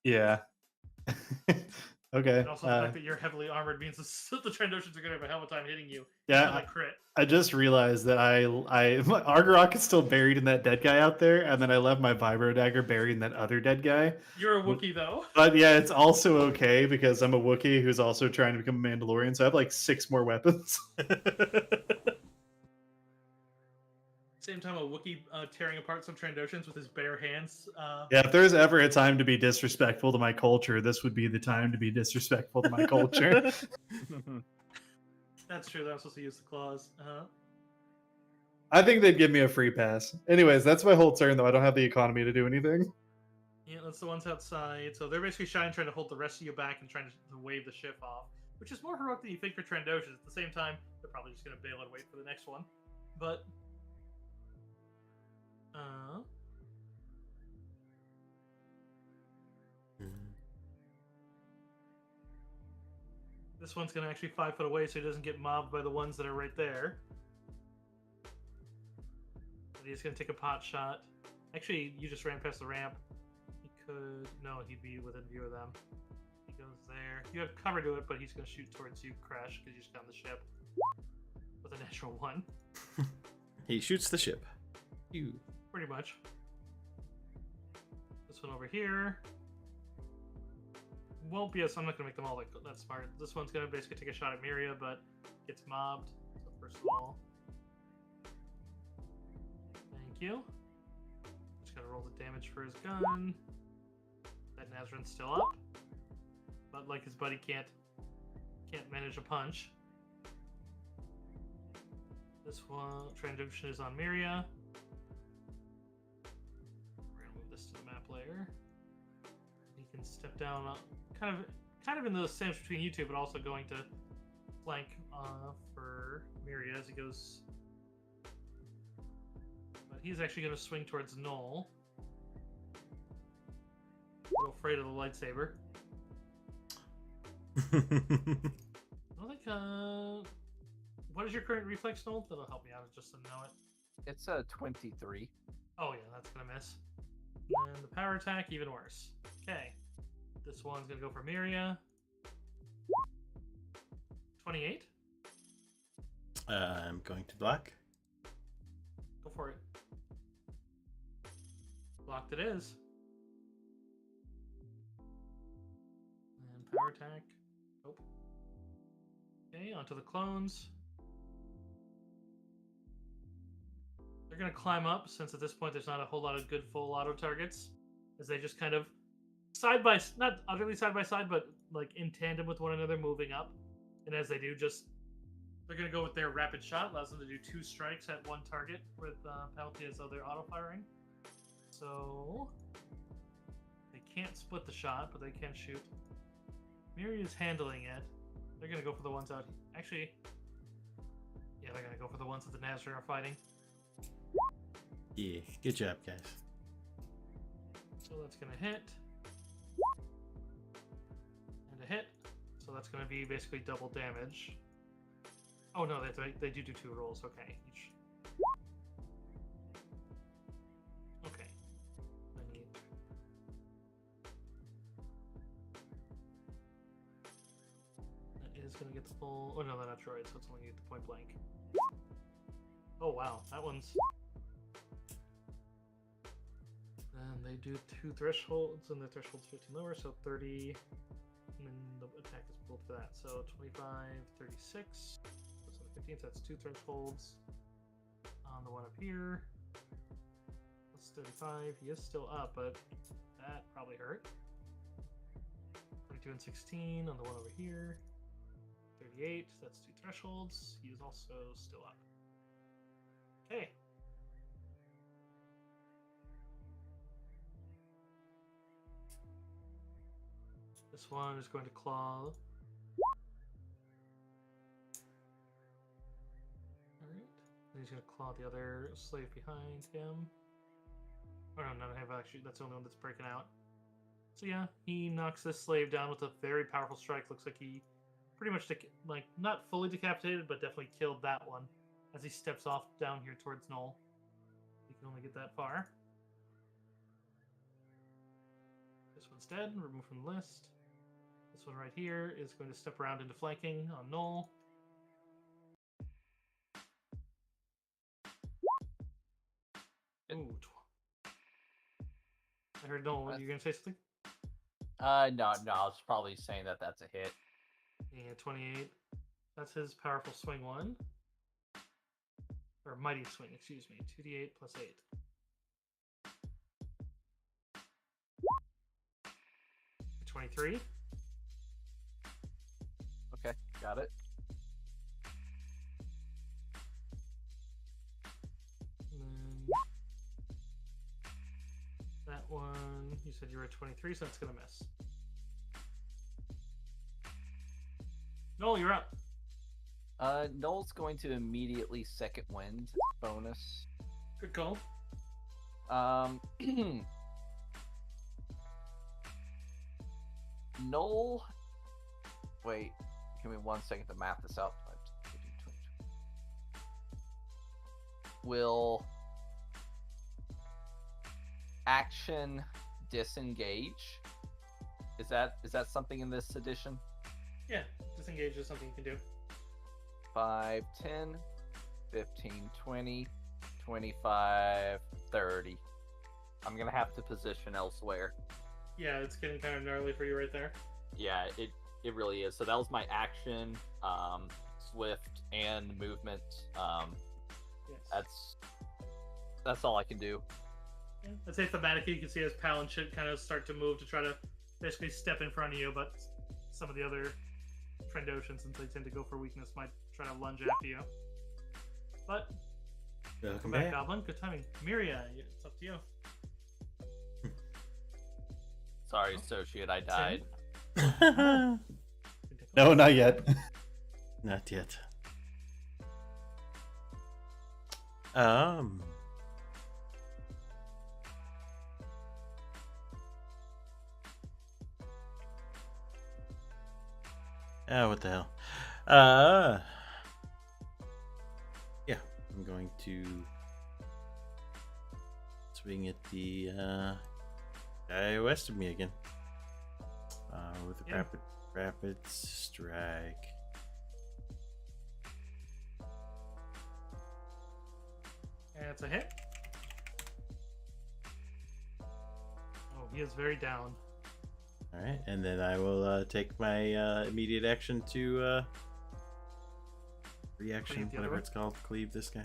Yeah. Okay. And also the fact that you're heavily armored means the Trandoshans are gonna have a hell of a time hitting you. Yeah. Crit. I just realized that my Argarok is still buried in that dead guy out there, and then I left my Vibro Dagger buried in that other dead guy. You're a Wookiee though. But yeah, it's also okay because I'm a Wookiee who's also trying to become a Mandalorian, so I have like 6 more weapons. Same time, a Wookiee tearing apart some Trandoshans with his bare hands. Yeah, if there's ever a time to be disrespectful to my culture, this would be the time to be disrespectful to my culture. That's true. They're supposed to use the claws. I think they'd give me a free pass. Anyways, that's my whole turn, though. I don't have the economy to do anything. Yeah, that's the ones outside. So they're basically trying to hold the rest of you back and trying to wave the ship off, which is more heroic than you think for Trandoshans. At the same time, they're probably just going to bail and wait for the next one. But this one's going to actually 5 foot away so he doesn't get mobbed by the ones that are right there. But he's going to take a pot shot. Actually, you just ran past the ramp. He could... No, he'd be within view of them. He goes there. You have cover to it, but he's going to shoot towards you, Crash, because you just got on the ship. With a natural 1. He shoots the ship. You. Pretty much. This one over here. Won't be I'm not going to make them all like that smart. This one's going to basically take a shot at Miria, but gets mobbed. So first of all, thank you. Just got to roll the damage for his gun. That Nazran's still up, but like his buddy can't manage a punch. This one, Trandoshans is on Miria. We're gonna move this to the map layer. He can step down, kind of in the sandwich between you two, but also going to flank for Miria as he goes. But he's actually going to swing towards Null. A little afraid of the lightsaber. I don't think. What is your current reflex, Null? That'll help me out just to know it. It's a 23. Oh yeah, that's gonna miss. And the power attack, even worse. Okay. This one's gonna go for Miria. 28? I'm going to block. Go for it. Blocked it is. And power attack. Nope. Okay, onto the clones. They're going to climb up, since at this point there's not a whole lot of good full auto targets, as they just kind of not utterly side by side, but like in tandem with one another, moving up. And as they do, they're going to go with their rapid shot, allows them to do 2 strikes at 1 target with penalty as though they're auto firing. So they can't split the shot, but they can shoot. Miria's handling it. They're going to go for the ones out. Actually, yeah, they're going to go for the ones that the Nazarene are fighting. Yeah, good job, guys. So that's gonna hit. And a hit. So that's gonna be basically double damage. Oh no, they do 2 rolls. Okay, each. Okay. I need. That is gonna get the full. Oh no, they're not droid, so it's only the point blank. Oh wow, that one's. And they do 2 thresholds, and the threshold's 15 lower, so 30. And then the attack is pulled for that. So 25, 36. That's on the 15th. That's 2 thresholds. On the one up here. That's 35. He is still up, but that probably hurt. 22 and 16 on the one over here. 38. That's 2 thresholds. He is also still up. Okay. This one is going to claw. Alright. Then he's going to claw the other slave behind him. Oh no, I have actually. That's the only one that's breaking out. So yeah, he knocks this slave down with a very powerful strike. Looks like he pretty much, like, not fully decapitated, but definitely killed that one as he steps off down here towards Null. He can only get that far. This one's dead. Remove from the list. This one right here is going to step around into flanking on Null. Ooh. I heard Null. You're going to say something? No, I was probably saying that that's a hit. Yeah, 28. That's his powerful swing 1. Or mighty swing, excuse me. 2d8 plus 8. For 23. Okay, got it. And then that one, you said you were at 23, so that's going to miss. Noel, you're up. Noel's going to immediately second wind bonus. Good call. Noel. Wait, give me 1 second to map this out. Will action disengage? Is that something in this edition? Yeah, disengage is something you can do. 5, 10, 15, 20, 25, 30. I'm gonna have to position elsewhere. Yeah, it's getting kind of gnarly for you right there. Yeah, it really is. So that was my action, swift, and movement. Yes. That's all I can do. Yeah. I'd say thematically, you can see as Pal and shit kind of start to move to try to basically step in front of you, but some of the other Trandoshan, since they tend to go for weakness, might try to lunge after you. But Welcome back, back. Goblin. Good timing. Miria, it's up to you. Sorry, associate, I died. No, not yet. Not yet. Oh, what the hell? Yeah, I'm going to swing at the guy west of me again. With a Yeah. rapid strike. And it's a hit. Oh, he is very down. All right, and then I will take my immediate action to reaction, Cleave the other whatever one? it's called, cleave this guy.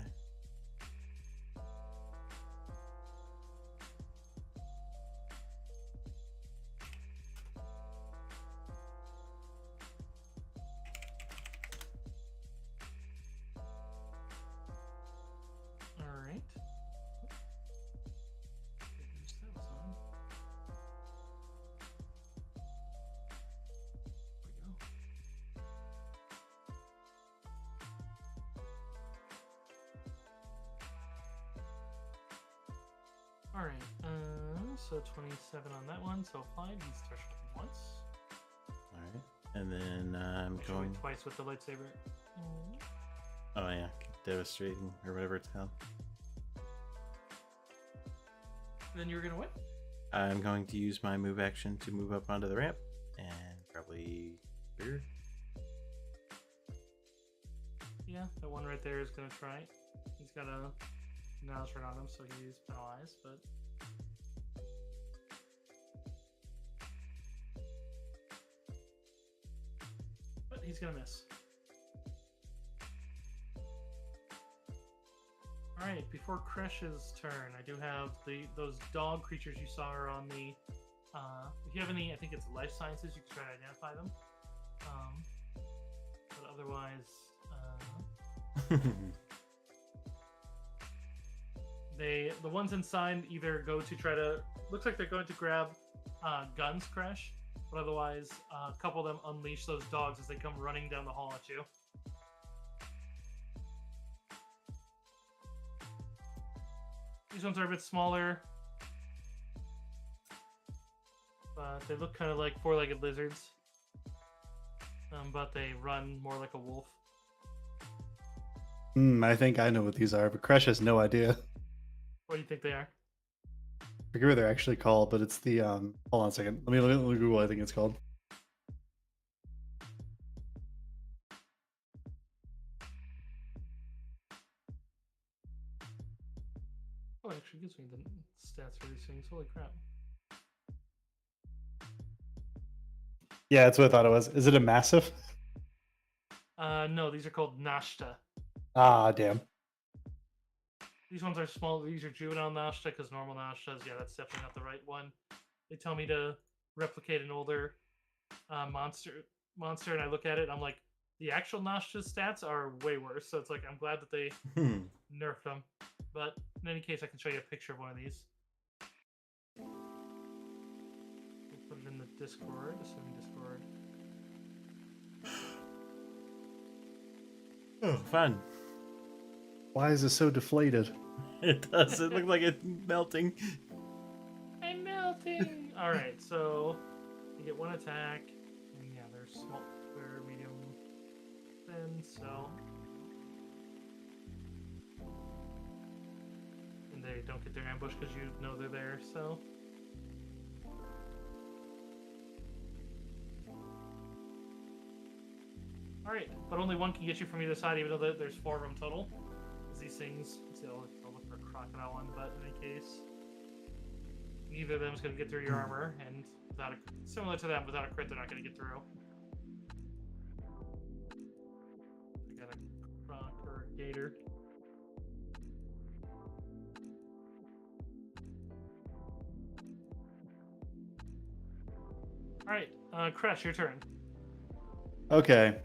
All right. Finish that was on. There we go. All right. so 27 on that one. So applied. He's threshold once. All right, and then I'm Actually, going. twice with the lightsaber. Oh yeah, devastating or whatever it's called. Then you're gonna win. I'm going to use my move action to move up onto the ramp and probably here. Yeah, that one right there is gonna try. He's got a Nizon on him, so he's penalized, but he's gonna miss. All right, before Kresh's turn, I do have those dog creatures you saw are on the. If you have any, I think it's life sciences, you can try to identify them. But otherwise, the ones inside either go to try to. Looks like they're going to grab guns, Kresh, but otherwise, a couple of them unleash those dogs as they come running down the hall at you. These ones are a bit smaller, but they look kind of like four-legged lizards. But they run more like a wolf. I think I know what these are, but Kresh has no idea. What do you think they are? I forget what they're actually called, but it's the hold on a second. Let me Google what I think it's called. Oh, it actually gives me the stats for these things. Holy crap. Yeah, that's what I thought it was. Is it a massive? No, these are called Nashta. Ah, damn. These ones are small. These are juvenile Nashta, because normal Nashtas, yeah, that's definitely not the right one. They tell me to replicate an older monster, and I look at it, and I'm like, the actual Nashta stats are way worse, so it's like, I'm glad that they nerfed them. But in any case, I can show you a picture of one of these. We'll put it in the Discord, assuming Discord. Oh, fun. Why is it so deflated? It does. It looks like it's melting. I'm melting! Alright, so you get one attack. And yeah, they're small, they're medium thin, so. And they don't get their ambush because you know they're there, so. Alright, but only one can get you from either side, even though there's 4 of them total. Because these things, let's see, I'll look for a crocodile one, but in any case, neither of them is going to get through your armor, and without similar to them, without a crit, they're not going to get through. I got a croc or a gator. Alright, Kresh, your turn. Okay.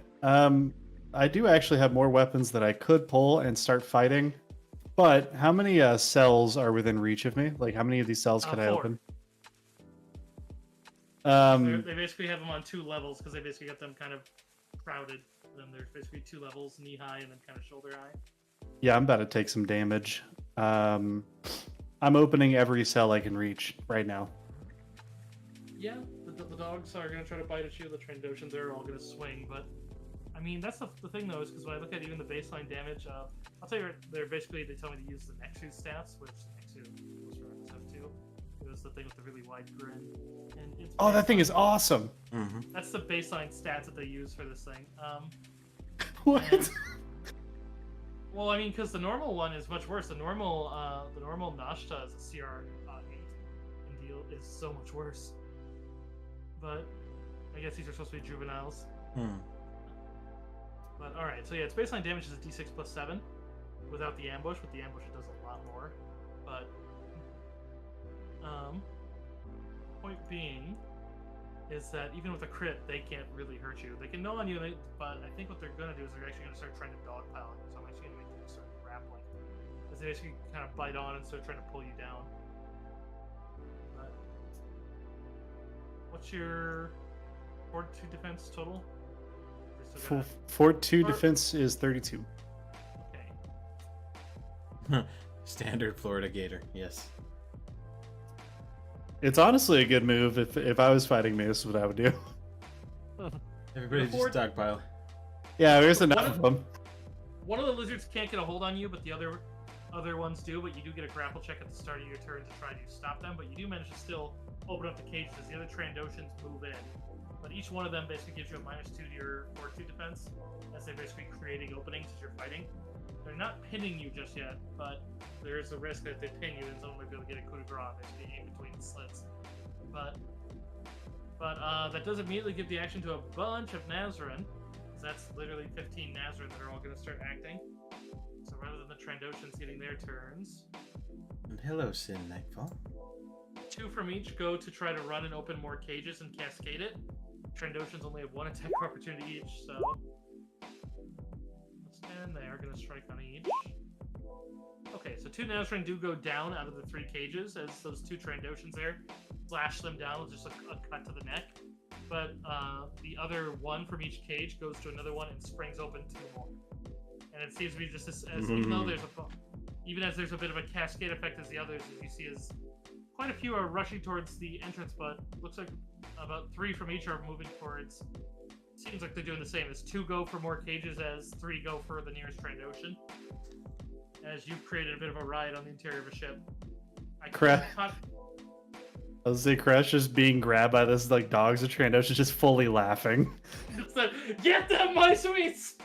I do actually have more weapons that I could pull and start fighting. But how many cells are within reach of me? Like, how many of these cells could I 4. open? They basically have them on 2 levels because they basically got them kind of crowded. Then there's basically 2 levels, knee high and then kind of shoulder high. Yeah, I'm about to take some damage. I'm opening every cell I can reach right now. Yeah, the dogs are going to try to bite at you. The Trandoshans are all going to swing, but I mean, that's the thing though, is because when I look at even the baseline damage, I'll tell you, they tell me to use the Nexu stats, which Nexu was for episode 2. It was the thing with the really wide grin. And it's that thing is awesome. Mm-hmm. That's the baseline stats that they use for this thing. What? And, well, I mean, because the normal one is much worse. The normal Nashta is a CR 8, and deal is so much worse. But I guess these are supposed to be juveniles. But alright, so yeah, its baseline damage is a d6 plus 7 without the ambush. With the ambush, it does a lot more. But, point being is that even with a crit, they can't really hurt you. They can gnaw on you, but I think what they're going to do is they're actually going to start trying to dogpile you. So I'm actually going to make them start grappling. Because they basically kind of bite on and start trying to pull you down. But, what's your fortitude defense total? Fortitude defense is 32. Okay. Standard Florida Gator, yes. It's honestly a good move. If I was fighting Mace, what I would do. Everybody just stockpile. Yeah, there's enough of them. One of the lizards can't get a hold on you, but the other ones do. But you do get a grapple check at the start of your turn to try to stop them. But you do manage to still open up the cages as the other Trandoshans move in. But each one of them basically gives you a -2 to your fortitude defense, as they're basically creating openings as you're fighting. They're not pinning you just yet, but there is a risk that if they pin you, then someone might be able to get a coup de grace, basically in between the slits. But that does immediately give the action to a bunch of Nazarin. That's literally 15 Nazarin that are all going to start acting. So rather than the Trandoshans getting their turns... And hello, Sin Nightfall. 2 from each go to try to run and open more cages and cascade it. Trandoshans only have 1 attack opportunity each, so... And they are going to strike on each. Okay, so 2 Nazarin do go down out of the 3 cages as those 2 Trandoshans there slash them down with just a cut to the neck. But the other 1 from each cage goes to another one and springs open 2 more. And it seems to be just as even though there's there's a bit of a cascade effect as the others, as you see, as quite a few are rushing towards the entrance, but looks like about 3 from each are moving towards. Seems like they're doing the same. As 2 go for more cages, as 3 go for the nearest Trandoshan. As you've created a bit of a riot on the interior of a ship. I was say Crash just being grabbed by this like dogs of Trandoshan, just fully laughing. It's that, get them, my sweets!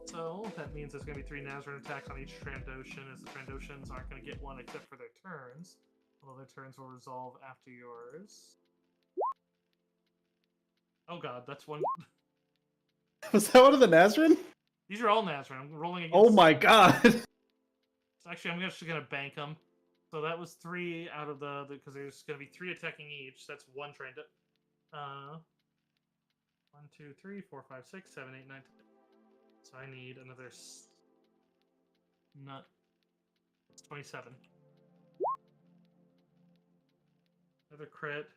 So that means there's going to be 3 Nazarin attacks on each Trandoshan, as the Trandoshans aren't going to get 1 except for their turns. Although their turns will resolve after yours. Oh god, that's 1. Was that one of the Nazarin? These are all Nazarin. I'm rolling against. Oh my god! Actually, I'm just going to bank them. So that was 3 out of the because there's going to be 3 attacking each. That's 1 Trando. 1, 2, 3, 4, 5, 6, 7, 8, 9, 10. So I need another. Not. 27. Another crit.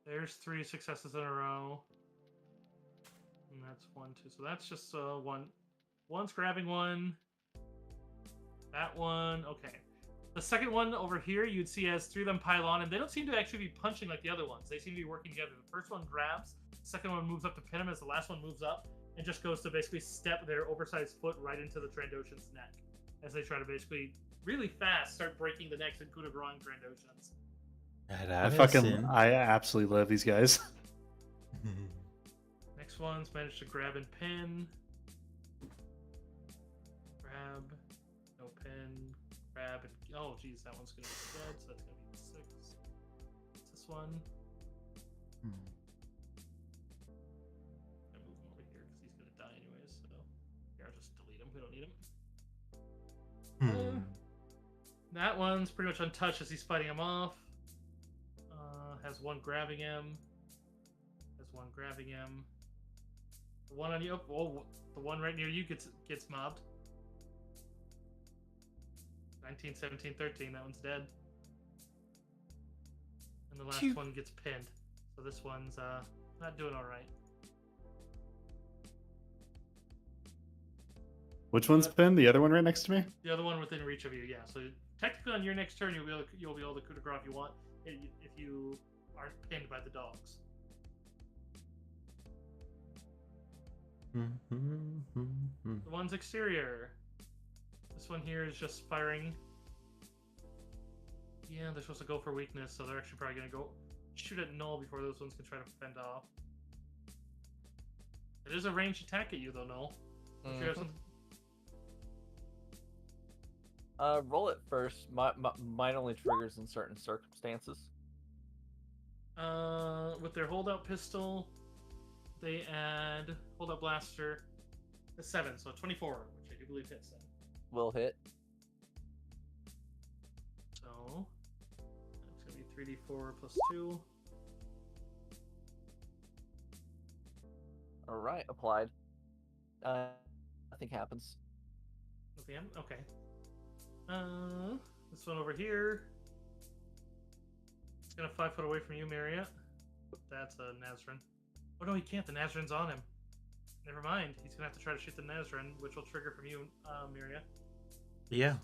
There's 3 successes in a row. And that's 1, 2. So that's just 1. One's grabbing 1. That one. Okay. The second one over here, you'd see as 3 of them pile on, and they don't seem to actually be punching like the other ones. They seem to be working together. The first one grabs, the second one moves up to pin him as the last one moves up, and just goes to basically step their oversized foot right into the Trandoshan's neck. As they try to basically, really fast, start breaking the necks and coup de grace Trandoshans. I absolutely love these guys. Next one's managed to grab and pin. Grab. No pin. Grab and... Oh, geez, that one's going to be dead, so that's going to be 6. What's this one? I'm going to move him over here because he's going to die anyways, so... Here, I'll just delete him. We don't need him. That one's pretty much untouched as he's fighting him off. Has 1 grabbing him. Has 1 grabbing him. The one on you. Oh, the one right near you gets mobbed. 19, 17, 13. That one's dead. And the last one gets pinned. So this one's not doing all right. Which one's pinned? The other one right next to me? The other one within reach of you. Yeah. So technically, on your next turn, you'll be able to coup de grace if you want. If you aren't pinned by the dogs. The one's exterior. This one here is just firing. Yeah, they're supposed to go for weakness, so they're actually probably going to go shoot at null before those ones can try to fend off. It is a ranged attack at you, though, Null. Roll it first. Mine only triggers in certain circumstances. With their holdout pistol, they add holdout blaster a 7, so 24, which I do believe hits then. Will hit. So that's gonna be 3d4 plus 2. All right, applied. Nothing happens. Nothing. Okay. This one over here. It's gonna 5 foot away from you, Marriott. That's a Nazarin. Oh no, he can't. The Nazarin's on him. never mind. He's gonna have to try to shoot the Nizon, which will trigger from you, Miria. Yeah.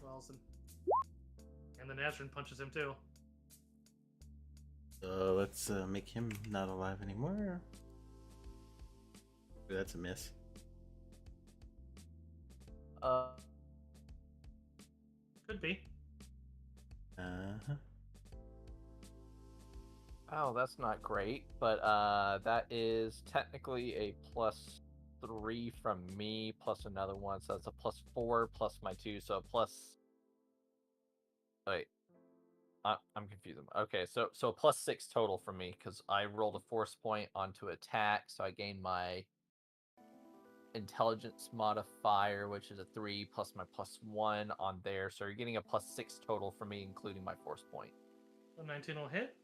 And the Nizon punches him too. So let's make him not alive anymore. Ooh, that's a miss. Could be. Uh-huh. Oh, that's not great, but that is technically a +3 from me, plus another one, so that's a +4 plus my 2, so a plus. Wait, I'm confused. Okay, so a +6 total for me because I rolled a force point onto attack, so I gained my intelligence modifier, which is a 3 plus my +1 on there, so you're getting a +6 total for me, including my force point. So 19 will hit.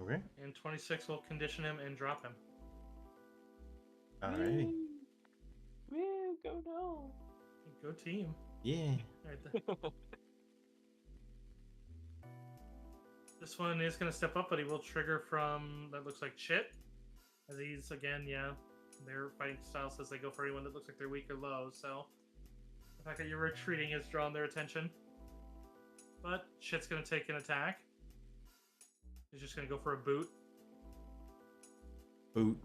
Okay. And 26 will condition him and drop him. Alrighty. Woo, go no. Go team. Yeah. This one is going to step up, but he will trigger from, that looks like Chit. As he's, again, their fighting style says they go for anyone that looks like they're weak or low, so the fact that you're retreating has drawn their attention. But Chit's going to take an attack. He's just going to go for a boot. Boot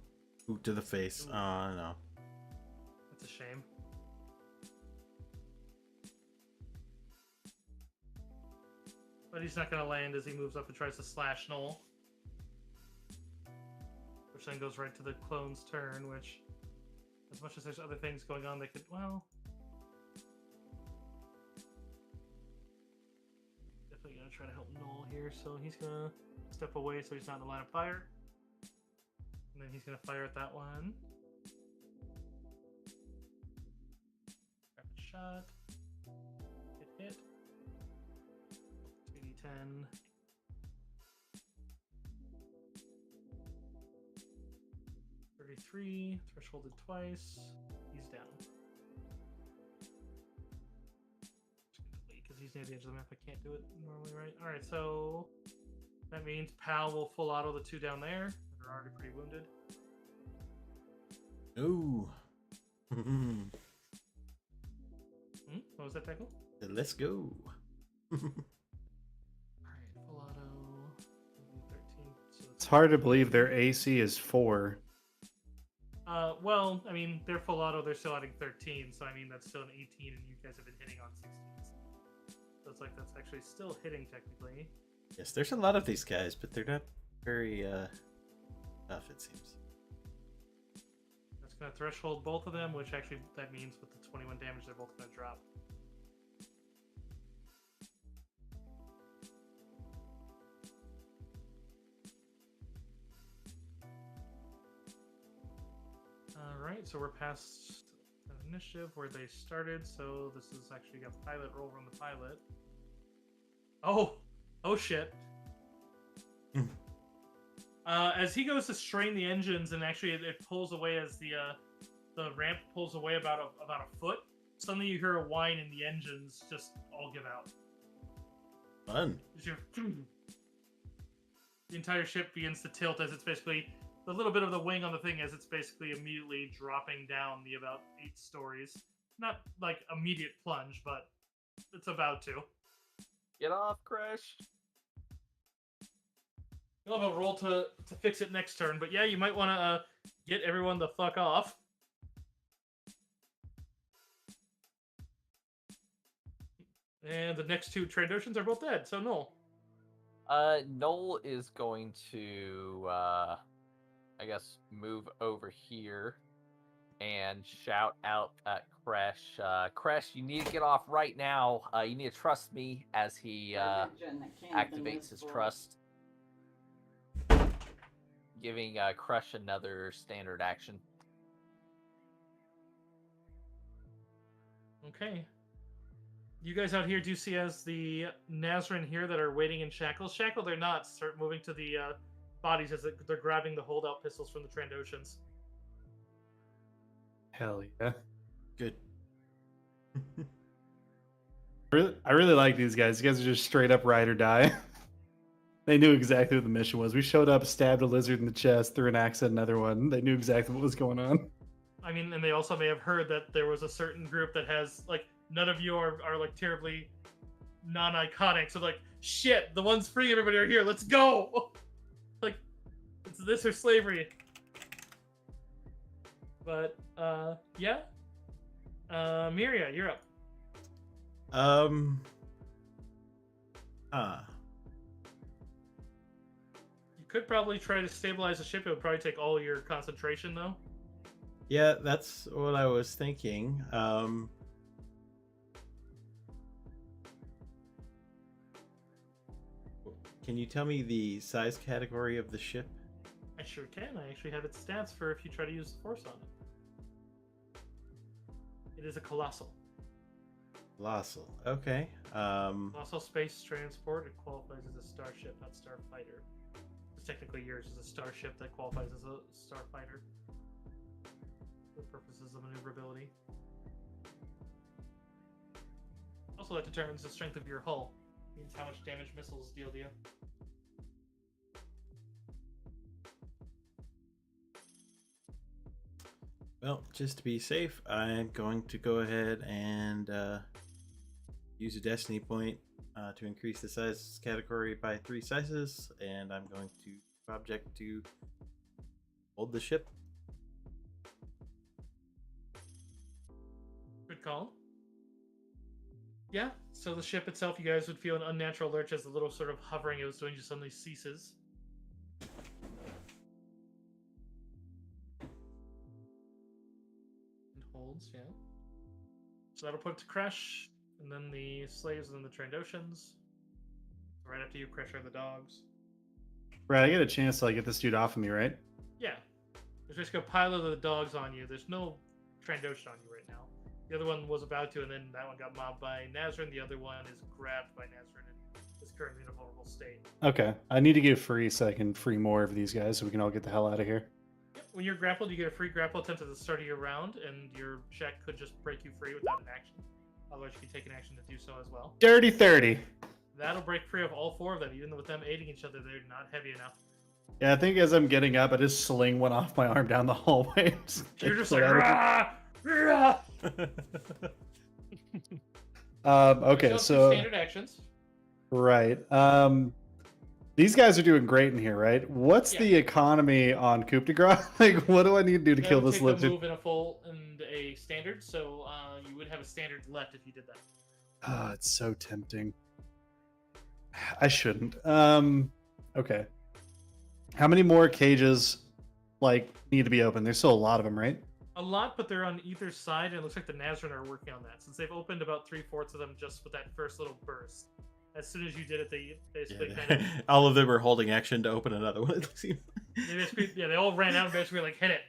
to the face. Ooh. Oh, no. That's a shame. But he's not going to land as he moves up and tries to slash Noel. Which then goes right to the clone's turn, which, as much as there's other things going on, they could, well... Definitely going to try to help Noel here, so he's going to step away so he's not in the line of fire. And then he's going to fire at that one. Rapid shot. Hit. 2d10. .33, thresholded twice. He's down. Because he's near the edge of the map, I can't do it normally, right? Alright, so that means Pal will full auto the 2 down there. They're already pretty wounded. Ooh. What was that, tackle? Let's go. Alright, full auto. 13. So It's hard to believe their AC is 4. Well, I mean, they're full auto, they're still adding 13, so I mean, that's still an 18, and you guys have been hitting on 16s. So it's like, that's actually still hitting, technically. Yes, there's a lot of these guys, but they're not very tough, it seems. That's going to threshold both of them, which actually, that means with the 21 damage, they're both going to drop. Alright, so we're past initiative where they started, so this is actually a pilot roll from the pilot. Oh shit. As he goes to strain the engines, and actually it pulls away as the ramp pulls away about a foot, suddenly you hear a whine and the engines just all give out. Fun. The entire ship begins to tilt as it's basically the little bit of the wing on the thing as it's basically immediately dropping down the about 8 stories. Not like immediate plunge, but it's about to. Get off, Crash. You'll have a roll to fix it next turn, but yeah, you might want to get everyone the fuck off. And the next 2 Trandoshans are both dead, so Noel. Noel is going to, I guess, move over here and shout out at Crash. Crash, you need to get off right now. You need to trust me as he activates his trust. Giving Crush another standard action. Okay. You guys out here do see as the Nizon here that are waiting in shackles. Shackled or not, start moving to the bodies as they're grabbing the holdout pistols from the Trandoshans. Hell yeah. Good. I really like these guys. These guys are just straight up ride or die. They knew exactly what the mission was. We showed up, stabbed a lizard in the chest, threw an axe at another one. They knew exactly what was going on. I mean, and they also may have heard that there was a certain group that has like none of you are like terribly non-iconic. So like, shit, the ones freeing everybody are here. Let's go. Like, it's this or slavery. But yeah, Miria, you're up. You could probably try to stabilize the ship. It would probably take all your concentration, though. Yeah, that's what I was thinking. Can you tell me the size category of the ship? I sure can. I actually have its stats for if you try to use the force on it. It is a colossal. Colossal. Okay. Colossal space transport. It qualifies as a starship, not starfighter. Because technically yours is a starship that qualifies as a starfighter. For purposes of maneuverability. Also, that determines the strength of your hull. Means how much damage missiles deal to you. Well, just to be safe, I'm going to go ahead and use a destiny point to increase the size category by 3 sizes, and I'm going to object to hold the ship. Good call. Yeah, so the ship itself, you guys would feel an unnatural lurch as the little sort of hovering it was doing just suddenly ceases. And holds, yeah. So that'll put it to crash, and then the slaves, and then the Trandoshans. Right after you, crash are the dogs. Right, I get a chance to like get this dude off of me, right? Yeah. There's just a pile of the dogs on you. There's no Trandoshan on you right now. The other one was about to, and then that one got mobbed by Nazrin. The other one is grabbed by Nazrin and is currently in a vulnerable state. Okay, I need to get free so I can free more of these guys so we can all get the hell out of here. Yep. When you're grappled, you get a free grapple attempt at the start of your round, and your check could just break you free without an action. Otherwise, you can take an action to do so as well. Dirty 30. That'll break free of all 4 of them, even with them aiding each other. They're not heavy enough. Yeah, I think as I'm getting up, I just sling one off my arm down the hallway. You're just like, rah, rah. Okay, so standard actions. right. These guys are doing great in here, right? What's the economy on Coup de Grace? Like, what do I need to do to kill this lizard? Move in a full and a standard, so you would have a standard left if you did that. Oh, it's so tempting. I shouldn't. Okay. How many more cages, like, need to be open? There's still a lot of them, right? A lot, but they're on either side, and it looks like the Nazrin are working on that, since they've opened about 3/4 of them just with that first little burst. As soon as you did it, they basically kind of... all of them are holding action to open another one. they all ran out and basically like hit it.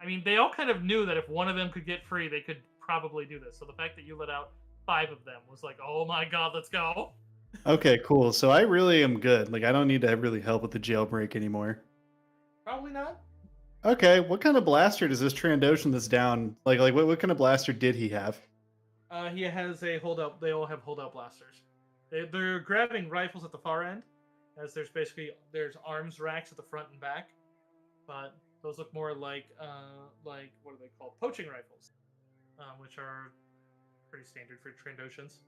I mean, they all kind of knew that if one of them could get free, they could probably do this. So the fact that you let out 5 of them was like, oh my god, let's go. Okay, cool. So I really am good. Like, I don't need to really help with the jailbreak anymore. Probably not. Okay, what kind of blaster does this Trandoshan that's down? Like what kind of blaster did he have? He has a holdout. They all have holdout blasters. They're grabbing rifles at the far end, as there's arms racks at the front and back, but those look more like what are they called? Poaching rifles, which are pretty standard for Trandoshans.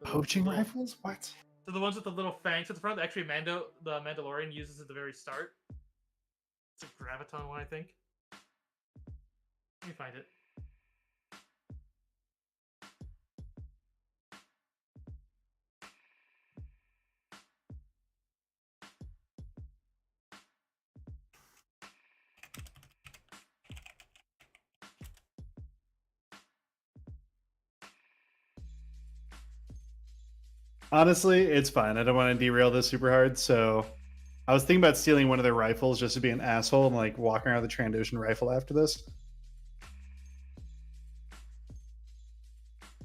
Poaching rifles? What? So the ones with the little fangs at the front, actually the Mandalorian uses at the very start. It's a graviton one, I think. Let me find it. Honestly, it's fine. I don't want to derail this super hard, so I was thinking about stealing one of their rifles just to be an asshole and like walking around with a Trandoshan rifle after this.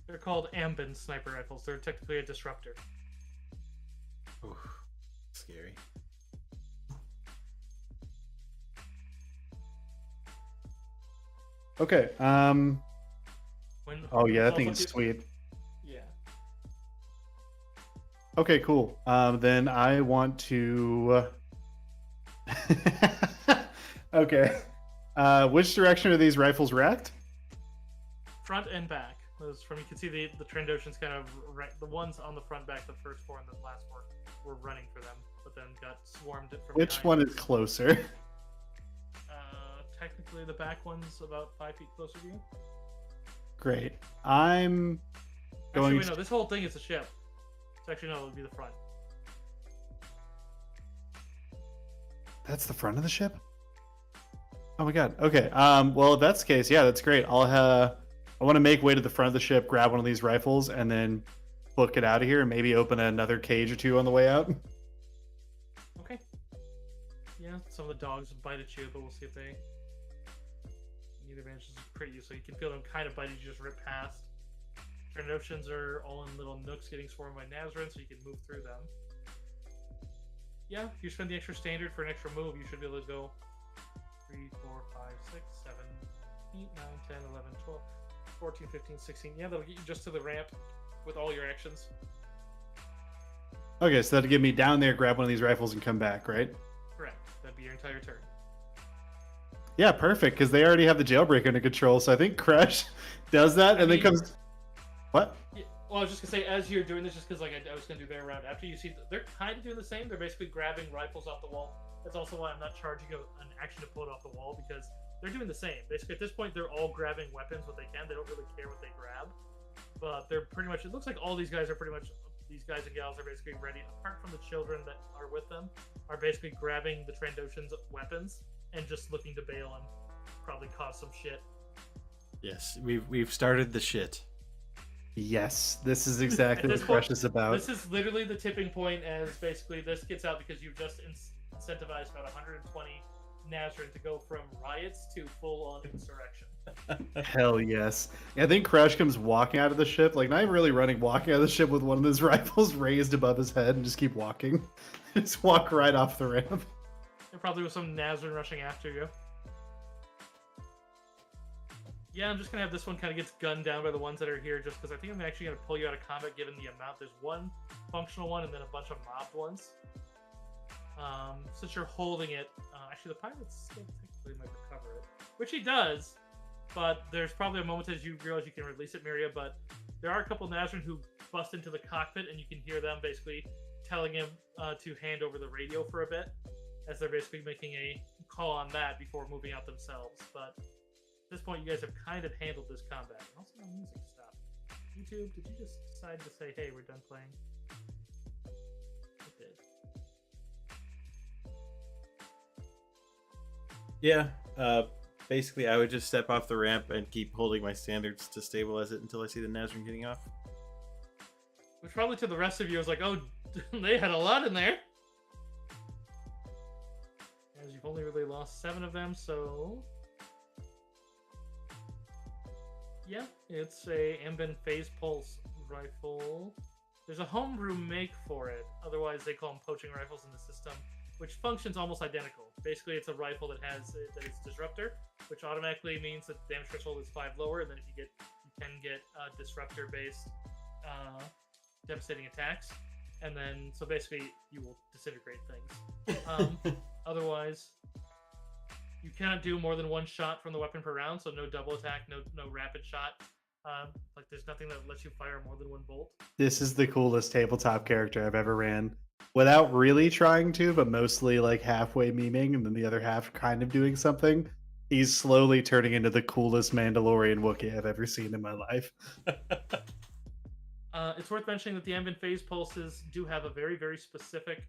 They're called Ambin sniper rifles. They're technically a disruptor. Oof, scary. Okay. Oh yeah, that thing is sweet. Yeah. Okay, cool. Then I want to. Okay. Which direction are these rifles racked? Front and back. Those from you can see the Trandoshans kind of the ones on the front back, the first four and the last four were running for them, but then got swarmed from Which behind. one is closer? Technically, the back one's about 5 feet closer to you. Great. I'm going. Actually, wait, no, this whole thing is a ship. So actually, no, it would be the front. That's the front of the ship? Oh my god. Okay. Well, if that's the case, yeah, that's great. I want to make way to the front of the ship, grab one of these rifles, and then book it out of here, and maybe open another cage or two on the way out. Okay. Yeah, some of the dogs bite at you, but we'll see if they. Neither manages to crit you, so you can feel them kind of bite you, just rip past. Trandoshans are all in little nooks getting swarmed by Nizon, so you can move through them. Yeah, if you spend the extra standard for an extra move, you should be able to go 3, 4, 5, 6, 7, 8, 9, 10, 11, 12, 14, 15, 16. Yeah, that'll get you just to the ramp with all your actions. Okay, so that'll get me down there, grab one of these rifles, and come back, right? Correct. That'd be your entire turn. Yeah, perfect, because they already have the jailbreak under control, so I think Crash does that, and then comes... What? Yeah, well, I was just going to say, as you're doing this, just because like, I was going to do their round, after you see... They're kind of doing the same. They're basically grabbing rifles off the wall. That's also why I'm not charging an action to pull it off the wall, because they're doing the same. Basically, at this point, they're all grabbing weapons, what they can. They don't really care what they grab. But they're pretty much... It looks like all these guys are pretty much... These guys and gals are basically ready, apart from the children that are with them, are basically grabbing the Trandoshans' weapons and just looking to bail and probably cause some shit. Yes, we've started the shit. Yes, this is exactly what Crash is about. This is literally the tipping point, as basically this gets out because you've just incentivized about 120 Nizon to go from riots to full-on insurrection. Hell yes. I think Crash comes walking out of the ship, like not even really running, walking out of the ship with one of those rifles raised above his head and just keep walking. Just walk right off the ramp. There probably was some Nizon rushing after you. Yeah, I'm just going to have this one kind of gets gunned down by the ones that are here, just because I think I'm actually going to pull you out of combat given the amount. There's one functional one and then a bunch of mobbed ones. Since you're holding it, actually the pilot still technically might recover it, which he does, but there's probably a moment as you realize you can release it, Miria, but there are a couple Nizon who bust into the cockpit and you can hear them basically telling him to hand over the radio for a bit, as they're basically making a call on that before moving out themselves. But at this point, you guys have kind of handled this combat. Also, my music stopped. YouTube, did you just decide to say, hey, we're done playing? It did. Yeah, basically I would just step off the ramp and keep holding my standards to stabilize it until I see the Nizon getting off. Which probably to the rest of you is like, oh, they had a lot in there. As you've only really lost 7 of them, so... Yeah, it's a Ambin Phase Pulse rifle. There's a homebrew make for it. Otherwise, they call them poaching rifles in the system, which functions almost identical. Basically, it's a rifle that has that is disruptor, which automatically means that the damage threshold is 5 lower, and then if you can get disruptor-based devastating attacks, and then so basically you will disintegrate things. Otherwise, you cannot do more than 1 shot from the weapon per round, so no double attack, no rapid shot. Like there's nothing that lets you fire more than 1 bolt. This is the coolest tabletop character I've ever ran. Without really trying to, but mostly like halfway memeing and then the other half kind of doing something. He's slowly turning into the coolest Mandalorian Wookiee I've ever seen in my life. It's worth mentioning that the Ambin Phase Pulses do have a very, very specific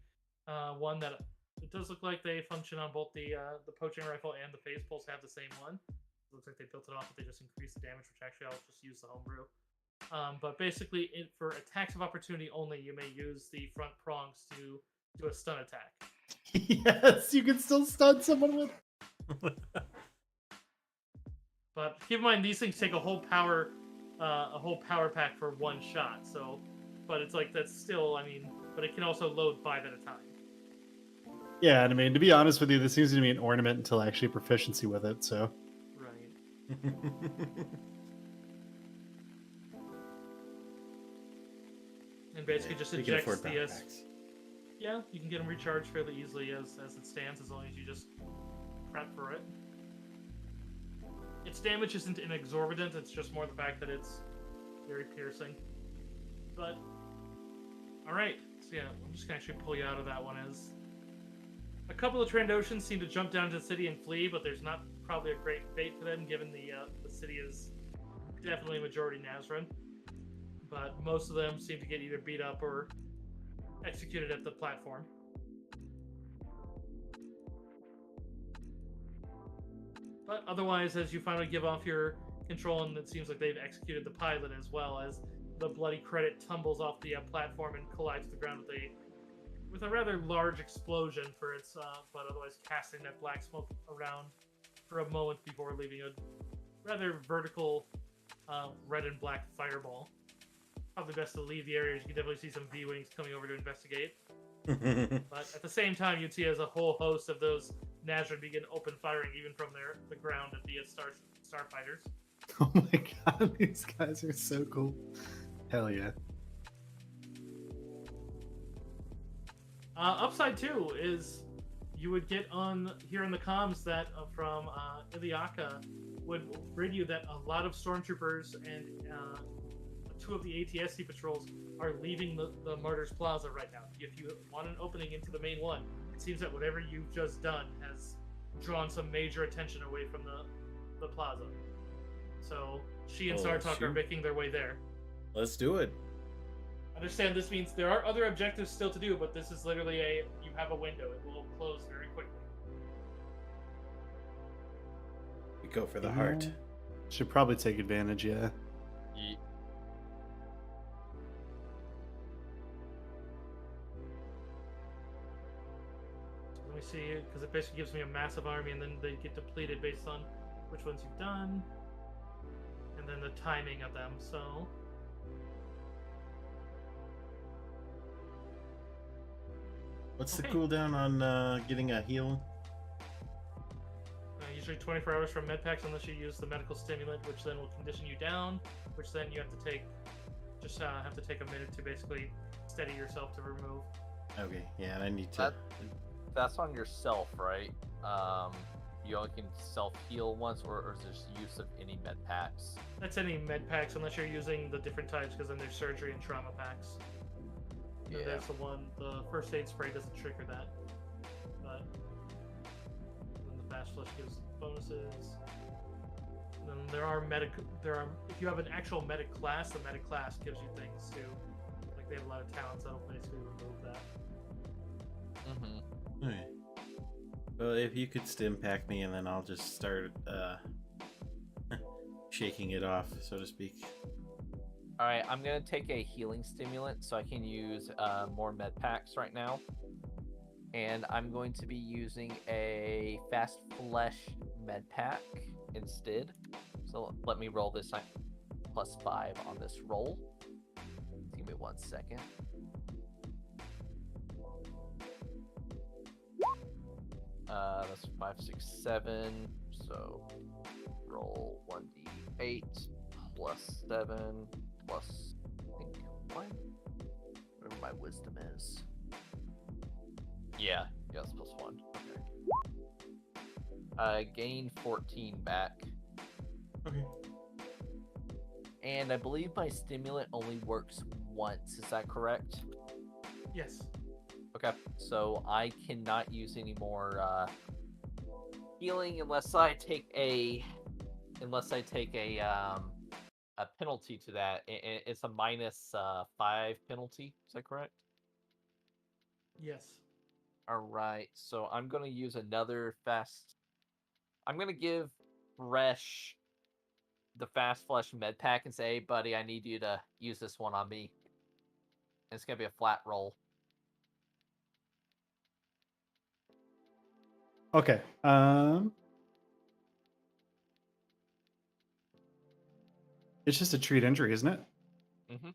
one that it does look like they function on both the poaching rifle and the Phase Pulse have the same one. It looks like they built it off, but they just increased the damage, which actually I'll just use the homebrew. But basically, for attacks of opportunity only, you may use the front prongs to do a stun attack. Yes, you can still stun someone with. But keep in mind, these things take a whole power pack for 1 shot. So, but it's like that's still, I mean, but it can also load 5 at a time. Yeah, and I mean, to be honest with you, this seems to be an ornament until actually proficiency with it. So. Right. And basically just ejects the yeah, you can get them recharged fairly easily as it stands, as long as you just prep for it. its damage isn't exorbitant. It's just more the fact that it's very piercing. But all right, so yeah, I'm just gonna actually pull you out of that one. As a couple of Trandoshans seem to jump down to the city and flee, but there's not probably a great fate for them, given the city is definitely majority Nazran. But most of them seem to get either beat up or executed at the platform. But otherwise, as you finally give off your control, and it seems like they've executed the pilot as well, as the bloody credit tumbles off the platform and collides with the ground with a rather large explosion for its, but otherwise casting that black smoke around for a moment before leaving a rather vertical red and black fireball. Probably best to leave the area. You can definitely see some V-Wings coming over to investigate. But at the same time, you'd see as a whole host of those Nazran begin open firing even from the ground at the starfighters. Oh my god, these guys are so cool. Hell yeah. Upside too is you would get on here in the comms that from Iliaka would read you that a lot of stormtroopers and 2 of the ATSC patrols are leaving the Martyrs Plaza right now. If you want an opening into the main one, it seems that whatever you've just done has drawn some major attention away from the plaza. So she and Sarlaac are making their way there. Let's do it. Understand this means there are other objectives still to do, but this is literally you have a window. It will close very quickly. We go for the heart. Should probably take advantage, yeah. Let me see, because it basically gives me a massive army, and then they get depleted based on which ones you've done, and then the timing of them. So what's the cooldown on getting a heal? Usually 24 hours from medpacks, unless you use the medical stimulant, which then will condition you down, which then you have to take a minute to basically steady yourself to remove. Okay, yeah, and I need to. That's on yourself, right? You only can self-heal once, or is there use of any med packs? That's any med packs, unless you're using the different types, because then there's surgery and trauma packs. And Yeah. there's the first aid spray doesn't trigger that. But then the fast flush gives bonuses. And then if you have an actual medic class, the medic class gives you things too. Like they have a lot of talents that'll basically remove that. Mm-hmm. Okay. Well, if you could stim pack me, and then I'll just start shaking it off, so to speak. All right, I'm gonna take a healing stimulant so I can use more med packs right now, and I'm going to be using a fast flesh med pack instead. So let me roll this +5 on this roll. Give me 1 second. That's 5, 6, 7. So roll 1d8 +7 plus I think 1. Whatever my wisdom is. Yeah, it's +1. Okay. Gain 14 back. Okay. And I believe my stimulant only works once. Is that correct? Yes. Okay, so I cannot use any more healing unless I take a penalty to that. It's a -5 penalty. Is that correct? Yes. All right, so I'm gonna use another fast. I'm gonna give Resh the fast flush med pack and say, "Hey, buddy, I need you to use this one on me." And it's gonna be a flat roll. Okay. It's just a treat injury, isn't it? Mm-hmm.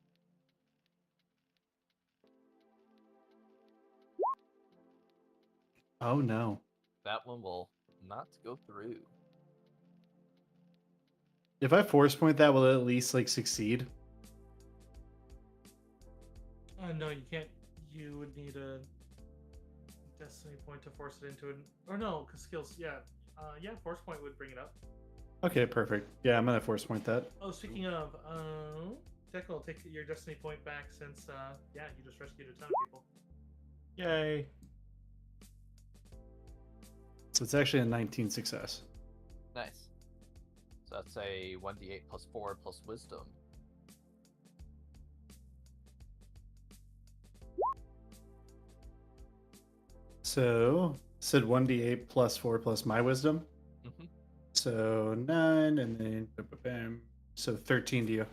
Oh no. That one will not go through. If I force point that, will it at least like succeed? No, you can't. You would need a destiny point to force it into an. Or no, because skills. Yeah, force point would bring it up. Okay, perfect. Yeah, I'm gonna force point that. Oh, speaking of, Deckle will take your destiny point back since, yeah, you just rescued a ton of people. Yay. So it's actually a 19 success. Nice. So that's a 1d8 plus 4 plus wisdom. So said 1d8 plus 4 plus my wisdom. Mm-hmm. So 9 and then bam. So 13 to you.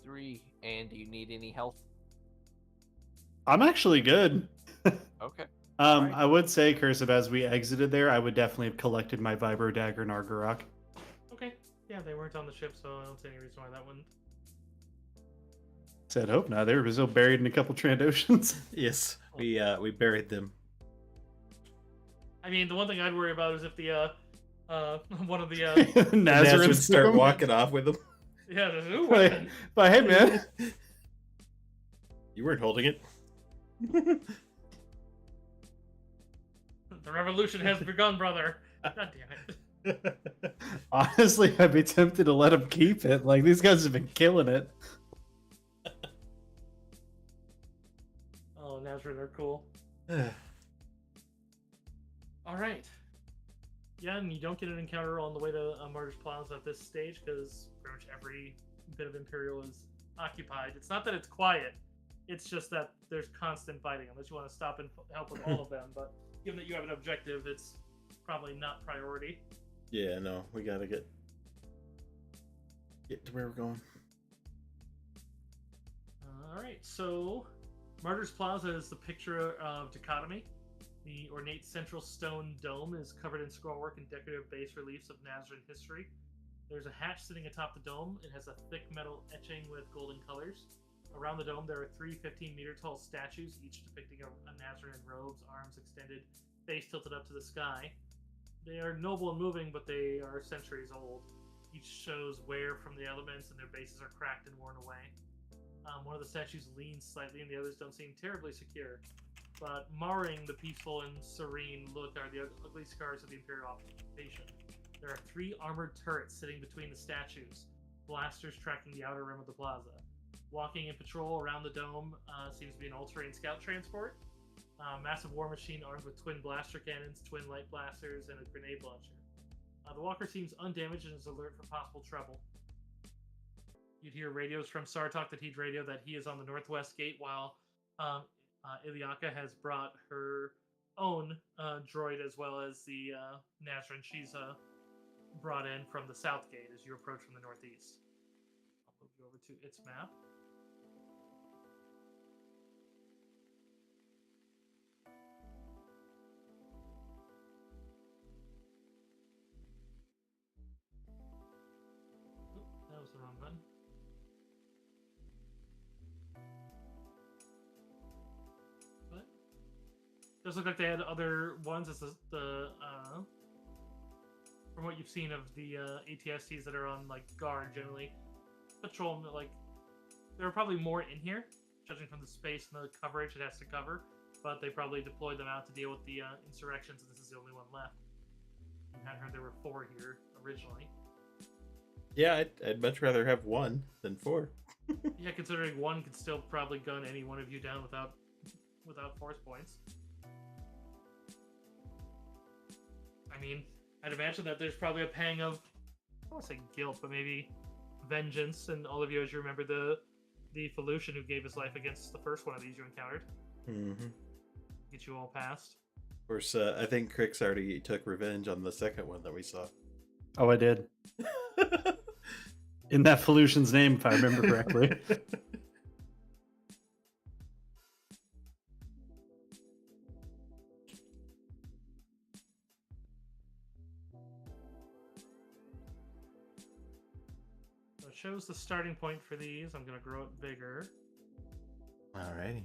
3. And do you need any health? I'm actually good. Okay. Alright. Alright. I would say, Cursive, as we exited there, I would definitely have collected my Vibro Dagger and Argorok. Okay. Yeah, they weren't on the ship, so I don't see any reason why that wouldn't. Said hope not. They were still buried in a couple Trandoshans. Yes, we buried them. I mean, the one thing I'd worry about is if the, one of the, Naz would Nazareth start walking off with them. yeah, there's, ooh, But, but hey, man. You weren't holding it. the revolution has begun, brother. God damn it. Honestly, I'd be tempted to let them keep it. Like, these guys have been killing it. Oh, Nazareth are cool. All right. Yeah, and you don't get an encounter on the way to Martyr's Plaza at this stage because pretty much every bit of Imperial is occupied. It's not that it's quiet; it's just that there's constant fighting. Unless you want to stop and help with all of them, but given that you have an objective, it's probably not priority. Yeah, no, we gotta get to where we're going. All right, so Martyr's Plaza is the picture of dichotomy. The ornate central stone dome is covered in scrollwork and decorative bas reliefs of Nazarene history. There's a hatch sitting atop the dome. It has a thick metal etching with golden colors. Around the dome, there are 3 15-meter tall statues, each depicting a Nazarene in robes, arms extended, face tilted up to the sky. They are noble and moving, but they are centuries old. Each shows wear from the elements, and their bases are cracked and worn away. One of the statues leans slightly, and the others don't seem terribly secure. But marring the peaceful and serene look are the ugly scars of the Imperial occupation. There are 3 armored turrets sitting between the statues, blasters tracking the outer rim of the plaza. Walking in patrol around the dome seems to be an all-terrain scout transport. Massive war machine armed with twin blaster cannons, twin light blasters, and a grenade launcher. The walker seems undamaged and is alert for possible trouble. You'd hear radios from Sarlaac that he'd radio that he is on the northwest gate, while Iliaka has brought her own droid as well as the Nazarene she's brought in from the south gate as you approach from the northeast. I'll move you over to its map. Oop, that was the wrong button. What? Does look like they had other ones. It's the from what you've seen of the ATSTs that are on like guard generally, patrol like there are probably more in here, judging from the space and the coverage it has to cover. But they probably deployed them out to deal with the insurrections, and this is the only one left. I heard there were 4 here originally. Yeah, I'd much rather have 1 than 4. Yeah, considering 1 could still probably gun any one of you down without force points. I mean, I'd imagine that there's probably a pang of, I don't want to say guilt, but maybe vengeance, and all of you, as you remember, the Felucian who gave his life against the first one of these you encountered. Mm-hmm. Get you all past. Of course, I think Crix already took revenge on the second one that we saw. Oh, I did. In that Felucian's name, if I remember correctly. So it shows the starting point for these. I'm going to grow it bigger. Alrighty.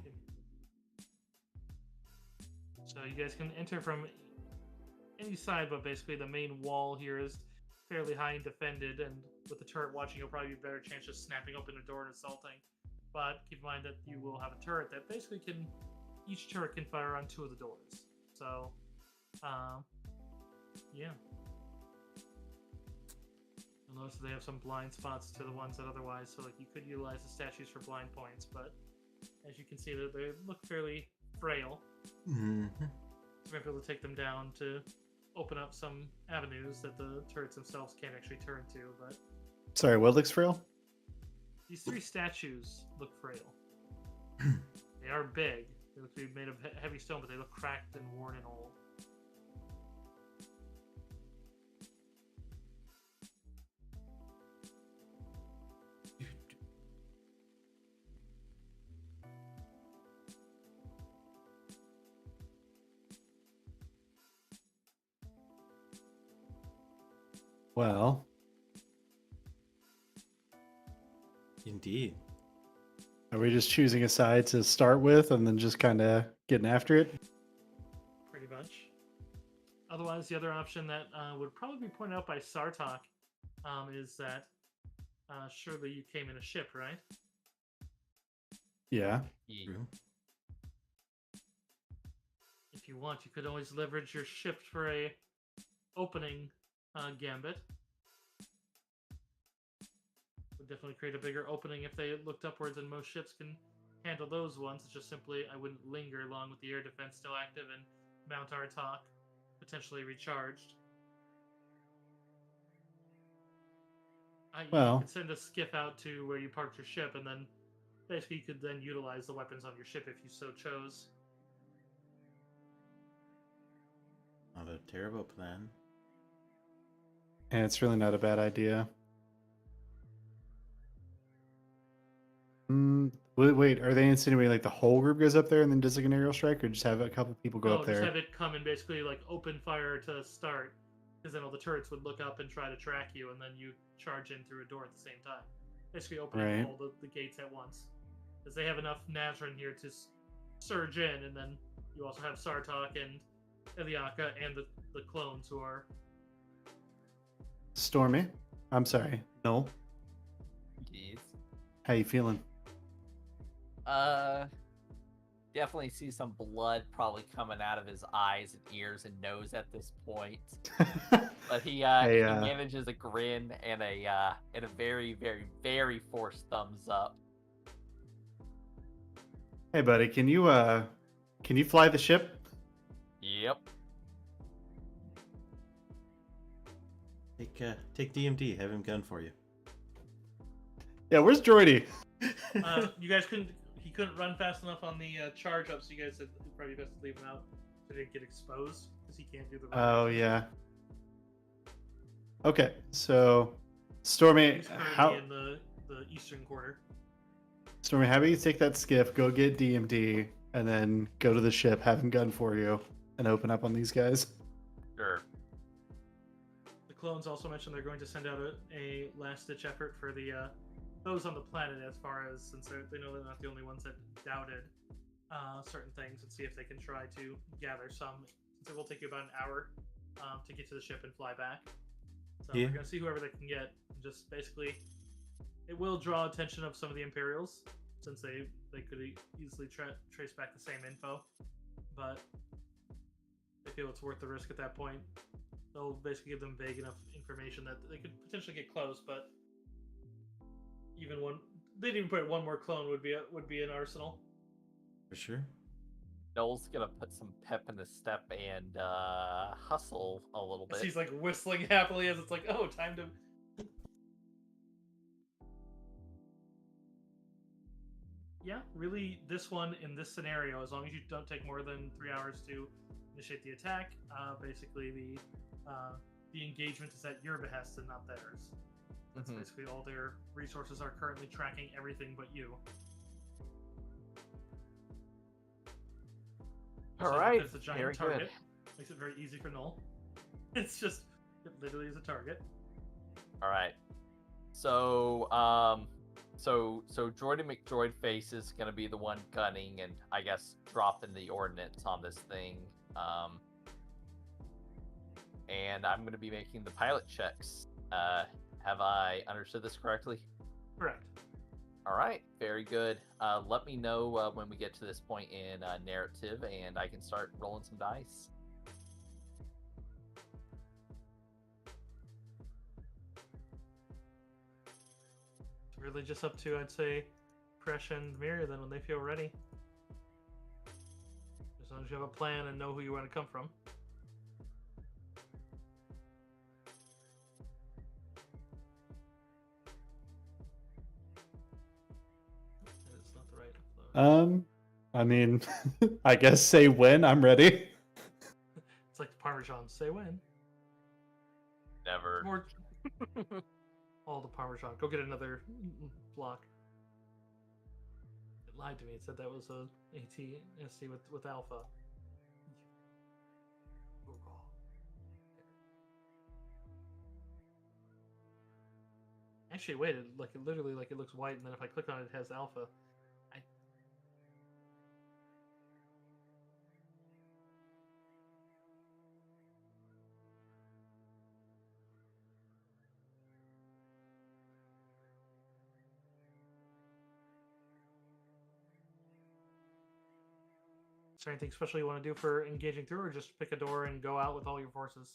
So you guys can enter from any side, but basically the main wall here is fairly high and defended, and with the turret watching, you'll probably be a better chance just snapping open a door and assaulting. But keep in mind that you will have a turret that basically can, each turret can fire on 2 of the doors. So, yeah. You'll notice that they have some blind spots to the ones that otherwise, so like you could utilize the statues for blind points, but as you can see, they look fairly frail. Mm-hmm. So we're able to take them down to open up some avenues that the turrets themselves can't actually turn to, but Sorry, what looks frail? these 3 statues look frail. They are big. They look to be made of heavy stone, but they look cracked and worn and old. Well, Indeed. are we just choosing a side to start with and then just kind of getting after it? Pretty much. Otherwise, the other option that would probably be pointed out by Sarlaac is that surely you came in a ship, right? Yeah. True. If you want, you could always leverage your ship for a opening gambit. Would definitely create a bigger opening if they looked upwards, and most ships can handle those ones. It's just simply I wouldn't linger long with the air defense still active and Mount Artok potentially recharged. You Well. could send a skiff out to where you parked your ship, and then basically you could then utilize the weapons on your ship if you so chose. Not a terrible plan. And it's really not a bad idea. Wait, are they insinuating like the whole group goes up there and then does like an aerial strike, or just have a couple people go No, up there? just have it come and basically like open fire to start, because then all the turrets would look up and try to track you, and then you charge in through a door at the same time. Basically opening Right. all the gates at once. Because they have enough Nizon here to surge in, and then you also have Sarlaac and Iliaka and the clones who are... Stormy, I'm sorry. No. Yes. How you feeling? Definitely see some blood probably coming out of his eyes and ears and nose at this point. But he manages a grin and a very, very, very forced thumbs up. Hey, buddy, can you fly the ship? Yep. Take DMD. Have him gun for you. Yeah, where's Droidy? You guys he couldn't run fast enough on the charge up, so you guys said it'd probably best to leave him out so he didn't get exposed, because he can't do the run. Oh yeah. Okay, so Stormy, He's currently how in the eastern quarter. Stormy, how about you take that skiff, go get DMD, and then go to the ship, have him gun for you, and open up on these guys. Sure. The clones also mentioned they're going to send out a last-ditch effort for the those on the planet, as far as, since they know they're not the only ones that doubted certain things, and see if they can try to gather some, since it will take you about an hour to get to the ship and fly back. So Yeah. we're going to see whoever they can get. Just basically, it will draw attention of some of the Imperials, since they could easily trace back the same info, but they feel it's worth the risk at that point. They'll basically give them vague enough information that they could potentially get close, but even one, they'd even put one more clone would be an arsenal. For sure. Noel's gonna put some pep in the step and hustle a little bit. He's like whistling happily as it's like, oh, time to. Yeah, really, this one in this scenario, as long as you don't take more than 3 hours to initiate the attack, basically the engagement is at your behest and not theirs. That's basically all their resources are currently tracking everything but you. All So right, it's a giant very target. good. Makes it very easy for Noel. It's just, it literally is a target. All right. So, so Droid and McDroidface is gonna be the one gunning and I guess dropping the ordnance on this thing. And I'm gonna be making the pilot checks. Have I understood this correctly? Correct. All right, very good. Let me know when we get to this point in narrative, and I can start rolling some dice. Really just up to, I'd say, Presh and Miria then when they feel ready. As long as you have a plan and know who you want to come from. It's not the right upload. I mean, I guess say when I'm ready. It's like the Parmesan. Say when. Never. More. All the Parmesan. Go get another block. It lied to me. It said that was a AT-SC with alpha. Actually, wait. It literally it looks white, and then if I click on it, it has alpha. Is there anything special you want to do for engaging through, or just pick a door and go out with all your forces?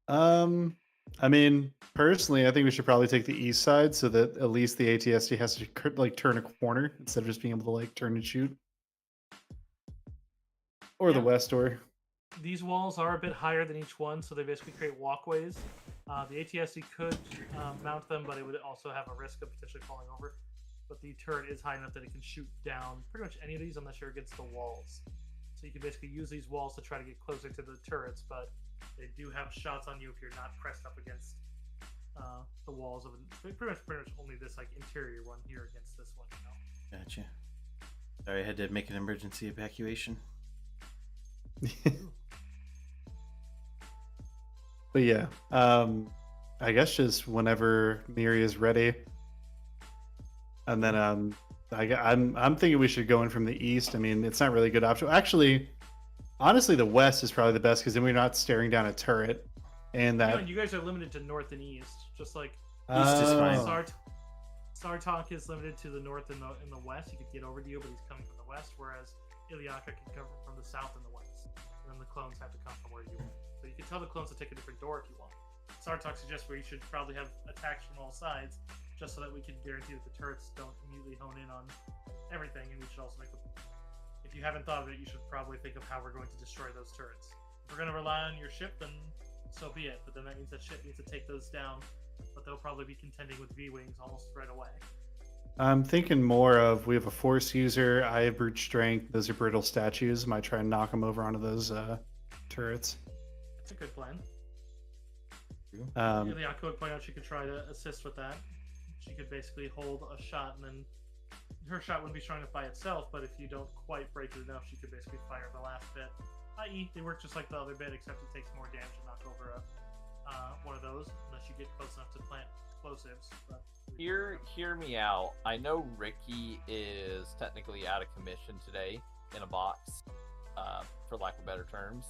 I mean, personally, I think we should probably take the east side so that at least the ATSD has to turn a corner instead of just being able to turn and shoot. Or the west door. These walls are a bit higher than each one, so they basically create walkways. The ATSD could mount them, but it would also have a risk of potentially falling over. But the turret is high enough that it can shoot down pretty much any of these unless you're against the walls. So you can basically use these walls to try to get closer to the turrets, but they do have shots on you if you're not pressed up against the walls of pretty much only this interior one here against this one. Gotcha. Sorry, I had to make an emergency evacuation. But yeah, I guess just whenever Miri is ready. And then I'm thinking we should go in from the east. I mean, it's not really a good option. Actually, honestly, the west is probably the best because then we're not staring down a turret. And that you guys are limited to north and east, just like East is fine. Sarlaac is limited to the north and the west. He could get over to you, but he's coming from the west, whereas Iliaka can come from the south and the west. And then the clones have to come from where you are. So you can tell the clones to take a different door if you want. Sarlaac suggests where you should probably have attacks from all sides, just so that we can guarantee that the turrets don't immediately hone in on everything, and we should also make if you haven't thought of it, you should probably think of how we're going to destroy those turrets. If we're going to rely on your ship, then so be it, but then that means that ship needs to take those down, but they'll probably be contending with V-Wings almost right away. I'm thinking more of, we have a force user, I have brute strength, those are brittle statues, might try and knock them over onto those turrets. That's a good plan. Iliaka would point out she could try to assist with that. She could basically hold a shot, and then her shot wouldn't be strong enough by itself, but if you don't quite break it enough, she could basically fire the last bit. I.e., they work just like the other bit, except it takes more damage to knock over one of those, unless you get close enough to plant explosives. But Hear me out. I know Ricky is technically out of commission today in a box, for lack of better terms.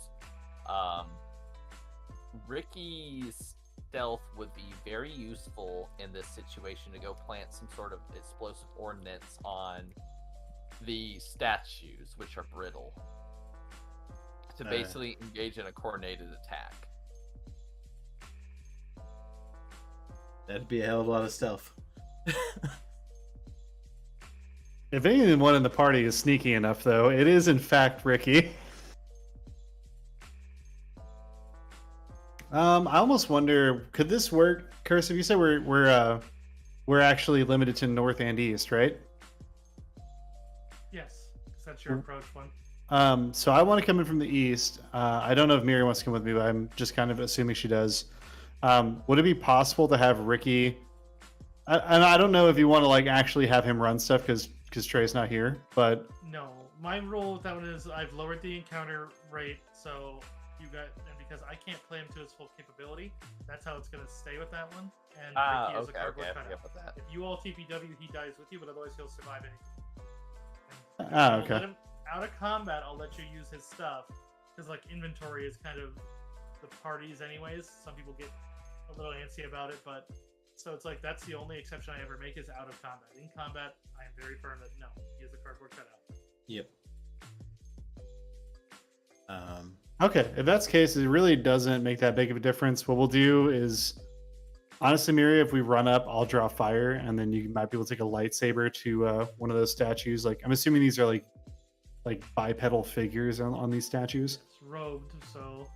Ricky's stealth would be very useful in this situation to go plant some sort of explosive ordnance on the statues, which are brittle, to basically engage in a coordinated attack. That'd be a hell of a lot of stealth. If anyone in the party is sneaky enough, though, it is in fact Ricky. I almost wonder, could this work, Cursive? You said we're actually limited to north and east, right? yes, because that's your approach one. So I want to come in from the east. I don't know if Miri wants to come with me, but I'm just kind of assuming she does. Would it be possible to have Ricky? And I don't know if you want to actually have him run stuff because Trey's not here, but No, my rule with that one is I've lowered the encounter rate, so you got, and because I can't play him to his full capability, that's how it's going to stay with that one. And Ricky is a cardboard I cutout. forget about that. If you all TPW, he dies with you, but otherwise he'll survive anything. Oh, I'll okay. let him, out of combat, I'll let you use his stuff, because inventory is kind of the parties anyways. Some people get a little antsy about it, but so it's that's the only exception I ever make is out of combat. In combat, I am very firm that no, he is a cardboard cutout. Yep. Okay, if that's the case, it really doesn't make that big of a difference. What we'll do is Honestly, Miri, if we run up, I'll draw fire, and then you might be able to take a lightsaber to one of those statues. Like, I'm assuming these are like bipedal figures on these statues. It's robed, so,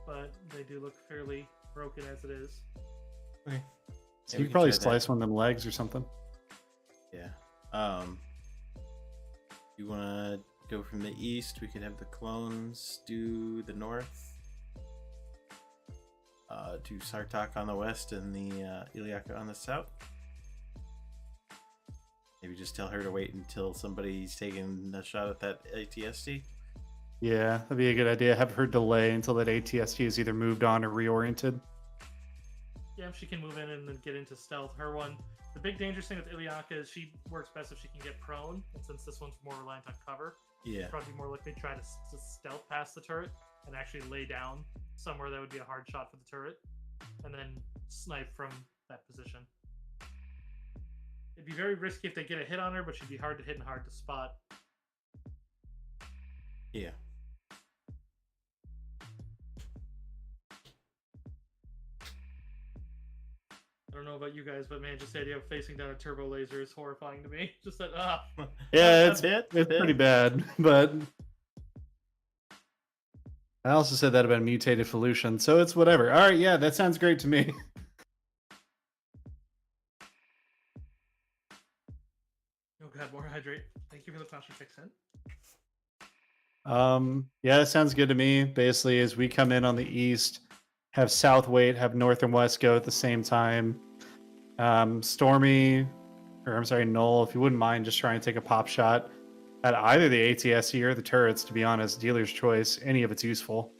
but they do look fairly broken as it is. Okay. So Yeah, you we could can probably try that. slice one of them legs or something. Yeah. You want to go from the east? We could have the clones do the north. Do Sarlaac on the west and the Iliaka on the south. Maybe just tell her to wait until somebody's taking a shot at that ATST. Yeah, that'd be a good idea. Have her delay until that ATST is either moved on or reoriented. Yeah, she can move in and then get into stealth. Her one, the big dangerous thing with Iliaka is she works best if she can get prone, and since this one's more reliant on cover, Yeah. she's probably more likely to try to stealth past the turret and actually lay down somewhere that would be a hard shot for the turret, and then snipe from that position. It'd be very risky if they get a hit on her, but she'd be hard to hit and hard to spot. Yeah. I don't know about you guys, but man, just the idea of facing down a turbo laser is horrifying to me. Just that, Yeah, That's it's pretty bad, but I also said that about mutated Felucian, so it's whatever. All right, yeah, that sounds great to me. Oh god, more hydrate. Thank you for the posture fix in. Yeah, that sounds good to me. Basically, as we come in on the east, have south wait, have north and west go at the same time. Stormy, or I'm sorry, Null, if you wouldn't mind just trying to take a pop shot at either the ATSC or the turrets, to be honest, dealer's choice. Any of it's useful.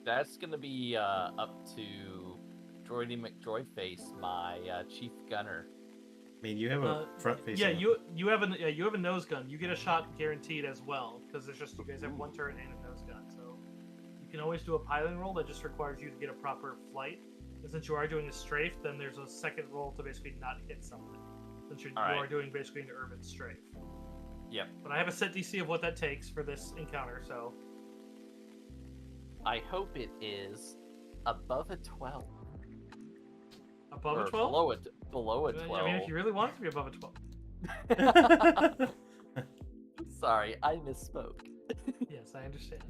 That's gonna be up to Droidy McDroidface, my chief gunner. I mean, you have a front facing. Yeah, you have a nose gun. You get a shot guaranteed as well because there's just you guys have one turret and a nose gun, so you can always do a piloting roll that just requires you to get a proper flight. And since you are doing a strafe, then there's a second roll to basically not hit something. Since you are doing basically an urban strafe. Yep. But I have a set DC of what that takes for this encounter, so I hope it is above a 12. above Or a 12. Below a 12. I mean, if you really want it to be above a 12. Sorry, I misspoke. Yes, I understand.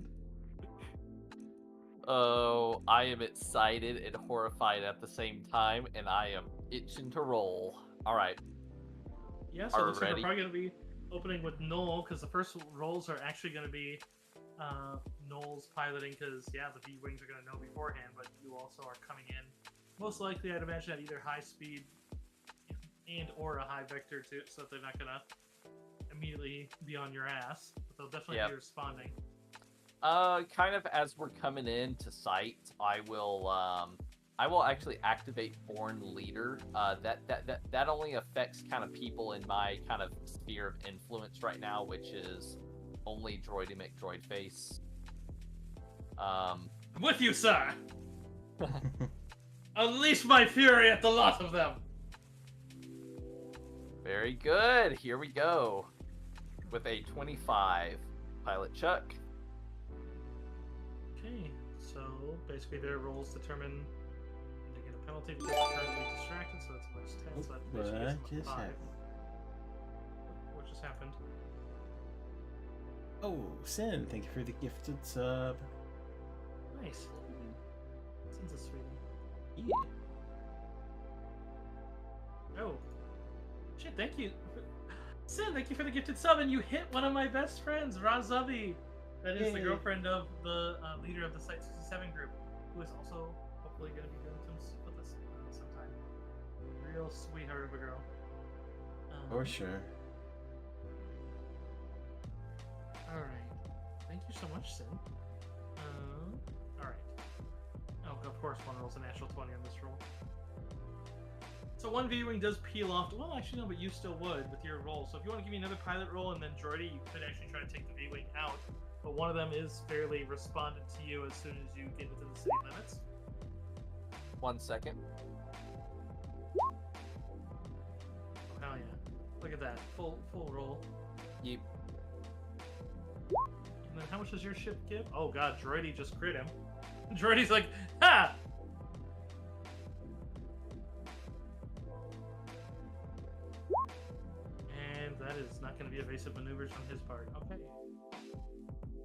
Oh, I am excited and horrified at the same time, and I am itching to roll. All right. Yeah, so it looks like we're Alrighty. probably going to be opening with Noel, because the first rolls are actually going to be Noel's piloting, because, yeah, the V-Wings are going to know beforehand, but you also are coming in. Most likely, I'd imagine, at either high speed and or a high vector, too, so that they're not going to immediately be on your ass, but they'll definitely be responding. Kind of as we're coming into sight, I will actually activate Foreign Leader. That only affects kind of people in my kind of sphere of influence right now, which is only Droidy McDroidface. I'm with you, sir! Unleash my fury at the lot of them! Very good. Here we go. With a 25. Pilot Chuck. Okay, so basically their rolls determine they get a penalty because they're currently distracted, so that's minus 10, so that basically What gets just 5. happened? What just happened? Oh, Sin, thank you for the gifted sub. Nice. Since it's sweet. Yeah. Oh. Shit, thank you. Sin, thank you for the gifted sub, and you hit one of my best friends, Razavi. That is the Yay. girlfriend of the leader of the Site 67 group, who is also hopefully going to be doing some stuff with us sometime. Real sweetheart of a girl. For sure. Alright. Thank you so much, Sin. Alright. Oh, of course, one rolls a natural 20 on this roll. So one V-Wing does peel off. Well, actually, no, but you still would with your roll. So if you want to give me another pilot roll and then Jordy, you could actually try to take the V-Wing out. But one of them is fairly respondent to you as soon as you get within the city limits. 1 second. Oh, hell yeah. Look at that. Full roll. Yep. And then how much does your ship give? Oh god, Droidy just crit him. Droidy's like, ha! going to be evasive maneuvers on his part. Okay.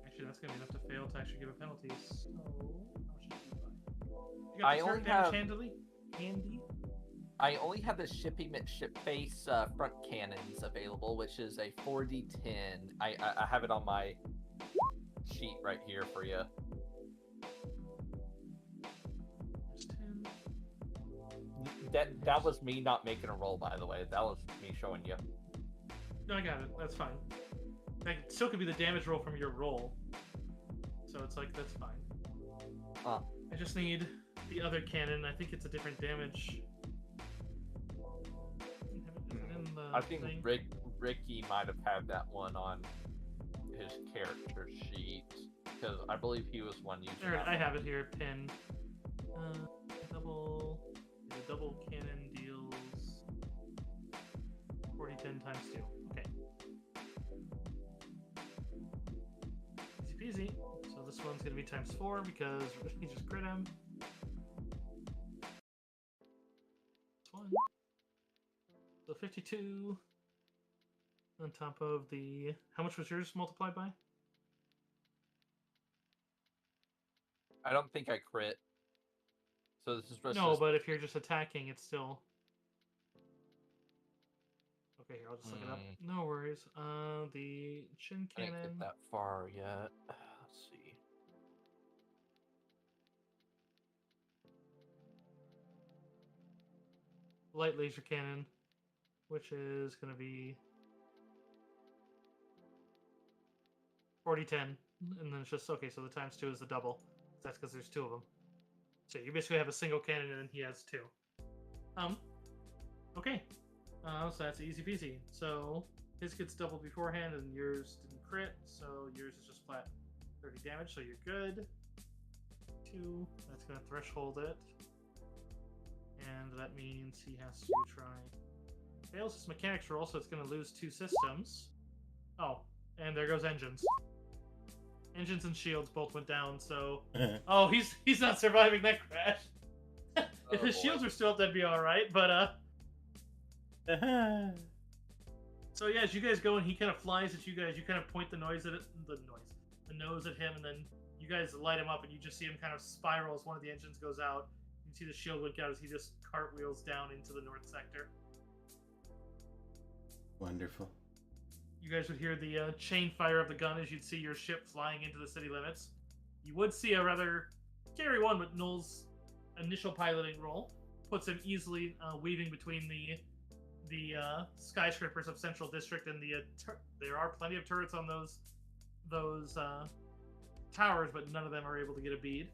Actually, that's going to be enough to fail to actually give a penalty. So, how should we do? You got I the only turret damage have- handy? I only have the shipping ship face front cannons available, which is a 4d10. I have it on my sheet right here for you. There's 10. That was me not making a roll, by the way. That was me showing you. No, I got it. That's fine. That still could be the damage roll from your roll. So it's like, that's fine. I just need the other cannon. I think it's a different damage. Is it in the I think thing? Ricky might have had that one on his character sheet because I believe he was one using. There, that I one. have it here. Pin. The double cannon deals 40-10 times 2. Okay. Easy peasy. So this one's gonna be times 4 because he just crit him. This one. So 52 on top of the. How much was yours multiplied by? I don't think I crit. So this is just No, but if you're just attacking, it's still. Okay, here, I'll just look it up. No worries. The chin I didn't cannon. get that far yet. Let's see. Light laser cannon, which is going to be 40-10. And then it's just, okay, so the times 2 is the double. That's because there's 2 of them. So you basically have a single cannon and then he has 2. Okay. So that's easy peasy. So his gets doubled beforehand and yours didn't crit, so yours is just flat 30 damage, so you're good. 2, that's going to threshold it. And that means he has to try. Fails his mechanics roll, so it's going to lose 2 systems. Oh, and there goes engines. Engines and shields both went down, so... Oh, he's not surviving that crash. If his shields were still up, that'd be alright, but, So yeah, as you guys go and he kind of flies at you guys, you kind of point the nose at him, and then you guys light him up, and you just see him kind of spiral as one of the engines goes out. You can see the shield wink out as he just cartwheels down into the north sector. Wonderful. You guys would hear the chain fire of the gun as you'd see your ship flying into the city limits. You would see a rather scary one, but Noel's initial piloting roll puts him easily weaving between the skyscrapers of Central District and there are plenty of turrets on those towers, but none of them are able to get a bead.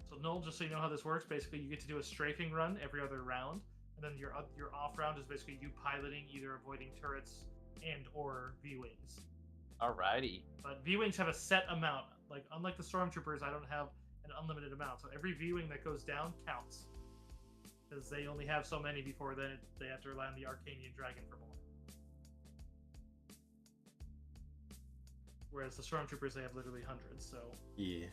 So Noel, just so you know how this works, basically you get to do a strafing run every other round. And then your off round is basically you piloting, either avoiding turrets and or V-Wings. Alrighty. But V-Wings have a set amount. Like, unlike the Stormtroopers, I don't have an unlimited amount. So every V-Wing that goes down counts. Because they only have so many before then they have to rely on the Arcanian Dragon for more. Whereas the Stormtroopers, they have literally hundreds, so... Yeah.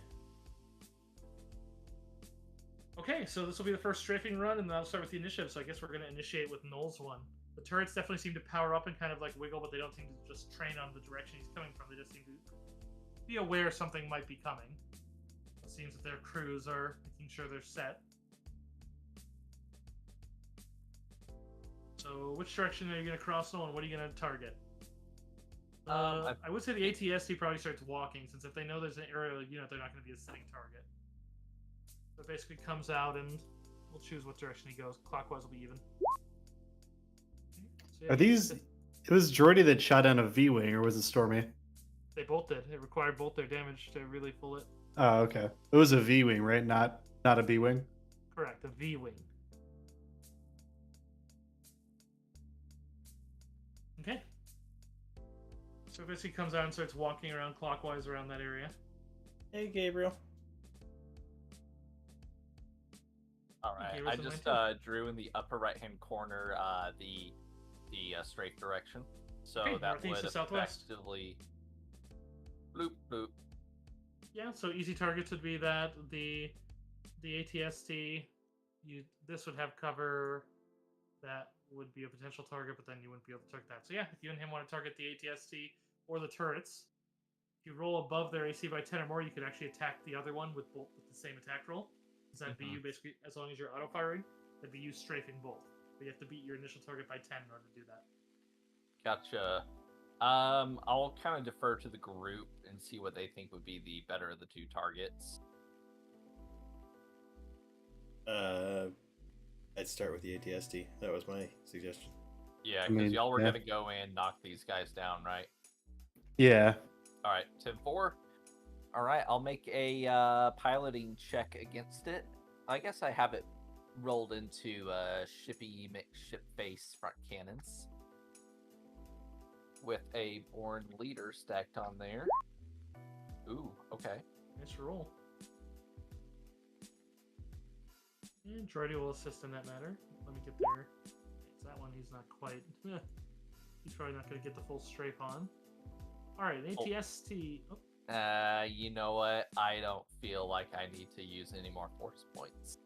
Okay, so this will be the first strafing run, and then I'll start with the initiative. So I guess we're going to initiate with Noel's one. The turrets definitely seem to power up and kind of like wiggle, but they don't seem to just train on the direction he's coming from. They just seem to be aware something might be coming. It seems that their crews are making sure they're set. So which direction are you going to cross, Noel, and what are you going to target? I would say the ATST probably starts walking, since if they know there's an aerial unit, they're not going to be a sitting target. So it basically comes out, and we'll choose what direction he goes. Clockwise will be even. So, yeah, Are these? It was Droidy that shot down a V-wing, or was it Stormy? They both did. It required both their damage to really pull it. Oh, okay. It was a V-wing, right? Not a B-wing. Correct, a V-wing. Okay. So it basically comes out and starts walking around clockwise around that area. Hey, Gabriel. All right. Okay, I where's the just 19? drew in the upper right-hand corner the strafe direction, so Okay, that northeast would to southwest. effectively bloop bloop. Yeah, so easy targets would be that the ATST. This would have cover that would be a potential target, but then you wouldn't be able to target that. So yeah, if you and him want to target the ATST or the turrets, if you roll above their AC by 10 or more, you could actually attack the other one with the same attack roll. Because that'd be you basically, as long as you're auto firing, that'd be you strafing both. But you have to beat your initial target by 10 in order to do that. Gotcha. I'll kind of defer to the group and see what they think would be the better of the two targets. I'd start with the ATST. That was my suggestion. Yeah, I because mean, y'all were yeah. gonna go and knock these guys down, right? Yeah. All right, 10-4. All right, I'll make a piloting check against it. I guess I have it rolled into shippy ship face front cannons with a born leader stacked on there. Ooh, okay. Nice roll. And Droidy will assist in that matter. Let me get there. It's that one he's not quite. He's probably not going to get the full strafe on. All right, ATST. Oh. You know what? I don't feel like I need to use any more force points.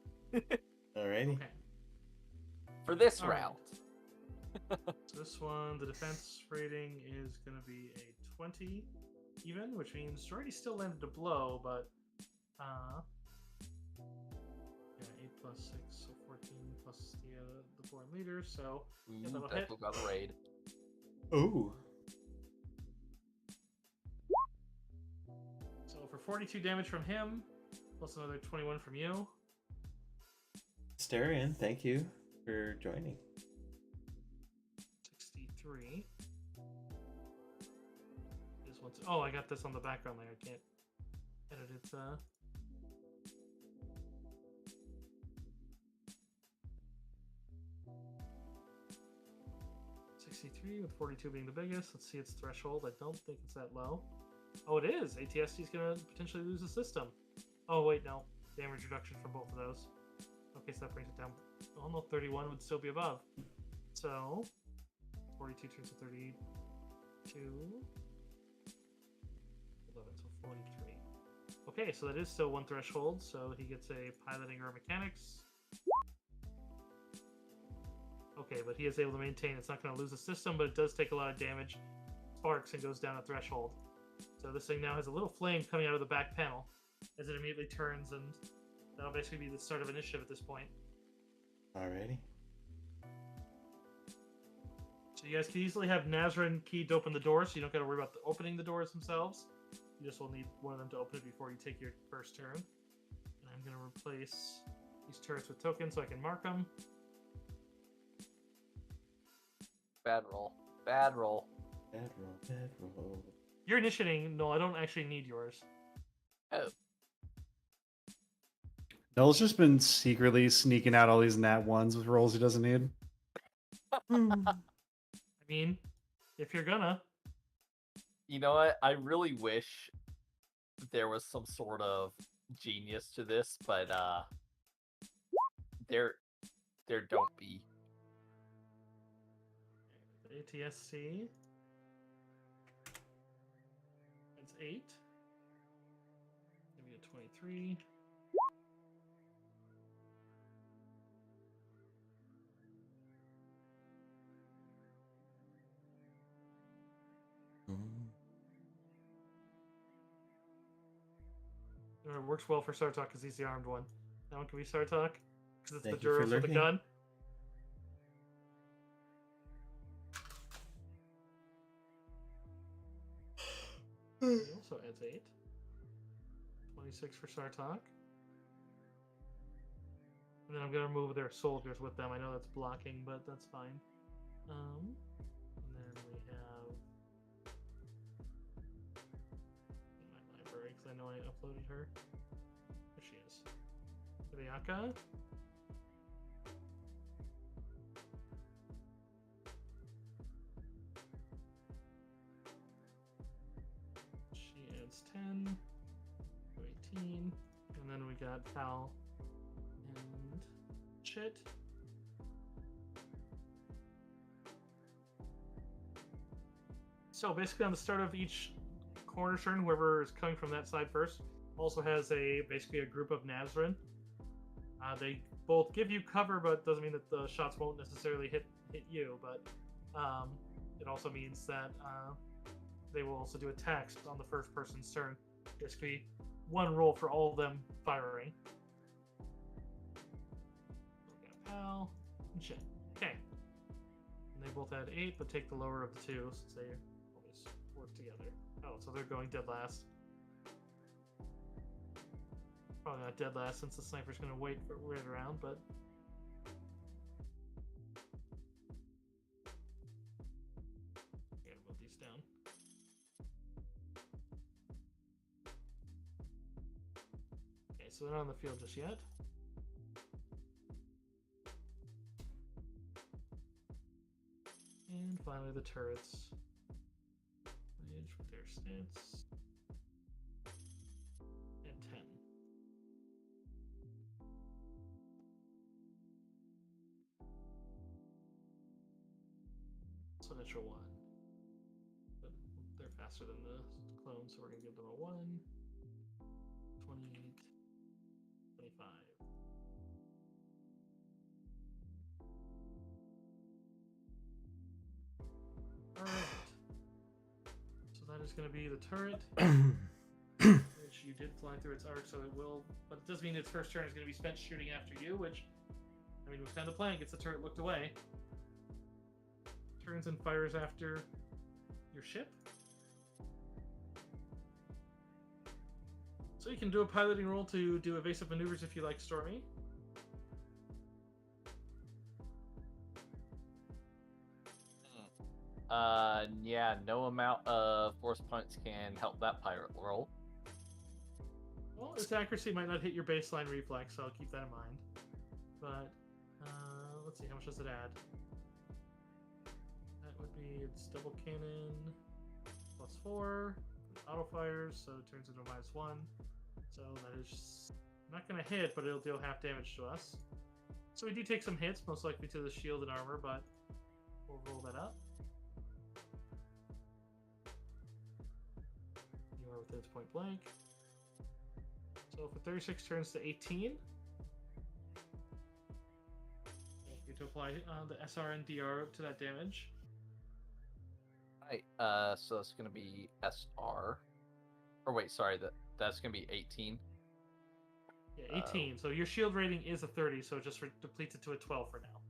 Alrighty. Okay. For this All right. round. So this one, the defense rating is going to be a 20 even, which means Droidy still landed a blow, but yeah, 8 plus 6, so 14 plus the foreign leader, so yeah, that'll hit. Got the raid. Ooh. So for 42 damage from him, plus another 21 from you. Starion, thank you for joining. 63. This one's, oh, I got this on the background layer. I can't edit it. 63 with 42 being the biggest. Let's see its threshold. I don't think it's that low. Oh, it is. ATST is going to potentially lose the system. Oh, wait, no. Damage reduction for both of those. Okay, so that brings it down. Oh, no, 31 would still be above. So, 42 turns to 32. 11, so 43. Okay, so that is still one threshold. So he gets a piloting or mechanics. Okay, but he is able to maintain. It's not going to lose the system, but it does take a lot of damage. Sparks and goes down a threshold. So this thing now has a little flame coming out of the back panel as it immediately turns, and that'll basically be the start of initiative at this point. Alrighty. So you guys can easily have Nazran keyed to open the door, so you don't got to worry about opening the doors themselves. You just will need one of them to open it before you take your first turn. And I'm going to replace these turrets with tokens so I can mark them. Bad roll. Bad roll. Bad roll. Bad roll. You're initiating. No, I don't actually need yours. Oh. Noel's just been secretly sneaking out all these nat ones with rolls he doesn't need. I mean, if you're gonna. You know what? I really wish there was some sort of genius to this, but there don't be. ATSC. That's 8. Maybe a 23. It works well for Sarlaac because he's the armed one. That one can be Sarlaac because it's Thank the you for Duras with the lurking. gun. He also adds 8. 26 for Sarlaac. And then I'm going to move their soldiers with them. I know that's blocking, but that's fine. And then we have in my library, because I know I uploaded her. There she is. Ryaka. She adds 10. 18. And then we got Cal and Chit. So basically on the start of each corner turn, whoever is coming from that side first also has basically a group of Nazran. They both give you cover, but doesn't mean that the shots won't necessarily hit you. But it also means that they will also do attacks on the first person's turn. Basically, one roll for all of them firing. Pal and shit. Okay. And they both had 8, but take the lower of the 2 since they always work together. Oh, so they're going dead last. Probably not dead last since the sniper's going to wait around, but. Okay, move these down. Okay, so they're not on the field just yet. And finally, the turrets. Manage with their stance. And 10. So natural 1. But they're faster than the clones, so we're going to give them a 1. 28. 25. Alright. So that is going to be the turret. Which you did fly through its arc, so it will. But it does mean its first turn is going to be spent shooting after you, which, I mean, was kind of the plan. Gets the turret looked away. Turns and fires after your ship. So you can do a piloting roll to do evasive maneuvers if you like, Stormy. Yeah, no amount of force points can help that pirate roll. Well, its accuracy might not hit your baseline reflex, so I'll keep that in mind. But, let's see, how much does it add? That would be its double cannon plus 4, auto fires, so it turns into a -1. So that is not going to hit, but it'll deal half damage to us. So we do take some hits, most likely to the shield and armor, but we'll roll that up. You are within its point blank. So for 36 turns to 18. You to apply the SR and DR to that damage. Right. So it's gonna be SR. Or wait, sorry, that's gonna be 18. Yeah, 18. So your shield rating is a 30, so it just depletes it to a 12 for now.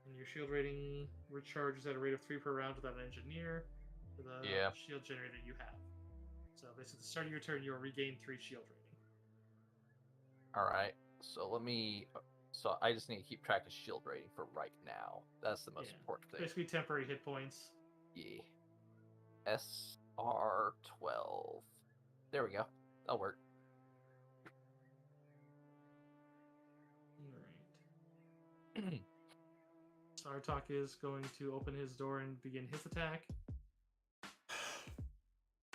And your shield rating recharges at a rate of 3 per round without an engineer for the shield generator you have. So basically, at the start of your turn, you'll regain 3 shield rating. Alright, so so I just need to keep track of shield rating for right now. That's the most important thing. Basically temporary hit points. Yeah. SR12. There we go. That'll work. Alright. Sarlaac is going to open his door and begin his attack.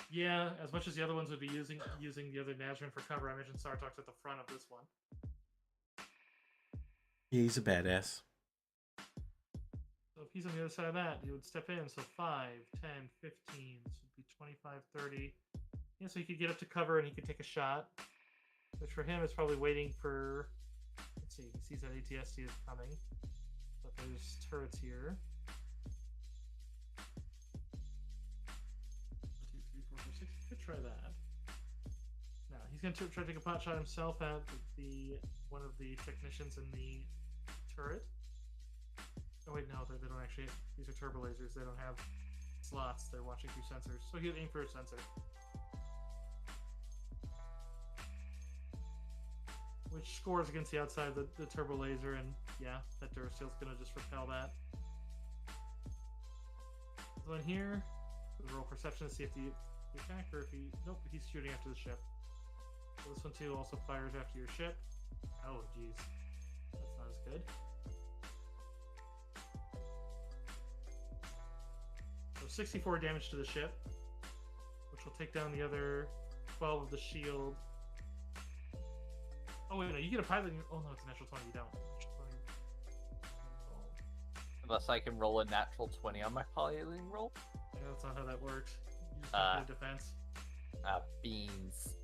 Yeah, as much as the other ones would be using the other Nizon for cover, I mentioned Sarlaac's at the front of this one. Yeah, he's a badass. So if he's on the other side of that, he would step in. So 5, 10, 15, this would be 25, 30. Yeah, so he could get up to cover and he could take a shot. Which for him is probably waiting for, let's see, he sees that ATST is coming. But there's turrets here. 1, 2, 3, 4, 5, 6. Could try that. Now he's going to try to take a pot shot himself at one of the technicians in the turret. Oh wait, no, they don't actually. These are turbo lasers. They don't have slots. They're watching through sensors. So he'll aim for a sensor. Which scores against the outside of the turbo laser, and yeah, that Duracell's gonna just repel that. This one here, we'll roll perception to see if the attack, or if he, nope, he's shooting after the ship. So this one too also fires after your ship. Oh jeez, that's not as good. So 64 damage to the ship, which will take down the other 12 of the shield. Oh wait, no, you get a pilot. Oh no, it's a natural 20. You don't. Unless I can roll a natural 20 on my piloting roll. Yeah, that's not how that works. You just have to defense. Beans.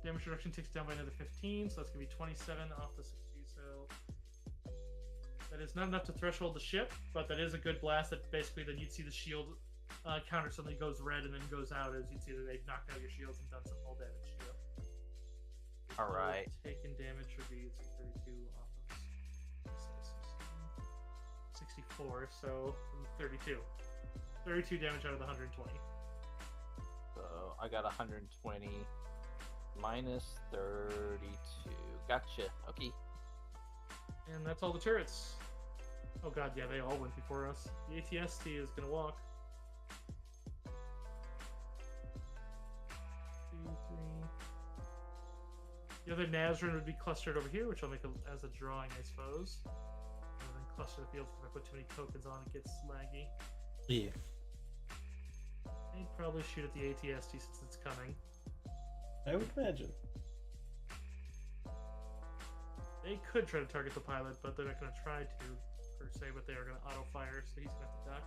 Damage reduction takes down by another 15, so that's going to be 27 off the 60. So that is not enough to threshold the ship, but that is a good blast. That basically then you'd see the shield counter suddenly goes red and then goes out as you'd see that they've knocked out your shields and done some full damage to you. All right. Taken damage would be 32 off of 64, so 32. 32 damage out of the 120. So I got 120 minus 32. Gotcha. Okay. And that's all the turrets. Oh god, yeah, they all went before us. The ATST is gonna walk. 2, 3. The other Nizon would be clustered over here, which I'll make as a drawing, I suppose. And then cluster the fields. If I put too many tokens on, it gets laggy. Yeah. They'd probably shoot at the ATST since it's coming. I would imagine. They could try to target the pilot, but they're not going to try to, per se, but they are going to auto-fire, so he's going to have to duck.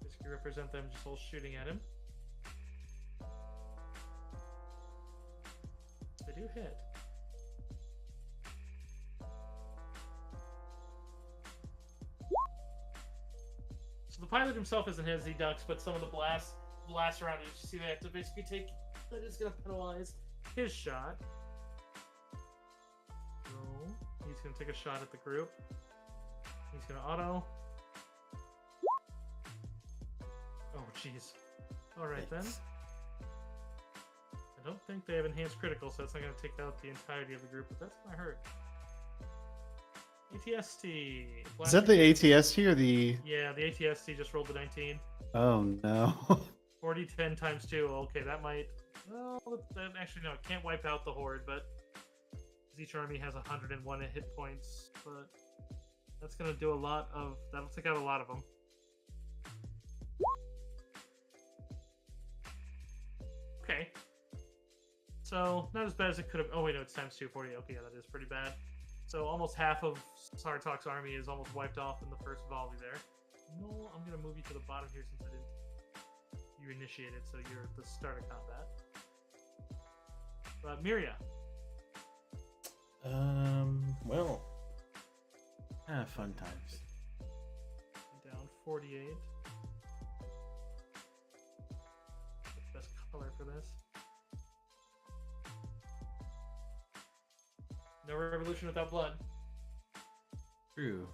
This could represent them just all shooting at him. They do hit. So the pilot himself isn't his, he ducks, but some of the blasts around it, you see they have to basically take, that is going to penalize his shot. So he's going to take a shot at the group. He's going to auto. Oh, jeez. Alright then. I don't think they have enhanced critical, so that's not going to take out the entirety of the group, but that's going to hurt. ATST. Is that the ATST or the... Yeah, the ATST just rolled the 19. Oh, no. 40, 10 times 2. Okay, that might... Well, that actually, no, it can't wipe out the Horde, but... Each army has 101 hit points, but... That's going to do a lot of... That'll take out a lot of them. Okay. So, not as bad as it could have... Oh, wait, no, it's times 240. Okay, yeah, that is pretty bad. So, almost half of Sarlaac's army is almost wiped off in the first volley there. No, I'm going to move you to the bottom here since I didn't... You initiated, so you're at the start of combat. But, Miria. Well... fun times. Down 48. Best color for this. No revolution without blood. True.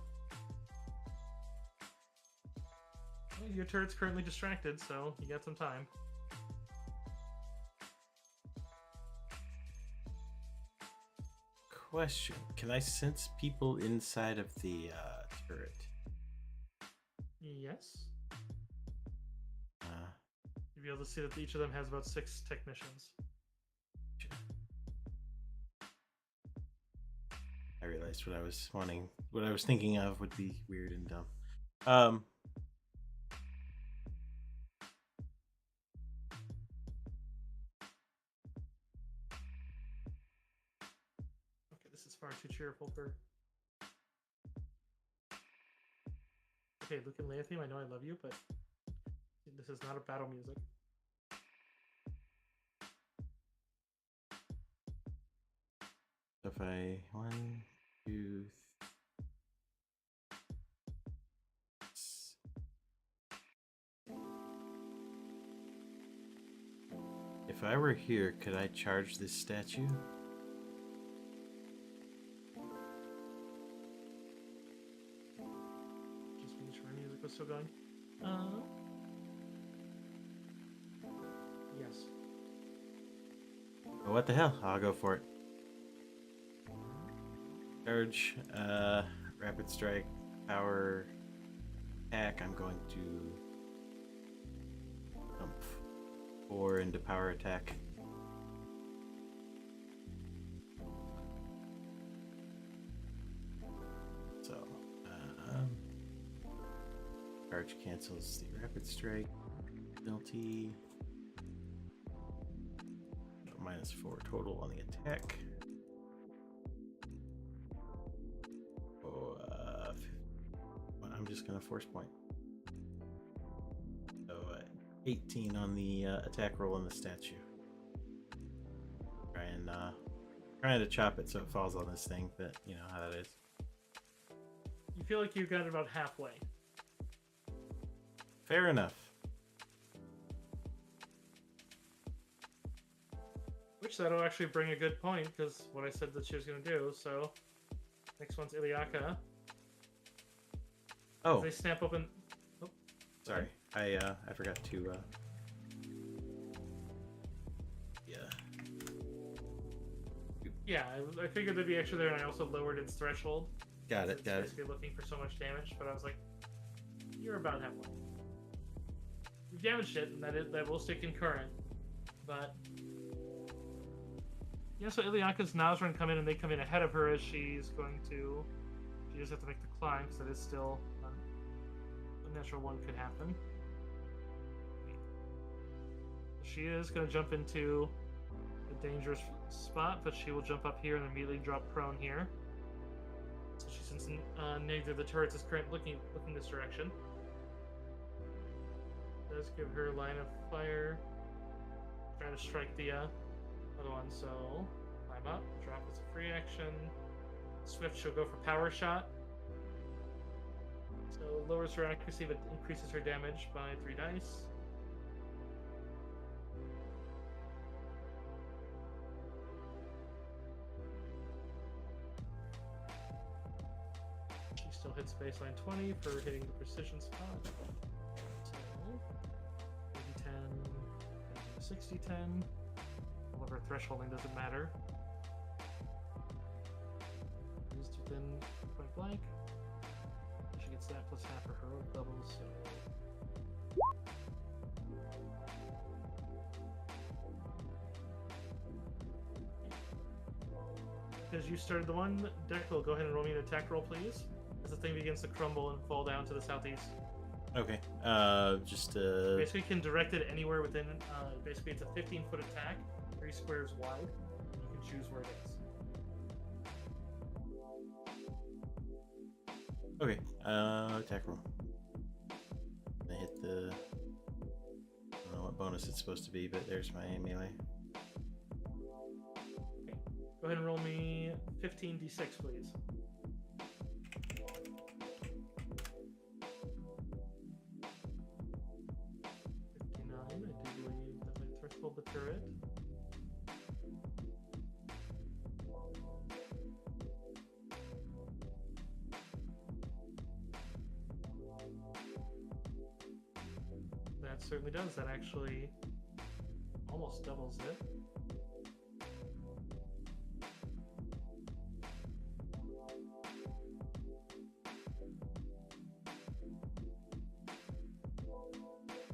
Well, your turret's currently distracted, so you got some time. Question. Can I sense people inside of the turret? Yes. You'll be able to see that each of them has about 6 technicians. I realized what I was thinking of would be weird and dumb. Okay, this is far too cheerful for... Okay, Luke and Leotheme, I know I love you, but this is not a battle music. If I 1, 2, if I were here, could I charge this statue? Just making sure my music was still going. Yes. Oh, what the hell? I'll go for it. Charge, rapid strike, power, attack. I'm going to jump 4 into power attack. So, charge cancels the rapid strike penalty. -4 total on the attack. I'm just gonna force point. So 18 on the attack roll on the statue. Trying to chop it so it falls on this thing, but you know how that is. You feel like you got it about halfway. Fair enough. Which that'll actually bring a good point, because what I said that she was going to do. So, next one's Iliaka. Oh, They snap open. Oh, sorry. I forgot to. Yeah. yeah, I figured there'd be extra there, and I also lowered its threshold. Got it. It's Got it. basically looking for so much damage, but I was like, you're about halfway. You've damaged it, and that will stay concurrent, but. Yeah, so Iliaka's Nizon come in, and they come in ahead of her as she's going to. She just have to make the climb, because that is still a natural one could happen. She is going to jump into a dangerous spot, but she will jump up here and immediately drop prone here. So she since neither of the turrets is currently looking this direction. Does give her line of fire. Trying to strike the other one, so climb up, drop as a free action. Swift, she'll go for power shot. So lowers her accuracy but increases her damage by 3 dice. She still hits baseline 20 for hitting the precision spot. So 80, 10, 60, 10. However, thresholding doesn't matter. Used within point blank. She gets that plus half her heroic levels, so. Because you started the one, Declan, go ahead and roll me an attack roll, please. As the thing begins to crumble and fall down to the southeast. Okay. Just Basically, you can direct it anywhere within. Basically, it's a 15-foot attack, 3 squares wide. You can choose where it is. Okay. Attack roll. I hit the. I don't know what bonus it's supposed to be, but there's my melee. Okay. Go ahead and roll me 15d6, please. 59. I do believe that I threshold the turret. That certainly does. That actually almost doubles it.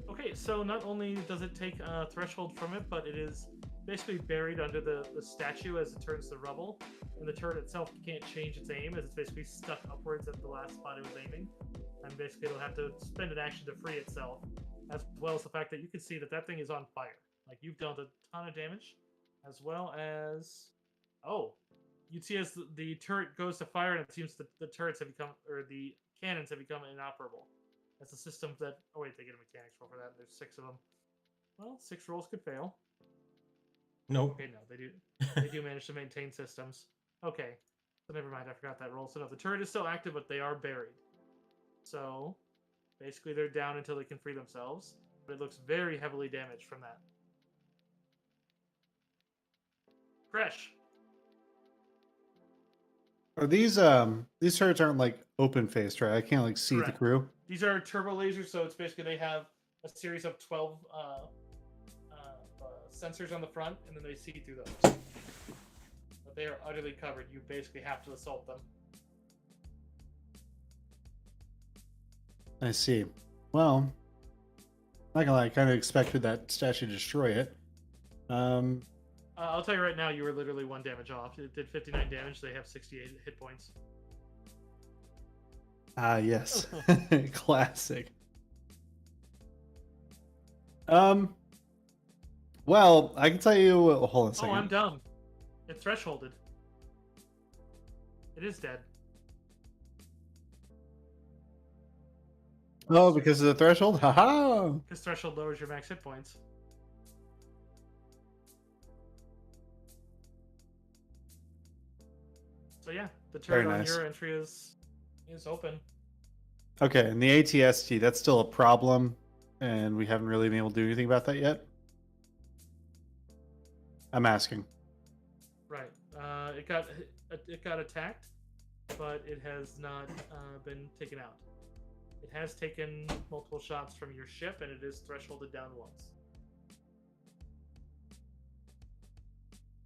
Okay, so not only does it take a threshold from it, but it is basically buried under the statue as it turns to rubble, and the turret itself can't change its aim as it's basically stuck upwards at the last spot it was aiming, and basically it'll have to spend an action to free itself, as well as the fact that you can see that that thing is on fire. Like, you've dealt a ton of damage, as well as... Oh, you'd see as the turret goes to fire, and it seems that the turrets have become, or the cannons have become inoperable. That's a system that... Oh wait, they get a mechanics roll for that. There's 6 of them. Well, 6 rolls could fail. Nope. Okay, no, they do. They do manage to maintain systems. Okay, so never mind. I forgot that roll. So no, the turret is still active, but they are buried. So basically, they're down until they can free themselves. But it looks very heavily damaged from that. Fresh. Are these turrets aren't like open faced, right? I can't like see Correct. the crew. These are turbo lasers, so it's basically they have a series of 12 sensors on the front, and then they see through those. But they are utterly covered. You basically have to assault them. I see. Well, not gonna lie, I kind of expected that statue to destroy it. I'll tell you right now, you were literally 1 damage off. It did 59 damage. They have 68 hit points. Ah, yes. Classic. Well, I can tell you. Hold on a second. Oh, I'm dumb. It's thresholded. It is dead. Oh, because of the threshold? Haha! Because threshold lowers your max hit points. So yeah, the turret Very on nice. your entry is open. Okay, and the ATST, that's still a problem, and we haven't really been able to do anything about that yet. I'm asking. Right. It got attacked, but it has not been taken out. It has taken multiple shots from your ship, and it is thresholded down once.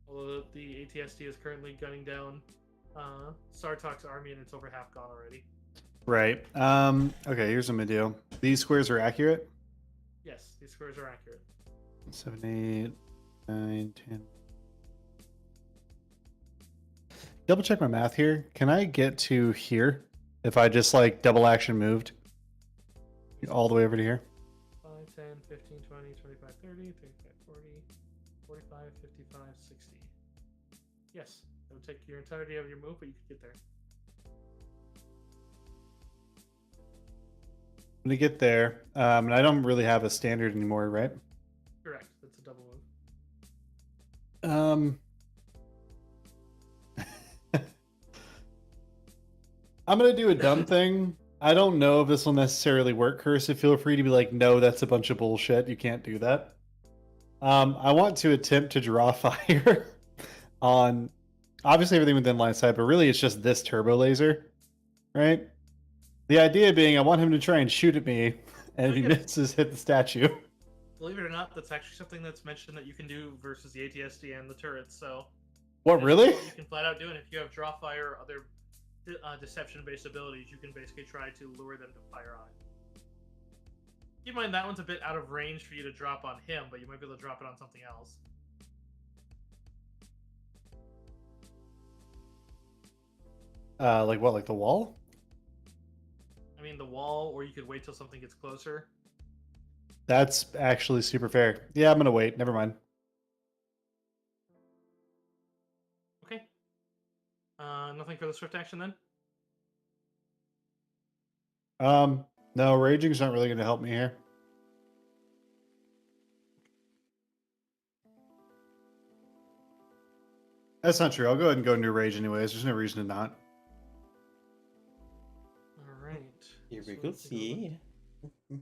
Although the ATST is currently gunning down Sarlaac's army, and it's over half gone already. Right. Okay, here's what I'm gonna do. These squares are accurate. Yes, these squares are accurate. 7, 8, 9, 10. Double check my math here. Can I get to here if I just like double action moved all the way over to here? 5, 10, 15, 20, 25, 30, 35, 40, 45, 55, 60. Yes, it would take your entirety of your move, but you could get there. I'm gonna get there, and I don't really have a standard anymore, right? Correct. That's a double move. I'm gonna do a dumb thing. I don't know if this will necessarily work, Cursive. Feel free to be like, no, that's a bunch of bullshit. You can't do that. I want to attempt to draw fire on obviously everything within line of sight, but really it's just this turbo laser, right? The idea being I want him to try and shoot at me, and if he misses, hit the statue. Believe it or not, that's actually something that's mentioned that you can do versus the ATSD and the turrets. So, What, really? You can flat out do it. If you have draw fire or other deception-based abilities, you can basically try to lure them to fire on it. Keep in mind that one's a bit out of range for you to drop on him, but you might be able to drop it on something else. Like what? Like the wall? I mean, the wall, or you could wait till something gets closer. That's actually super fair. Yeah, I'm gonna wait. Never mind. Okay. Nothing for the swift action then? No, raging's not really gonna help me here. That's not true. I'll go ahead and go into rage anyways. There's no reason to not. All right. Here we So go. let's take a look. See.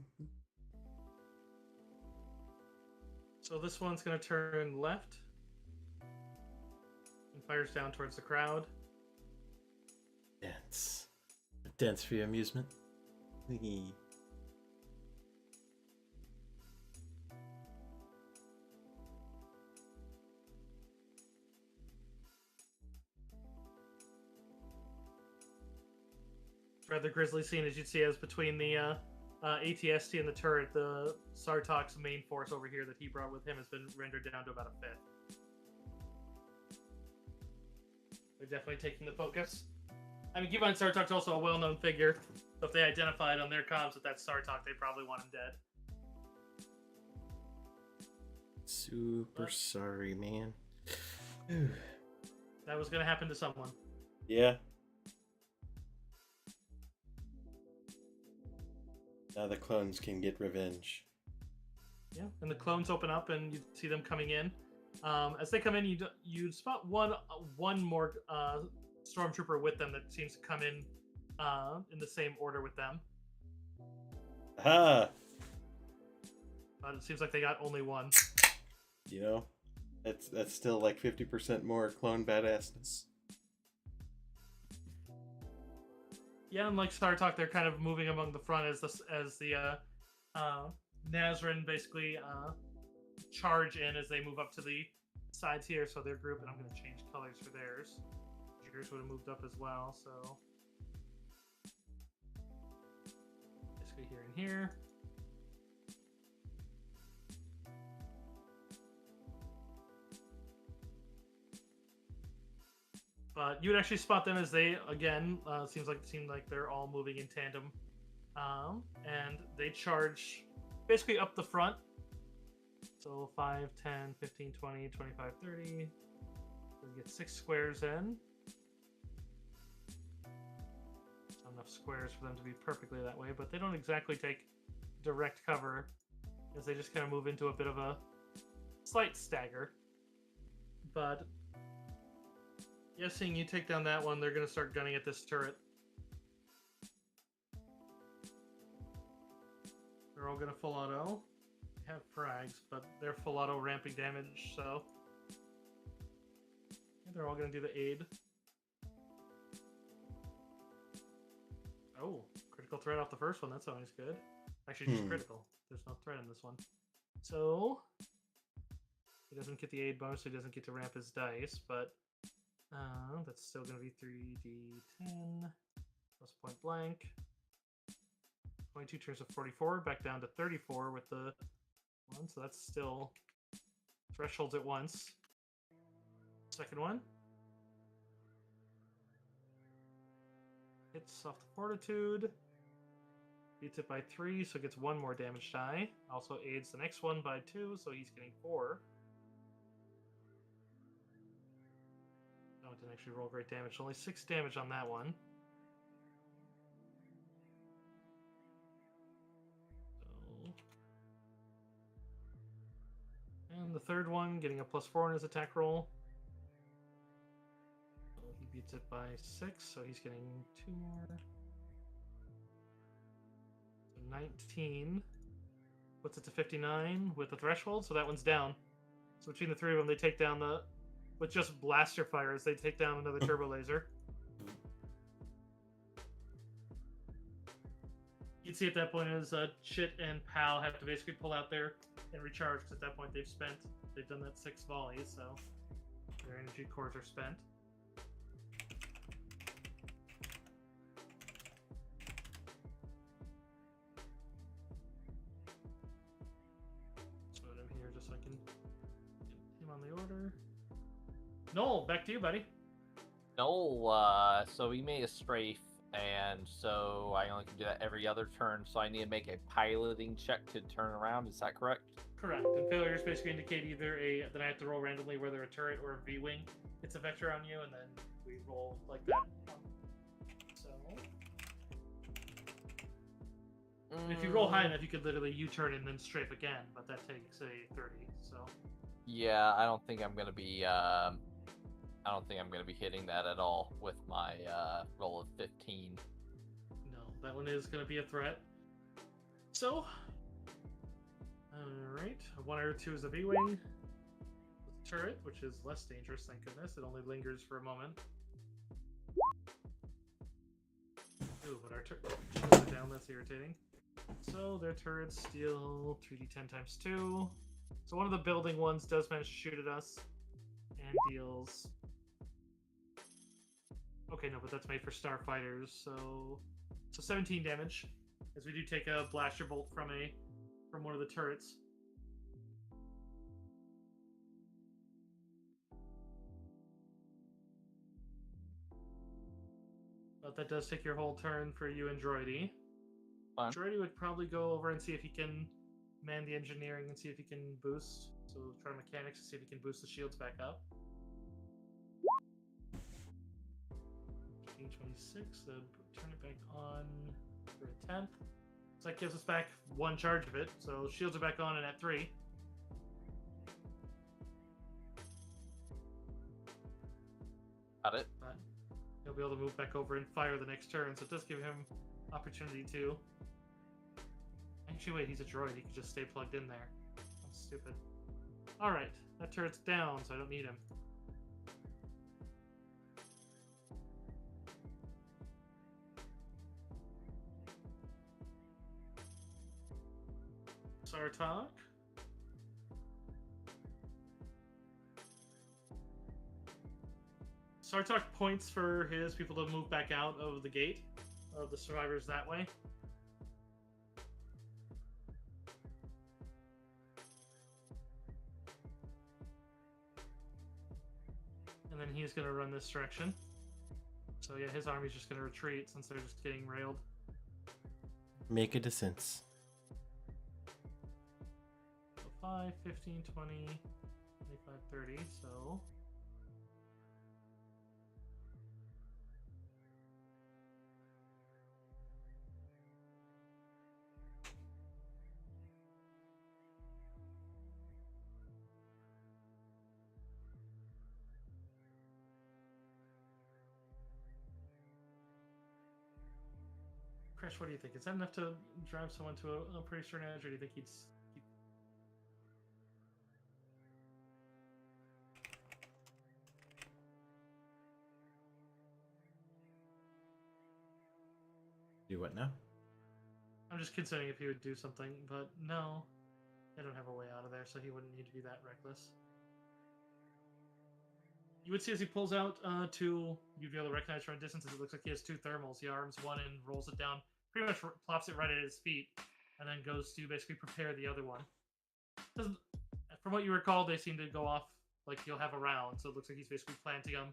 So this one's going to turn left and fires down towards the crowd. Dance. Dance for your amusement. Hee. Rather grisly scene as you'd see as between the ATST and the turret, the Sarlaac's main force over here that he brought with him has been rendered down to about a fifth. They're definitely taking the focus. I mean, keep in mind Sarlaac's also a well-known figure, so if they identified on their comms that that's Sarlaac, they probably want him dead. Super sorry, man. That was going to happen to someone. Yeah. Now the clones can get revenge. Yeah, and the clones open up, and you see them coming in. As they come in, you spot one more stormtrooper with them that seems to come in the same order with them. Ah, But it seems like they got only one. you know, that's still like 50% more clone badassness. Yeah, and like Sarlaac, they're kind of moving among the front as the Nizon basically charge in as they move up to the sides here. So their group, and I'm going to change colors for theirs. Yours would have moved up as well. So basically here and here. But you would actually spot them as they, again, seemed like they're all moving in tandem. And they charge basically up the front. So 5, 10, 15, 20, 25, 30. We get 6 squares in. Not enough squares for them to be perfectly that way, but they don't exactly take direct cover, as they just kind of move into a bit of a slight stagger. But Yeah, seeing you take down that one, they're gonna start gunning at this turret. They're all gonna full auto. They have frags, but they're full auto ramping damage, so yeah, they're all gonna do the aid. Oh, critical threat off the first one. That's always good. Actually, just critical. There's no threat in this one. So he doesn't get the aid bonus, so he doesn't get to ramp his dice, but that's still going to be 3d10 plus point blank. 22 turns to 44, back down to 34 with the one, so that's still thresholds at once. Second one. Hits off the fortitude. Beats it by 3, so gets 1 more damage die. Also aids the next one by 2, so he's getting 4. No, it didn't actually roll great damage. Only 6 damage on that one. So... And the third one, getting a +4 in his attack roll. So he beats it by 6, so he's getting 2 more. 19 puts it to 59 with the threshold, so that one's down. So between the three of them, they take down with just blaster fires, they take down another turbo laser. You'd see at that point is Chit and Pal have to basically pull out there and recharge, because at that point they've done that 6 volleys, so their energy cores are spent. Just so I can get him on the order. Noel, back to you, buddy. Noel, so he made a strafe, and so I only can do that every other turn, so I need to make a piloting check to turn around. Is that correct? Correct. And failures basically indicate either then I have to roll randomly whether a turret or a V-wing hits a vector on you, and then we roll like that. So... If you roll high enough, you could literally U-turn and then strafe again, but that takes a 30. So yeah, I don't think I'm gonna be. I don't think I'm gonna be hitting that at all with my roll of 15. no, that one is gonna be a threat. So, all right, 1 or 2 is a V-wing turret, which is less dangerous. Thank goodness. It only lingers for a moment. Ooh, but our turret goes down. That's irritating. So their turrets steal 3d10 times 2. So one of the building ones does manage to shoot at us and deals... Okay, no, but that's made for starfighters, so 17 damage, as we do take a blaster bolt from one of the turrets. But that does take your whole turn for you and Droidy. Fine. Droidy would probably go over and see if he can man the engineering and see if he can boost. So try mechanics to see if he can boost the shields back up. 26, so turn it back on for a 10th. So that gives us back 1 charge of it. So shields are back on and at 3. Got it. But he'll be able to move back over and fire the next turn. So it does give him opportunity to... Actually, wait, he's a droid. He could just stay plugged in there. I'm stupid. Alright, that turret's down, so I don't need him. Sarlaac. Sarlaac points for his people to move back out of the gate of the survivors that way. And then he's going to run this direction. So yeah, his army's just going to retreat since they're just getting railed. Make a descent. So 5, 15, 20, 25, 30, so... Crash, what do you think? Is that enough to drive someone to a pretty certain edge, or do you think he'd keep... Do what now? I'm just considering if he would do something, but no. They don't have a way out of there, so he wouldn't need to be that reckless. You would see as he pulls out you'd be able to recognize from a distance as it looks like he has two thermals. He arms one and rolls it down, pretty much plops it right at his feet, and then goes to basically prepare the other one. From what you recall, they seem to go off like you'll have a round, so it looks like he's basically planting them.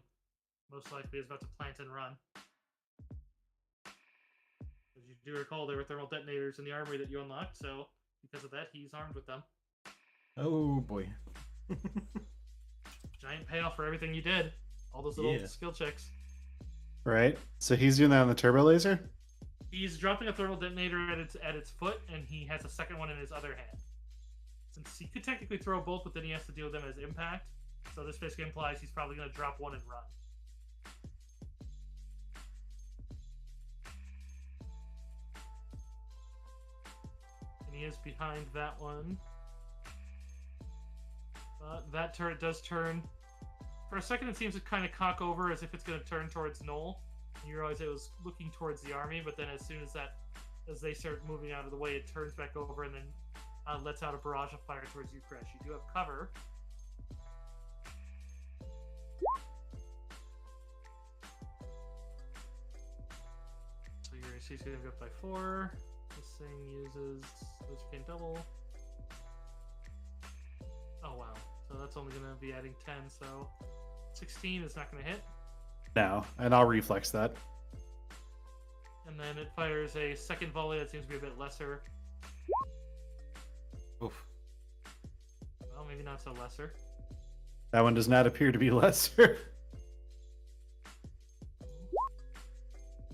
Most likely is about to plant and run. As you do recall, there were thermal detonators in the armory that you unlocked, so because of that, he's armed with them. Oh boy. Giant payoff for everything you did. All those little skill checks. Right. So he's doing that on the turbo laser? He's dropping a thermal detonator at its foot, and he has a second one in his other hand. Since he could technically throw both, but then he has to deal with them as impact. So this basically implies he's probably going to drop one and run. And he is behind that one. That turret does turn. For a second, it seems to kind of cock over as if it's going to turn towards Knoll. And you realize it was looking towards the army, but then as soon as they start moving out of the way, it turns back over and then lets out a barrage of fire towards you, Crash. You do have cover. So your AC is going to go up by 4. This thing uses which can double. Oh wow. So that's only going to be adding 10, so 16 is not going to hit. No, and I'll reflex that. And then it fires a second volley that seems to be a bit lesser. Oof. Well, maybe not so lesser. That one does not appear to be lesser.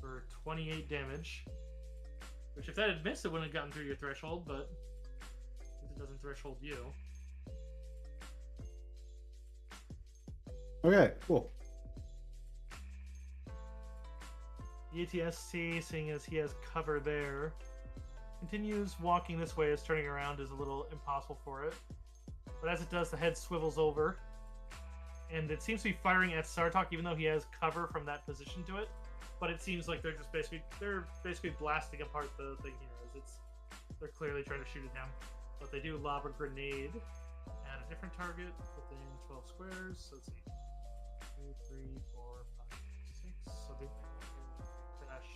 For 28 damage. Which, if that had missed, it wouldn't have gotten through your threshold, but since it doesn't threshold you. Okay, cool. The ATST, seeing as he has cover there, continues walking this way as turning around is a little impossible for it. But as it does, the head swivels over. And it seems to be firing at Sarlaac, even though he has cover from that position to it. But it seems like they're basically blasting apart the thing here, as they're clearly trying to shoot at him. But they do lob a grenade at a different target within 12 squares. So let's see. 2, 3, 4, 5, 6. So they Crash.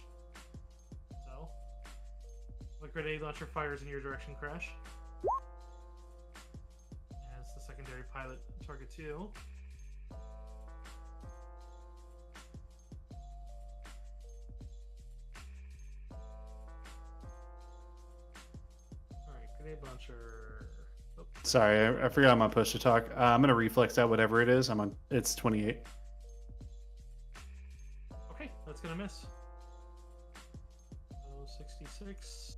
So the grenade launcher fires in your direction, Crash. As the secondary pilot target 2. Alright, grenade launcher. Oh. Sorry, I forgot I'm on push to talk. I'm gonna reflex out whatever it is. It's 28. Okay, that's gonna miss. So 66.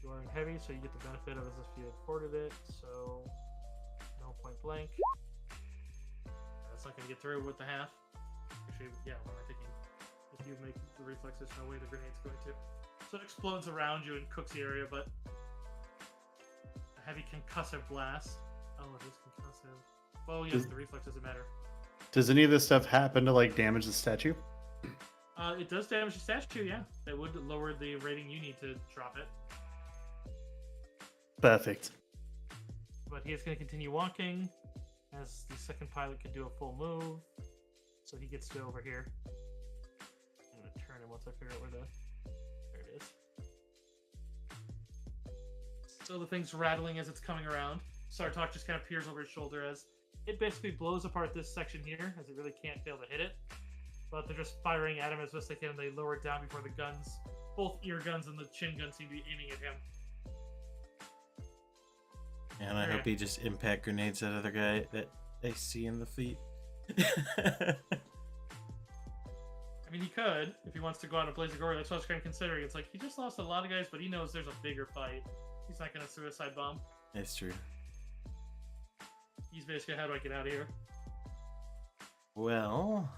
You are in heavy, so you get the benefit of it as if you had ported it. So no point blank. That's not gonna get through with the half. Actually, yeah, what am I thinking? If you make the reflex, there's no way the grenade's going to. So it explodes around you and cooks the area, but a heavy concussive blast. Oh, it is concussive. Well, yes, the reflex doesn't matter. Does any of this stuff happen to like damage the statue? It does damage the statue, yeah. That would lower the rating you need to drop it. Perfect. But he is going to continue walking, as the second pilot can do a full move. So he gets to over here. I'm going to turn him once I figure out where there it is. So the thing's rattling as it's coming around. Sarlaac just kind of peers over his shoulder as it basically blows apart this section here, as it really can't fail to hit it. But they're just firing at him as best they can, and they lower it down before the guns, both ear guns and the chin guns, seem to be aiming at him. And I hope he just impact grenades that other guy that they see in the fleet. I mean, he could, if he wants to go out and blaze a glory. That's what I was kind of considering. It's like, he just lost a lot of guys, but he knows there's a bigger fight. He's not going to suicide bomb. That's true. He's basically, how do I get out of here? Well,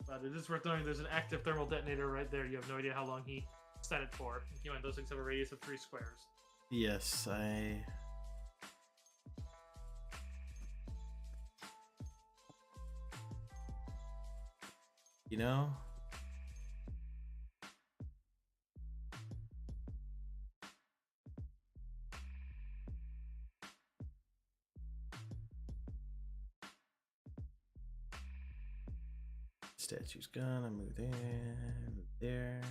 But it is worth knowing there's an active thermal detonator right there. You have no idea how long he set it for. Keep in mind, those things have a radius of 3 squares. Yes, I. You know. Statue's gone. I move there, move there.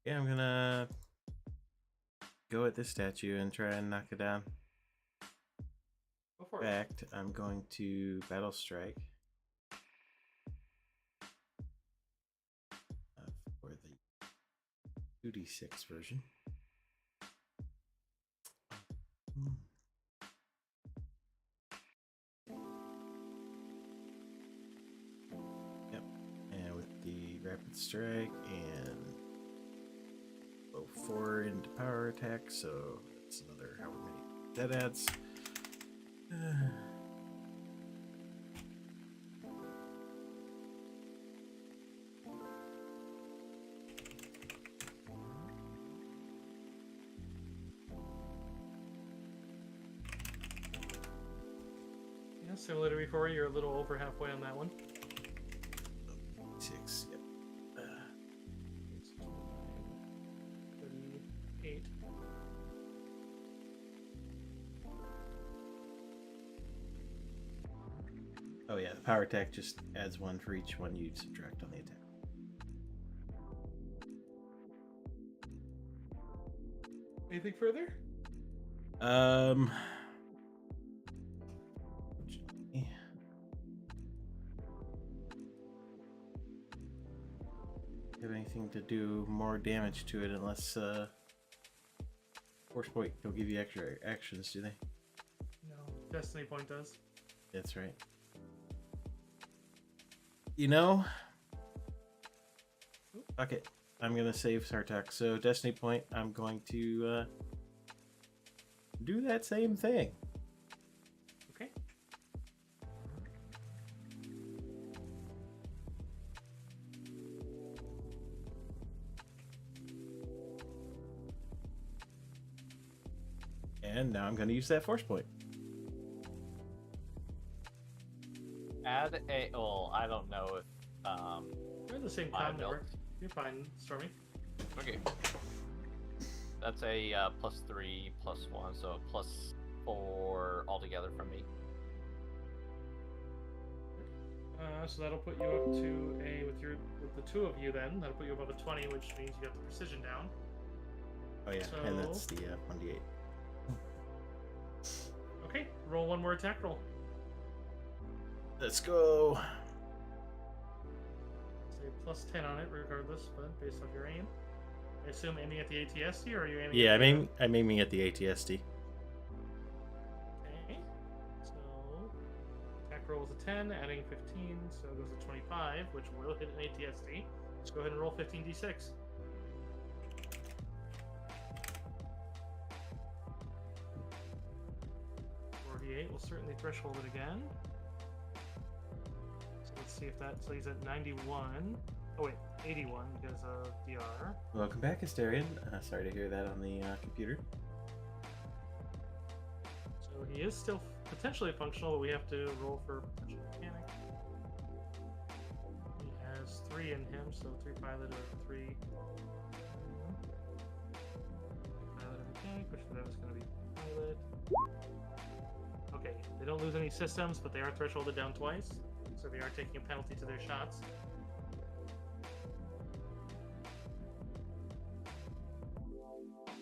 Yeah, I'm gonna go at this statue and try and knock it down. Go for In it. fact, I'm going to battle strike for the 2d6 version. Yep, and with the rapid strike and go 4 into power attack, so that's another however many that adds. Yeah, similar to before, you're a little over halfway on that one. 6, yep. 38. Oh yeah, the power attack just adds 1 for each one you subtract on the attack. Anything further? Have anything to do more damage to it unless Force Point don't give you extra actions, do they? No. Destiny Point does. That's right. You know, fuck it. I'm gonna save Sarlaac. So Destiny Point, I'm going to do that same thing. Okay. And now I'm gonna use that Force Point. Add a. Well, I don't know if. We're in the same I time built- network. You're fine, Stormy. Okay. That's a +3, +1, so +4 altogether from me. So that'll put you up to a with the 2 of you. Then that'll put you above a 20, which means you got the precision down. Oh yeah, and that's So- the 1d8. Okay, roll 1 more attack roll. Let's go. Say +10 on it, regardless, but based off your aim. I assume aiming at the ATSD, or are you aiming? Yeah, at I'm aiming at the ATSD. Okay. So attack roll is a 10, adding 15, so it goes to 25, which will hit an ATSD. Let's go ahead and roll 15d6. 48 will certainly threshold it again. So let's see if that. So he's at 91. Oh wait, 81 because of DR. Welcome back, Asterion. Sorry to hear that on the computer. So he is still potentially functional, but we have to roll for potential mechanic. He has 3 in him, so 3 pilot or 3 pilot and mechanic, which for them is going to be pilot. Okay, they don't lose any systems, but they are thresholded down twice, so they are taking a penalty to their shots.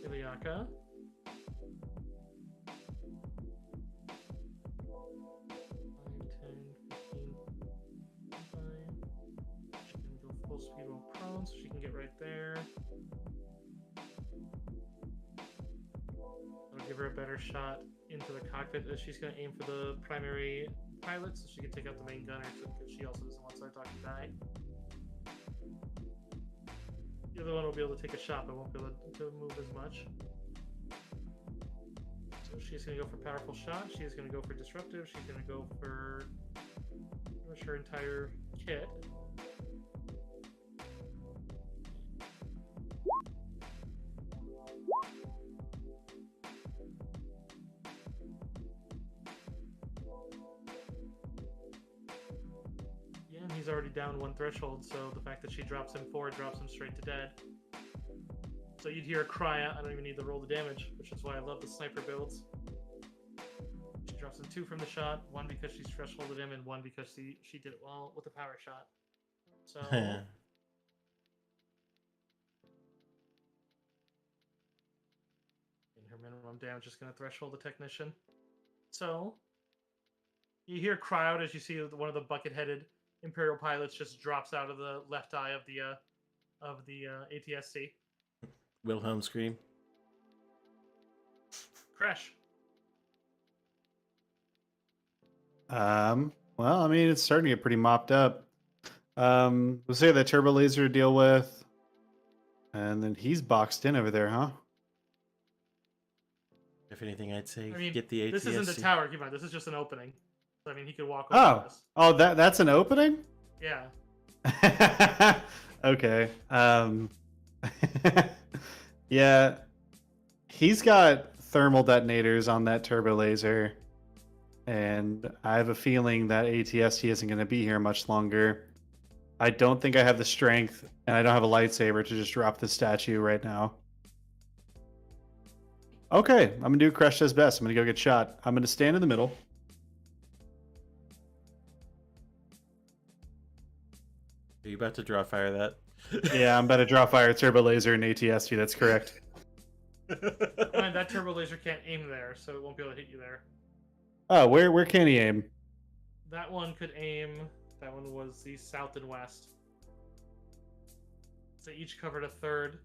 Iliaka. 5, 10, 15, 25. She can go full speed while prone, so she can get right there. That'll give her a better shot into the cockpit. She's going to aim for the primary pilot, so she can take out the main gunner, because she also doesn't want Sarlaac to die. The other one will be able to take a shot, but won't be able to move as much. She's going to go for powerful shot. She is going to go for disruptive. She's going to go for pretty much her entire kit. Yeah, and he's already down one threshold, so the fact that she drops him 4 drops him straight to dead. So you'd hear a cry out. I don't even need to roll the damage, which is why I love the sniper builds. She drops him 2 from the shot, 1 because she's thresholded him, and 1 because she did it well with the power shot. So getting her minimum damage is going to threshold the technician. So you hear cry out as you see one of the bucket-headed Imperial pilots just drops out of the left eye of the ATSC. Wilhelm scream. Crash. Well, I mean, it's starting to get pretty mopped up. We'll say that turbo laser to deal with, and then he's boxed in over there, huh? If anything, I'd say I mean, get the ATSC. this isn't the tower. Keep in mind, this is just an opening. So, I mean, he could walk over this. Oh, that's an opening? Yeah. Okay. Yeah, he's got thermal detonators on that turbo laser, and I have a feeling that ATST isn't going to be here much longer. I don't think I have the strength, and I don't have a lightsaber to just drop the statue right now. Okay, I'm going to do Crush Does Best. I'm going to go get shot. I'm going to stand in the middle. Are you about to draw fire that? Yeah, I'm about to draw fire turbo laser and ATST. That's correct. I mean, that turbo laser can't aim there, so it won't be able to hit you there. Oh, where can he aim? That one could aim. That one was the south and west. So each covered a third.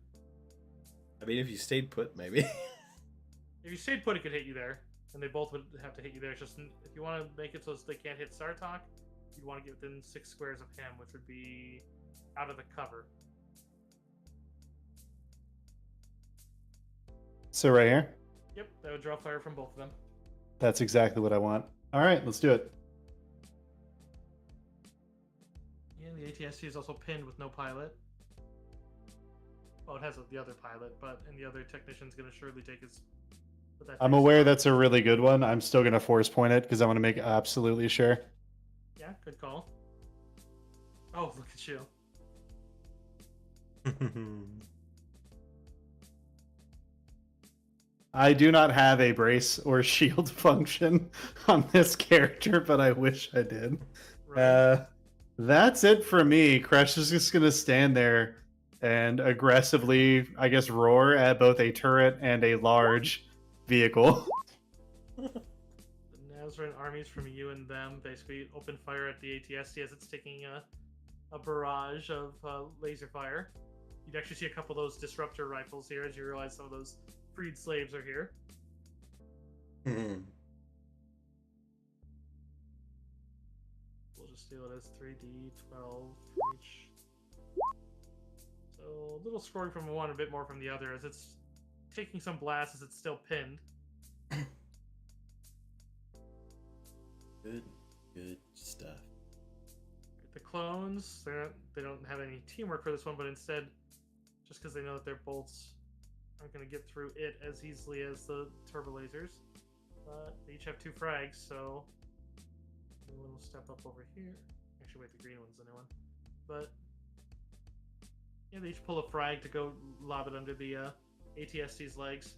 I mean, if you stayed put, maybe. If you stayed put, it could hit you there, and they both would have to hit you there. It's just if you want to make it so they can't hit Sarlaac, you'd want to get within 6 squares of him, which would be out of the cover. So right here? Yep, that would draw fire from both of them. That's exactly what I want. All right, let's do it. Yeah, the ATST is also pinned with no pilot. Well, it has the other pilot, but and the other technician's going to surely take his. I'm aware that's a really good one. I'm still going to force point it because I want to make absolutely sure. Yeah, good call. Oh, look at you. I do not have a brace or shield function on this character, but I wish I did. Right. That's it for me. Crush is just going to stand there and aggressively, I guess, roar at both a turret and a large vehicle. The Nazarene armies from you and them basically open fire at the ATST as it's taking a barrage of laser fire. You'd actually see a couple of those disruptor rifles here as you realize some of those freed slaves are here. We'll just deal it as 3d12 for each. So a little scoring from one, a bit more from the other, as it's taking some blasts as it's still pinned. Good stuff. The clones, they don't have any teamwork for this one, but instead, just because they know that their bolts aren't going to get through it as easily as the turbo lasers. But they each have 2 frags, so the one will step up over here. Actually, wait, the green one's the new one. But yeah, they each pull a frag to go lob it under the ATST's legs.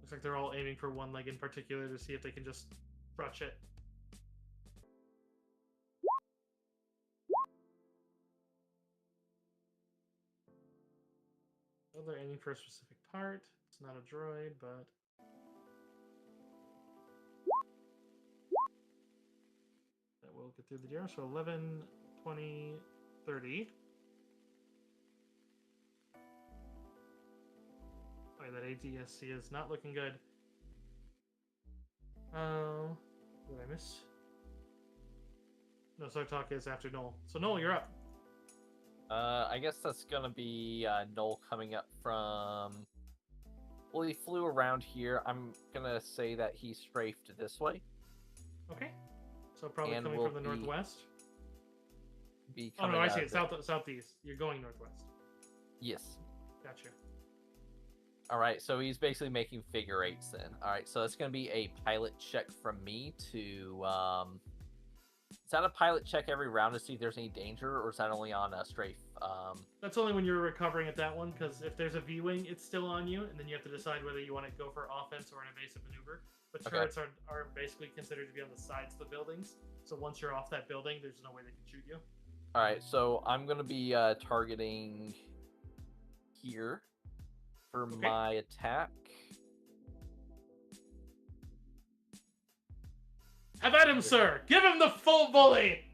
Looks like they're all aiming for one leg in particular to see if they can just crutch it. Well, they're aiming for a specific part. It's not a droid, but that will get through the DR. So 11, 20, 30. Oh, that ADSC is not looking good. What did I miss? No, Sarlaac is after Noel. So Noel, you're up. I guess that's gonna be Noel coming up from Well, he flew around here. I'm gonna say that he strafed this way. Okay. So probably And coming will from the be northwest. Be Oh coming no, I out see of it. the- Southeast. You're going northwest. Yes. Gotcha. All right, so he's basically making figure eights then. All right, so that's going to be a pilot check from me to. Is that a pilot check every round to see if there's any danger, or is that only on a strafe? That's only when you're recovering at that one, because if there's a V-wing, it's still on you, and then you have to decide whether you want to go for offense or an evasive maneuver. But Okay. turrets are basically considered to be on the sides of the buildings, so once you're off that building, there's no way they can shoot you. All right, so I'm going to be targeting here for my attack. Have at him, sir! Give him the full bully!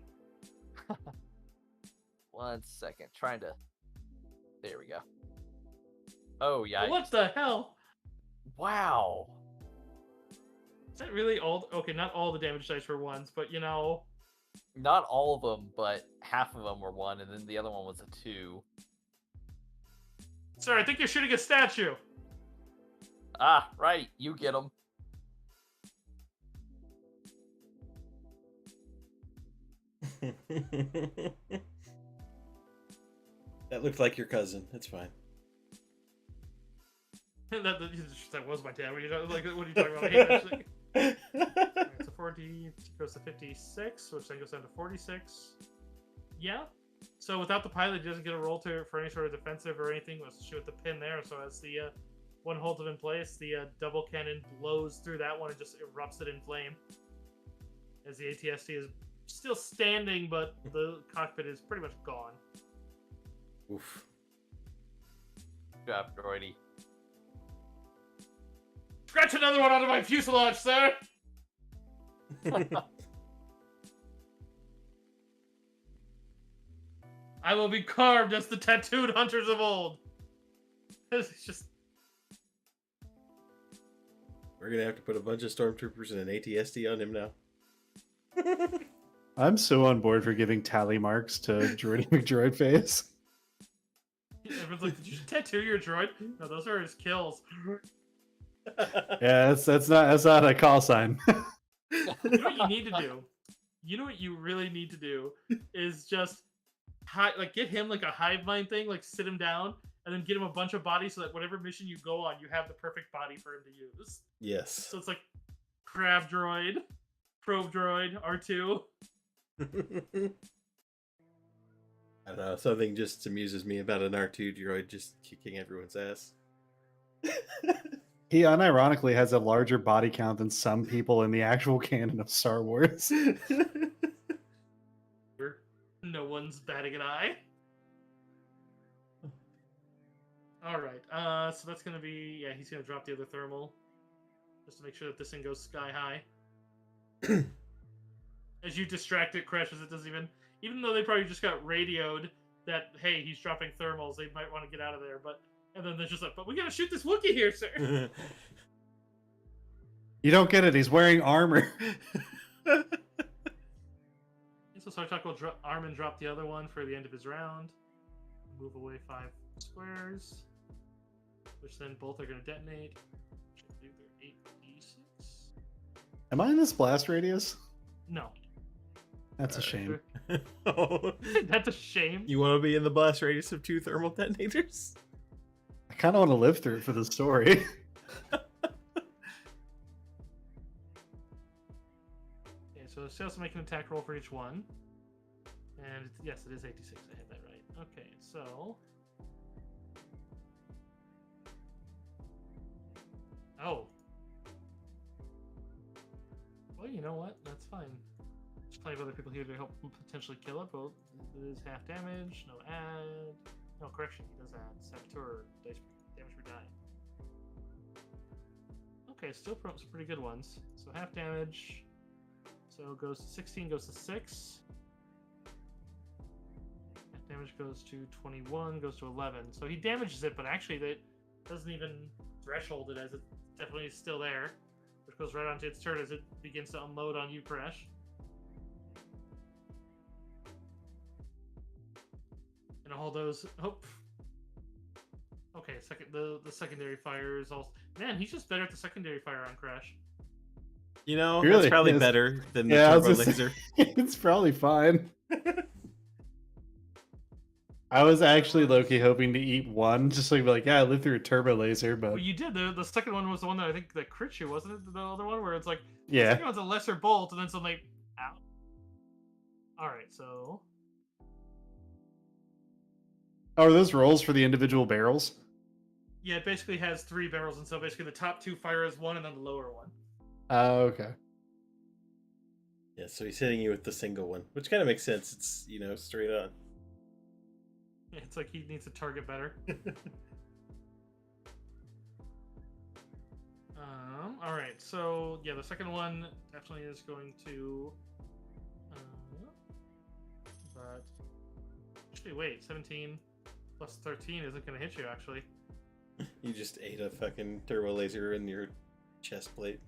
1 second, trying to. There we go. Oh yeah. What the hell? Wow. Is that really all? Okay, not all the damage dice were ones, but you know. Not all of them, but half of them were 1, and then the other one was a 2. Sir, I think you're shooting a statue. Ah, right. You get them. That looked like your cousin. It's fine. that was my dad. What are you talking about? I hate that shit. Alright, so 4D goes to 56, which then goes down to 46. Yeah. So without the pilot, he doesn't get a roll for any sort of defensive or anything. Let's shoot the pin there. So as the one holds it in place, the double cannon blows through that one and just erupts it in flame. As the ATST is still standing, but the cockpit is pretty much gone. Oof. Good job, droidy. Scratch another one out of my fuselage, sir! I will be carved as the tattooed hunters of old. It's just... We're gonna have to put a bunch of stormtroopers and an ATST on him now. I'm so on board for giving tally marks to Droidy McDroid face. Everyone's like, did you tattoo your droid? No, those are his kills. Yeah, that's not a call sign. You know what you need to do? You know what you really need to do is just get him like a hive mind thing, like sit him down, and then get him a bunch of bodies so that whatever mission you go on, you have the perfect body for him to use. Yes. So it's like crab droid, probe droid, R2. I don't know. Something just amuses me about an R2 droid just kicking everyone's ass. He unironically has a larger body count than some people in the actual canon of Star Wars. No one's batting an eye. All right. So that's gonna be he's gonna drop the other thermal just to make sure that this thing goes sky high. As you distract it, crashes. It doesn't even though they probably just got radioed that hey he's dropping thermals, they might want to get out of there. And then they're just like, but we gotta shoot this Wookiee here, sir. You don't get it. He's wearing armor. So Sarlaac will arm and drop the other one for the end of his round. Move away 5 squares, which then both are going to detonate. I believe they're 8d6. Am I in this blast radius? No. That's a shame. Oh. That's a shame. You want to be in the blast radius of 2 thermal detonators? I kind of want to live through it for the story. So it's also make an attack roll for each one. And yes, it is 86. I had that right. Okay, so... Oh. Well, you know what? That's fine. There's plenty of other people here to help potentially kill it, but it is half damage, no add... No, correction, he does add. Saboteur, dice damage per die. Okay, still some pretty good ones. So half damage... So it goes to 16, goes to 6. That damage goes to 21, goes to 11. So he damages it, but actually that doesn't even threshold it as it definitely is still there. Which goes right onto its turn as it begins to unload on you, Crash. And all those... Oh. okay, the secondary fire is also... Man, he's just better at the secondary fire on Crash. You know, He that's really probably is. better than the Yeah, I was turbo just laser. it's probably fine. I was actually low-key hoping to eat one, just like be like, yeah, I lived through a turbo laser, but Well, you did. The second one was the one that I think that crit you, wasn't it? The other one where it's like, the yeah. second one's a lesser bolt, and then suddenly, ow. Alright, so... Oh, are those rolls for the individual barrels? Yeah, it basically has 3 barrels, and so basically the top 2 fire as one, and then the lower one. Oh, okay. Yeah, so he's hitting you with the single one, which kind of makes sense. It's, you know, straight on. Yeah, it's like he needs to target better. Alright, so yeah, the second one definitely is going to... but... Actually, wait, 17 plus 13 isn't going to hit you, actually. You just ate a fucking turbo laser in your chest plate.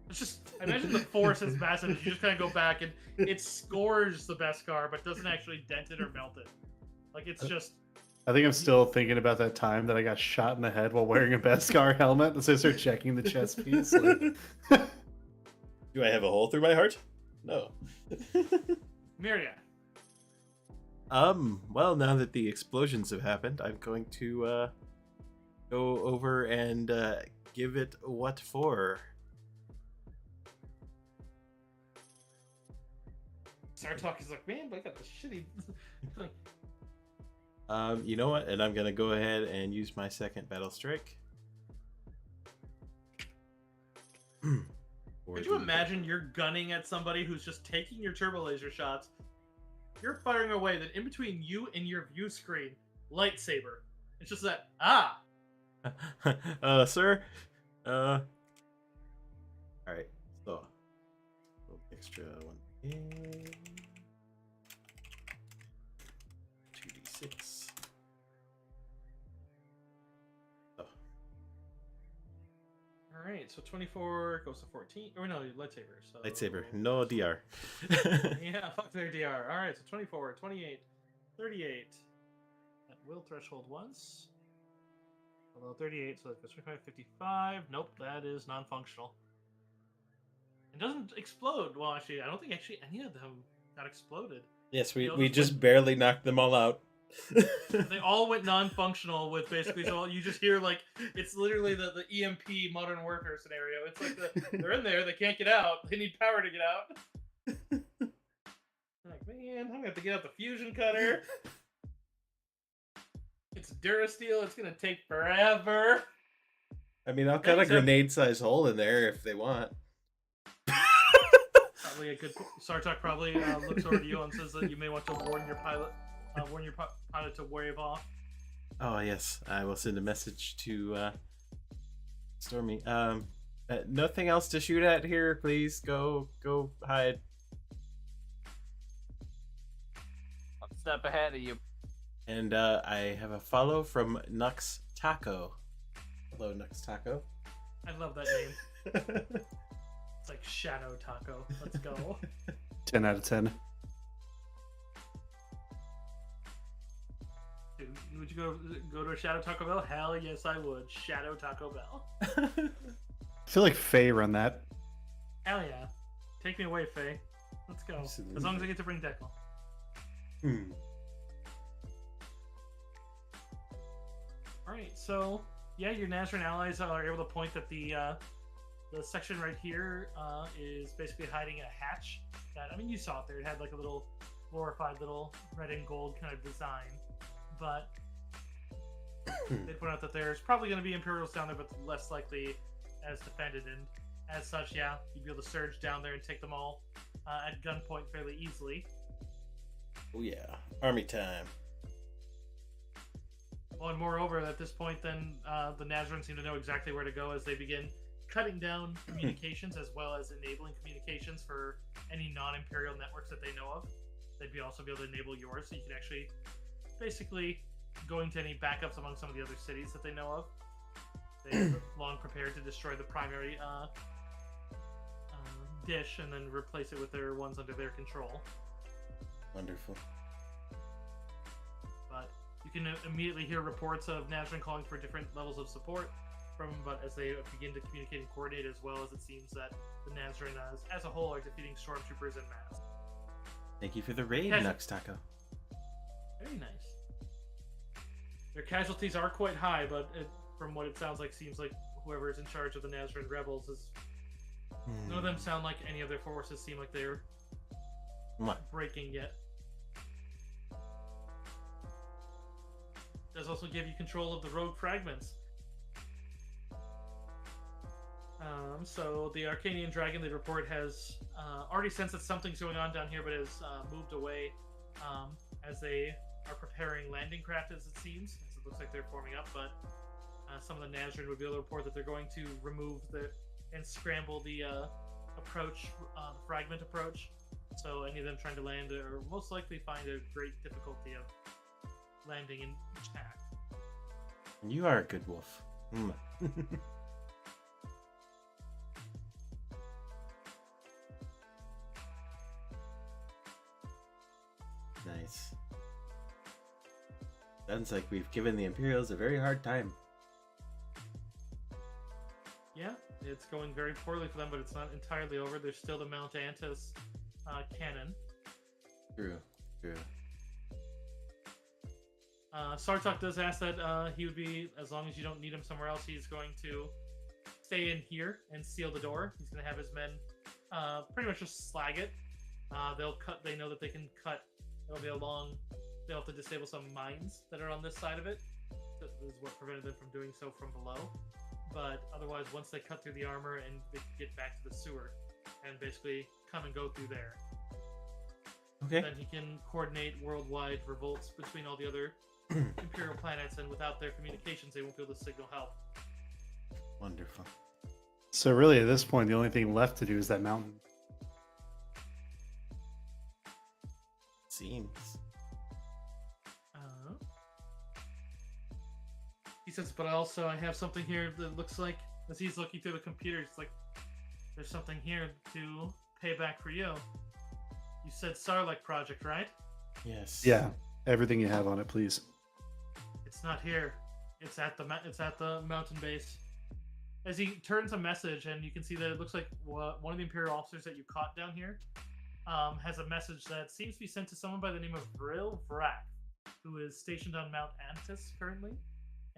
It's just, I imagine the force is massive. You just kind of go back and it scores the Beskar, but doesn't actually dent it or melt it. Like, it's just... I think I'm still thinking about that time that I got shot in the head while wearing a Beskar helmet, and so I start checking the chest piece. Like... Do I have a hole through my heart? No. Myria. Well, now that the explosions have happened, I'm going to go over and give it what for. Sarlaac is like, man, but I got the shitty... You know what? And I'm gonna go ahead and use my second battle strike. Could you imagine you're gunning at somebody who's just taking your turbo laser shots? You're firing away, then in between you and your view screen, lightsaber. It's just that, ah! Sir? Alright, so. A little extra one in. 2d6. Oh. Alright, so 24 goes to 14. Oh, no, lightsaber. So... Lightsaber, no DR. Yeah, fuck their DR. Alright, so 24, 28, 38. That will threshold once. Although 38, so that goes 25, 55. Nope, that is non-functional. It doesn't explode. Well, actually, I don't think actually any of them got exploded. Yes, we They just barely knocked them all out. They all went non-functional with basically, so you just hear like, it's literally the EMP Modern Warfare scenario. It's like they're in there, they can't get out, they need power to get out. Like, man, I'm gonna have to get out the fusion cutter. It's Durasteel, it's gonna take forever. I mean, I'll cut a grenade-sized hole in there if they want. Probably a good... Sarlaac probably looks over to you and says that you may want to warn your pilot to wave off. Oh, yes. I will send a message to Stormy. Nothing else to shoot at here, please. Go hide. I'm a step ahead of you. And I have a follow from Nux Taco. Hello, Nux Taco. I love that name. It's like Shadow Taco. Let's go. 10 out of 10. Dude, would you go to a Shadow Taco Bell? Hell yes, I would. Shadow Taco Bell. I feel like Faye run that. Hell yeah. Take me away, Faye. Let's go. Absolutely. As long as I get to bring Deckle. Alright, so yeah, your Nazarene allies are able to point that the section right here is basically hiding a hatch that, I mean, you saw it there. It had like a little glorified little red and gold kind of design, but they point out that there's probably going to be Imperials down there, but less likely as defended, and as such, yeah, you'd be able to surge down there and take them all at gunpoint fairly easily. Oh yeah, army time. Well, and moreover, at this point, then the Nazarene seem to know exactly where to go as they begin cutting down communications as well as enabling communications for any non-Imperial networks that they know of. They'd also be able to enable yours, so you can actually basically go into any backups among some of the other cities that they know of. They've long prepared to destroy the primary dish and then replace it with their ones under their control. Wonderful. But You can immediately hear reports of Nizon calling for different levels of support from him, but as they begin to communicate and coordinate, as well as it seems that the Nizon as a whole are defeating stormtroopers en masse. Thank you for the raid, Yes. Nux Taco. Very nice. Their casualties are quite high, but from what it sounds like, seems like whoever is in charge of the Nizon rebels is. None of them sound like any of their forces seem like they're What? breaking yet. Does also give you control of the rogue fragments. So the Arcanian Dragon, they report, has already sensed that something's going on down here, but has moved away as they are preparing landing craft, as it seems. As it looks like they're forming up, but some of the Nizon would be able to report that they're going to remove and scramble the approach, fragment approach. So any of them trying to land are most likely find a great difficulty of landing intact. You are a good wolf. Nice. Sounds like we've given the Imperials a very hard time. Yeah, it's going very poorly for them, but it's not entirely over. There's still the Mount Antis cannon. True. Sarlaac does ask that he would be, as long as you don't need him somewhere else, he's going to stay in here and seal the door. He's going to have his men pretty much just slag it. They'll cut. They know that they can cut. It'll be a long. They'll have to disable some mines that are on this side of it. That is what prevented them from doing so from below. But otherwise, once they cut through the armor and they get back to the sewer, and basically come and go through there, Okay. then he can coordinate worldwide revolts between all the other Imperial planets, and without their communications, they won't be able to signal help. Wonderful. So really, at this point, the only thing left to do is that mountain. Seems. He says, but also I have something here that looks like, as he's looking through the computer, it's like, there's something here to pay back for you. You said Sarlaac project, right? Yes. Yeah, everything you have on it, please. It's not here. It's at the mountain base. As he turns a message, and you can see that it looks like one of the Imperial officers that you caught down here has a message that seems to be sent to someone by the name of Liberate, who is stationed on Mount Antis currently.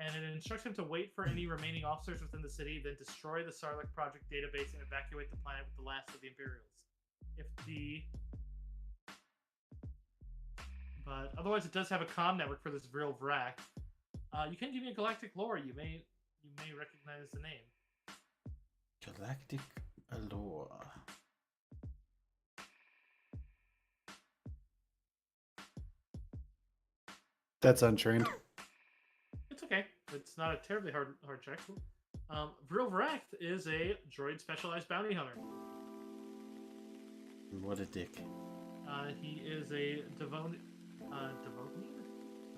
And it instructs him to wait for any remaining officers within the city, then destroy the Sarlaac project database and evacuate the planet with the last of the Imperials. But otherwise, it does have a comm network for this Vril Vrak. You can give me a galactic lore. You may recognize the name. Galactic Allure. That's untrained. It's okay. It's not a terribly hard check. Vril Vrak is a droid specialized bounty hunter. What a dick. He is a Devonian?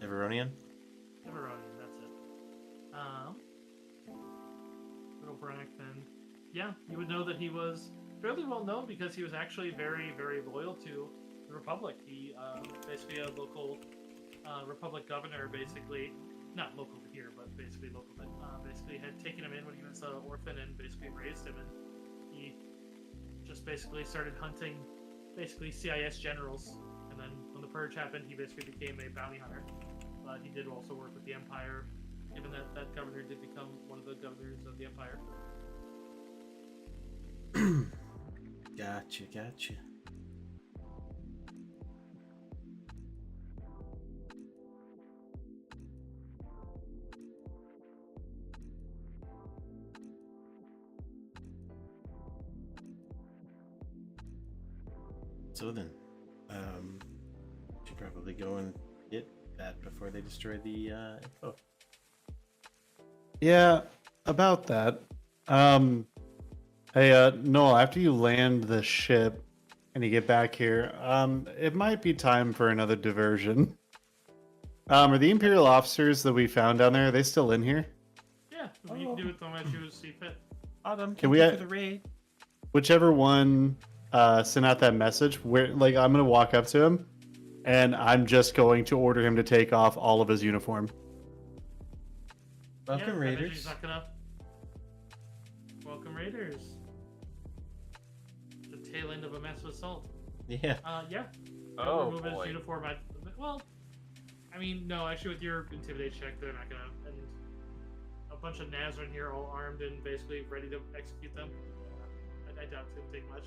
Everonian? Everonian, that's it. Vril Vrak, then. Yeah, you would know that he was fairly well known because he was actually very, very loyal to the Republic. He basically a local Republic governor, basically. Not local here, but basically local. But basically had taken him in when he was an orphan and basically raised him, and he just basically started hunting basically CIS generals. And then when the purge happened, he basically became a bounty hunter. But he did also work with the Empire, given that that governor did become one of the governors of the Empire. Gotcha. So then, should probably go and get that before they destroy the info. Yeah, about that. Hey, Noel, after you land the ship and you get back here, it might be time for another diversion. Are the Imperial officers that we found down there, are they still in here? Yeah, you can do it though as you see fit. Autumn, Can we for the raid? Whichever one sent out that message, where I'm gonna walk up to him and I'm just going to order him to take off all of his uniform. Welcome, I imagine Raiders. he's not gonna. Welcome, Raiders. The tail end of a massive assault. Yeah. Yeah. Oh Remove his boy. uniform. Well, I mean, no. Actually, with your intimidate check, they're not gonna. And a bunch of Nizon here, all armed and basically ready to execute them. I doubt it's gonna take much.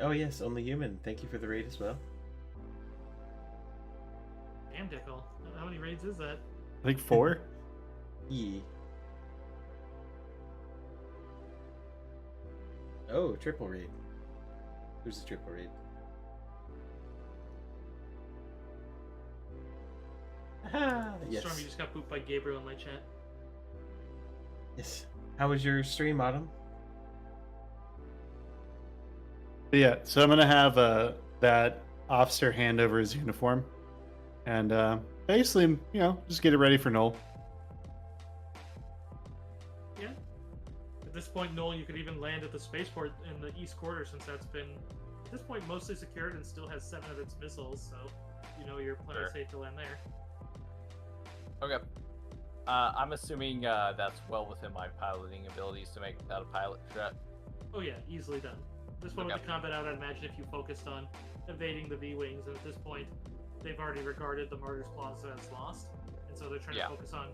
Oh yes, only human. Thank you for the raid as well. Damn, Dickel. How many raids is that? I think 4. Yeah. Oh, triple raid. Who's the triple raid? Ah, yes. Storm, you just got booped by Gabriel in my chat. Yes. How was your stream, Autumn? But yeah, so I'm gonna have that officer hand over his uniform, and basically, just get it ready for Noel. Yeah. At this point, Noel, you could even land at the spaceport in the East Quarter, since that's been, at this point, mostly secured and still has 7 of its missiles, so you're plenty Sure. safe to land there. Okay. I'm assuming that's well within my piloting abilities to make that a pilot threat. Oh yeah, easily done. This one with Okay. the combat out, I'd imagine if you focused on evading the V-Wings, and at this point, they've already regarded the Martyrs Plaza as lost, and so they're trying Yeah. to focus on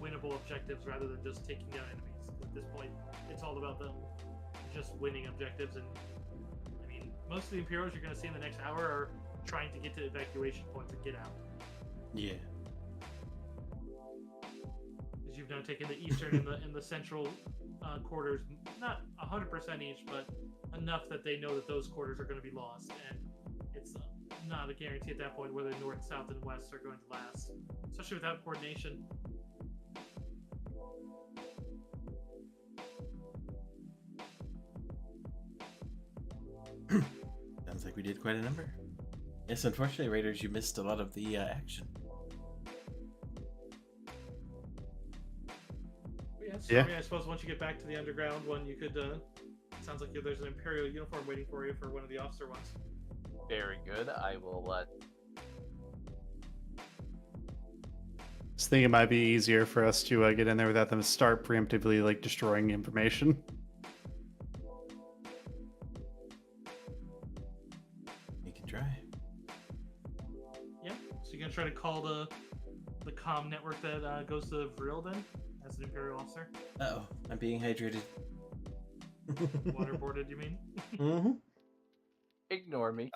winnable objectives rather than just taking down enemies. At this point, it's all about them just winning objectives, and I mean, most of the Imperials you're going to see in the next hour are trying to get to evacuation points and get out. Yeah. Because you've now taken the eastern and the central quarters, not 100% each, but enough that they know that those quarters are going to be lost, and it's not a guarantee at that point whether north, south, and west are going to last, especially without coordination. Sounds like we did quite a number. Yes, unfortunately, Raiders, you missed a lot of the action. Yeah, I suppose once you get back to the underground one, you could. Sounds like there's an Imperial uniform waiting for you for one of the officer ones. Very good. I will Just think it might be easier for us to get in there without them start preemptively like destroying information. You can try. Yeah. So you're gonna try to call the comm network that goes to Vril then, as an Imperial officer. Uh-oh, I'm being hydrated. Waterboarded, you mean? Mm-hmm. ignore me.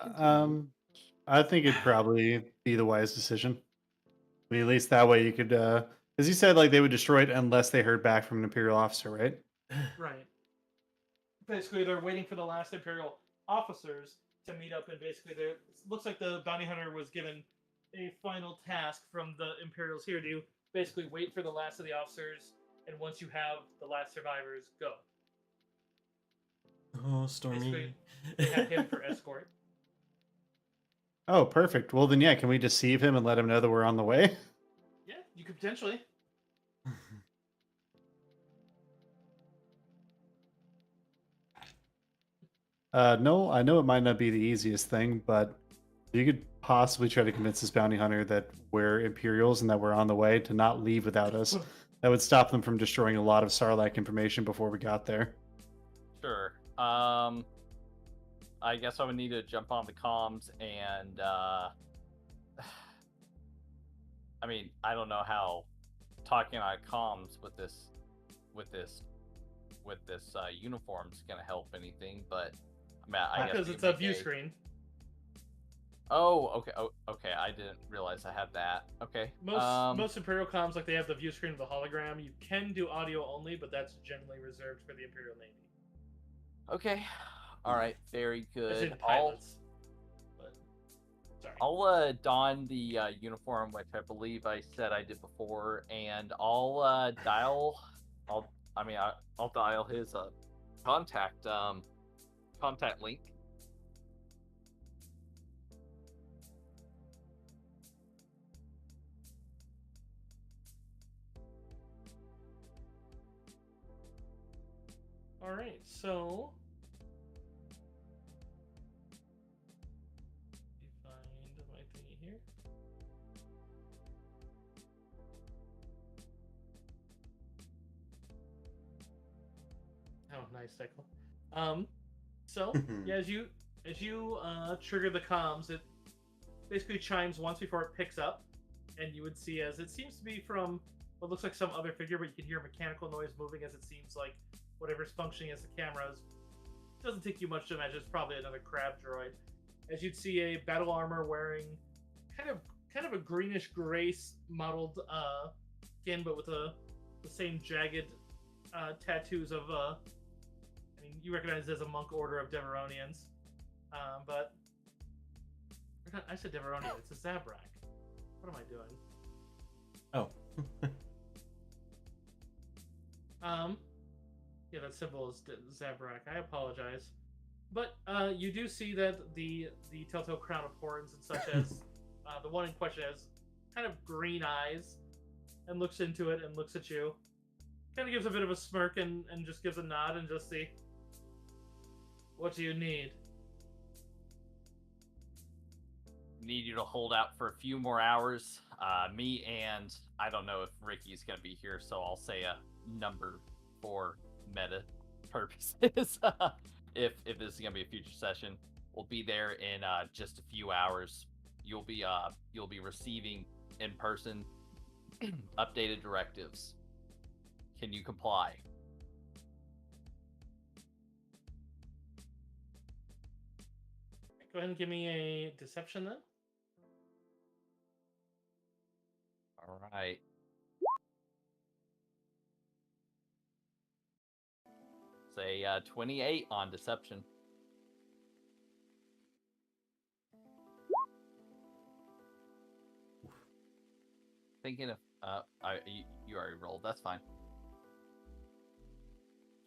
I think it'd probably be the wise decision. But at least that way you could, because you said like they would destroy it unless they heard back from an Imperial officer, right? Right. Basically, they're waiting for the last Imperial officers to meet up, and basically, it looks like the bounty hunter was given a final task from the Imperials here to basically wait for the last of the officers, and once you have the last survivors, go. Oh, Stormy. Basically, they have him for escort. Oh, perfect. Well, then, yeah, can we deceive him and let him know that we're on the way? Yeah, you could potentially. No, I know it might not be the easiest thing, but you could possibly try to convince this bounty hunter that we're Imperials and that we're on the way to not leave without us. That would stop them from destroying a lot of Sarlaac information before we got there. Sure. I guess I would need to jump on the comms and I mean, I don't know how talking on comms with this uniform is gonna help anything, but I mean, I guess Because we it's a make view screen. Oh, okay. Oh, okay. I didn't realize I had that. Okay. Most Imperial comms, like they have the view screen of the hologram. You can do audio only, but that's generally reserved for the Imperial Navy. Okay. All right. Very As in good. pilots. But sorry. I'll don the uniform, which I believe I said I did before, and I'll dial. I'll dial his contact link. All right, so let me find my thingy nice tickle. So yeah, as you trigger the comms, it basically chimes once before it picks up, and you would see as it seems to be from what looks like some other figure, but you can hear mechanical noise moving as it seems like whatever's functioning as the cameras. It doesn't take you much to imagine it's probably another crab droid. As you'd see a battle armor wearing kind of a greenish gray modeled skin, but with the same jagged tattoos of I mean, you recognize it as a monk order of Deveronians, but I said Deveronian. It's a Zabrak. What am I doing? Oh. Yeah, that symbol is Zabrak. I apologize, but you do see that the telltale crown of horns and such as the one in question has kind of green eyes and looks into it and looks at you. Kind of gives a bit of a smirk and just gives a nod and just see. What do you need? Need you to hold out for a few more hours. Me and I don't know if Ricky's gonna be here, so I'll say a number for meta purposes. if this is gonna be a future session, we'll be there in just a few hours. You'll be receiving in person updated directives. Can you comply? Go ahead and give me a deception then. All right. Say 28 on deception. Thinking of you already rolled. That's fine.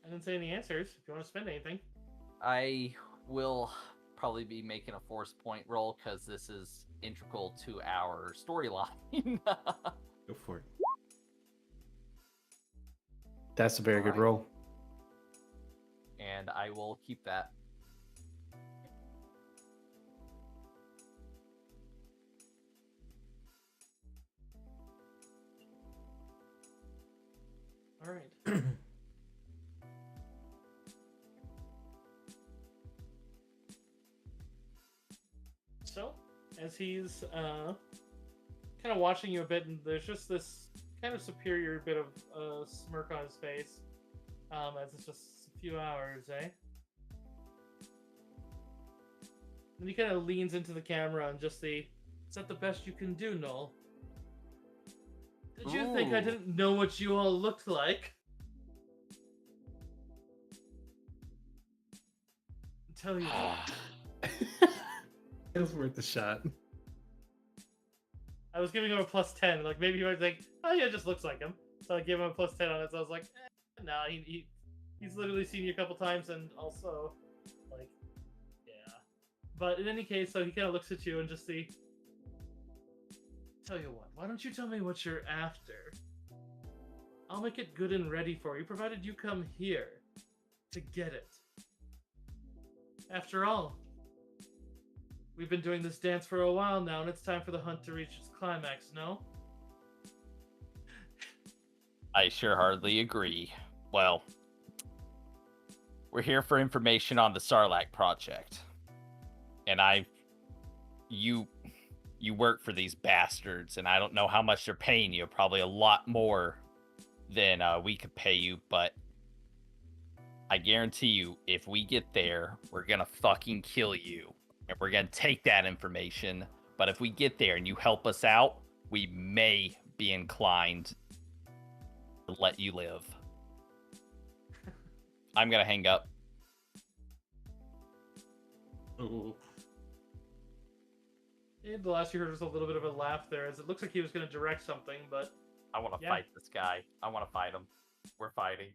I didn't say any answers. If you want to spend anything, I will probably be making a force point roll because this is integral to our storyline. Go for it. That's a very good Alright. roll. And I will keep that. all right. So, as he's kind of watching you a bit, and there's just this kind of superior bit of smirk on his face, as it's just a few hours, eh? And he kind of leans into the camera and just is that the best you can do, Noel? Did you think I Ooh. didn't know what you all looked like? Tell you what. It was worth a shot. I was giving him a +10. Like, maybe he might think, oh yeah, it just looks like him. So I gave him a +10 on it. So I was like, nah, he's literally seen you a couple times, and also, like, yeah. But in any case, so he kind of looks at you and just tell you what, why don't you tell me what you're after? I'll make it good and ready for you, provided you come here to get it. After all, we've been doing this dance for a while now, and it's time for the hunt to reach its climax, no? I sure hardly agree. Well, we're here for information on the Sarlaac project. And you work for these bastards, and I don't know how much they're paying you. Probably a lot more than we could pay you, but I guarantee you, if we get there, we're gonna fucking kill you. And we're gonna take that information. But if we get there and you help us out, we may be inclined to let you live. I'm gonna hang up. Oh. And the last you heard was a little bit of a laugh there, as it looks like he was going to direct something, but I want to Yeah. fight this guy. I want to fight him. We're fighting.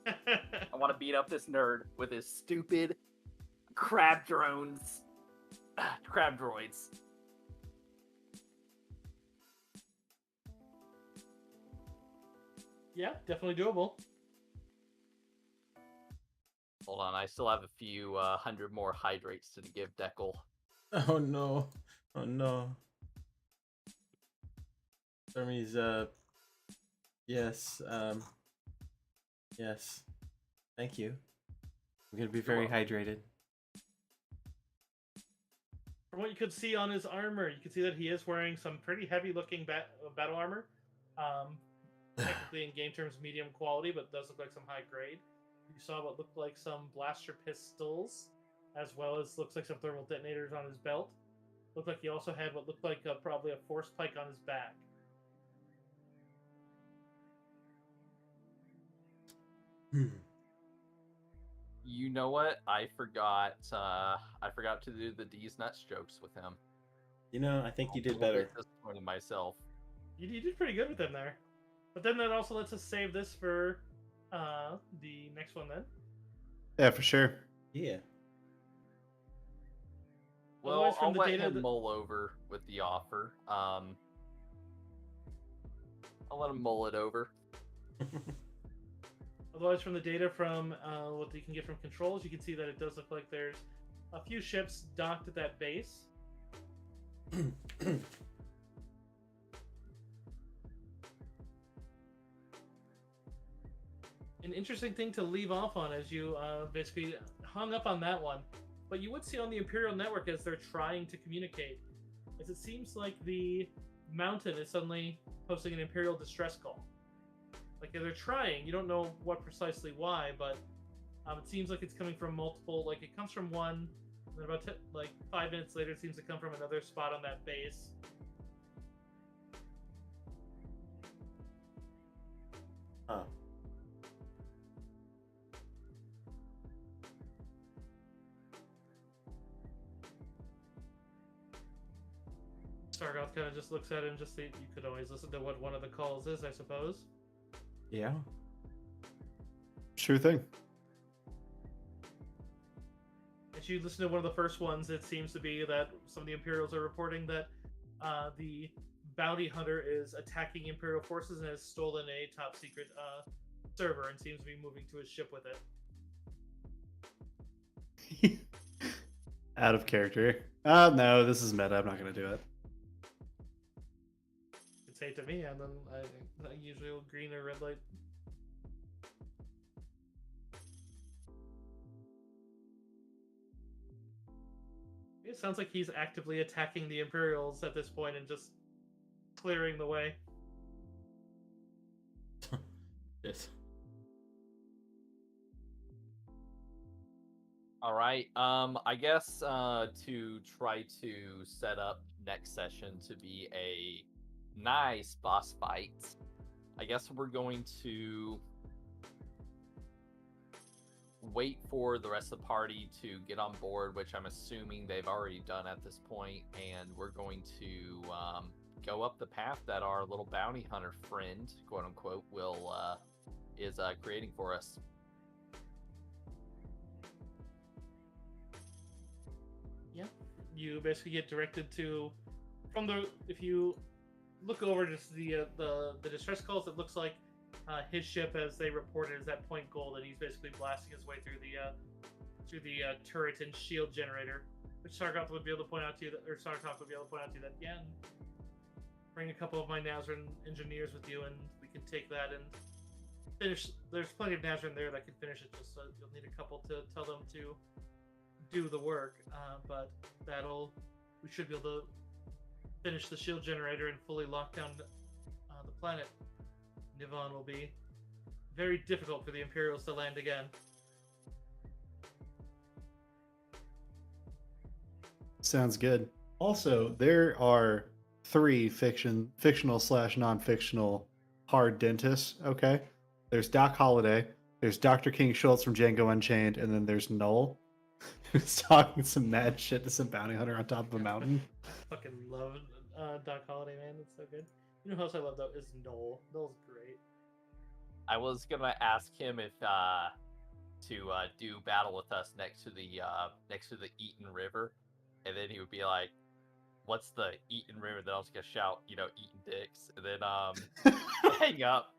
I want to beat up this nerd with his stupid crab drones. Crab droids. yeah, definitely doable. Hold on, I still have a few 100 more hydrates to give Deckel. Oh no. Oh no. Stormy's yes, yes. Thank you. I'm gonna be very hydrated. From what you could see on his armor, you can see that he is wearing some pretty heavy-looking battle armor. Technically, in game terms, medium quality, but does look like some high grade. You saw what looked like some blaster pistols, as well as looks like some thermal detonators on his belt. Looked like he also had what looked like probably a force pike on his back. You know what? I forgot to do the D's nuts jokes with him. You know, I think you did I'm a little better. bit disappointed in myself. You did pretty good with them there. But then that also lets us save this for the next one then. Yeah, for sure. Yeah. Well, Otherwise, from I'll the let data him that- mull over with the offer. I'll let him mull it over. Otherwise, from the data from what you can get from controls, you can see that it does look like there's a few ships docked at that base. An interesting thing to leave off on as you basically hung up on that one. But you would see on the Imperial Network as they're trying to communicate, as it seems like the Mountain is suddenly posting an Imperial distress call. Like they're trying, you don't know what precisely why, but it seems like it's coming from multiple. Like it comes from one, and then about 5 minutes later, it seems to come from another spot on that base. Huh. Sargoth kind of just looks at it and just you could always listen to what one of the calls is, I suppose. Yeah. Sure thing. If you listen to one of the first ones, it seems to be that some of the Imperials are reporting that the bounty hunter is attacking Imperial forces and has stolen a top secret server and seems to be moving to his ship with it. Out of character. No, this is meta. I'm not going to do it. You could say it to me, and then I usually will green or red light. It sounds like he's actively attacking the Imperials at this point and just clearing the way. Yes. All right. I guess to try to set up next session to be a nice boss fight, I guess we're going to wait for the rest of the party to get on board, which I'm assuming they've already done at this point, and we're going to go up the path that our little bounty hunter friend, quote unquote, is creating for us. Yeah, you basically get directed to if you look over just the distress calls, it looks like his ship, as they reported, is at Point Gold, and he's basically blasting his way through the turret and shield generator, which Sargoth would be able to point out to you, Sargoth would be able to point out to you that, yeah, bring a couple of my Nizon engineers with you, and we can take that and finish. There's plenty of Nizon there that can finish it. Just you'll need a couple to tell them to do the work, but we should be able to finish the shield generator and fully lock down the planet. Nizon will be very difficult for the Imperials to land again. Sounds good. Also, there are 3 fictional / non-fictional hard dentists. Okay, there's Doc Holliday, there's Dr. King Schultz from Django Unchained, and then there's Null, who's talking some mad shit to some bounty hunter on top of a mountain. Fucking love Doc Holliday, man. That's so good. You know who else I love though is Noel. Noel's great. I was gonna ask him if to do battle with us next to the Eaton River, and then he would be like, "What's the Eaton River?" Then I was gonna shout, Eaton dicks, and then hang up.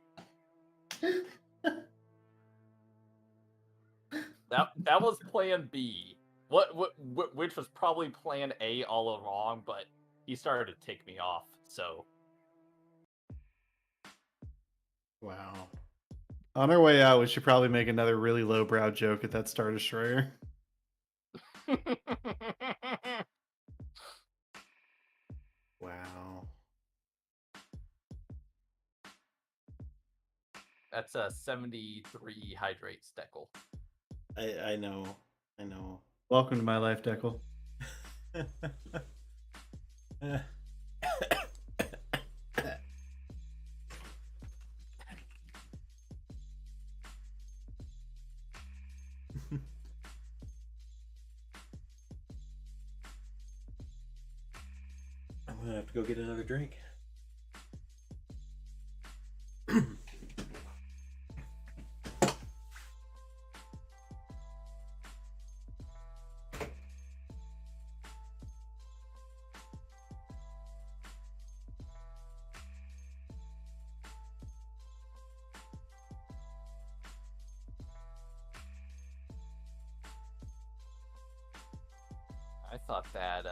That was Plan B. Which was probably Plan A all along, but he started to tick me off. So Wow. On our way out, we should probably make another really lowbrow joke at that Star Destroyer. Wow. That's a 73 hydrate Steckle. I know. I know. Welcome to my life, Deckel. I'm gonna have to go get another drink. I thought that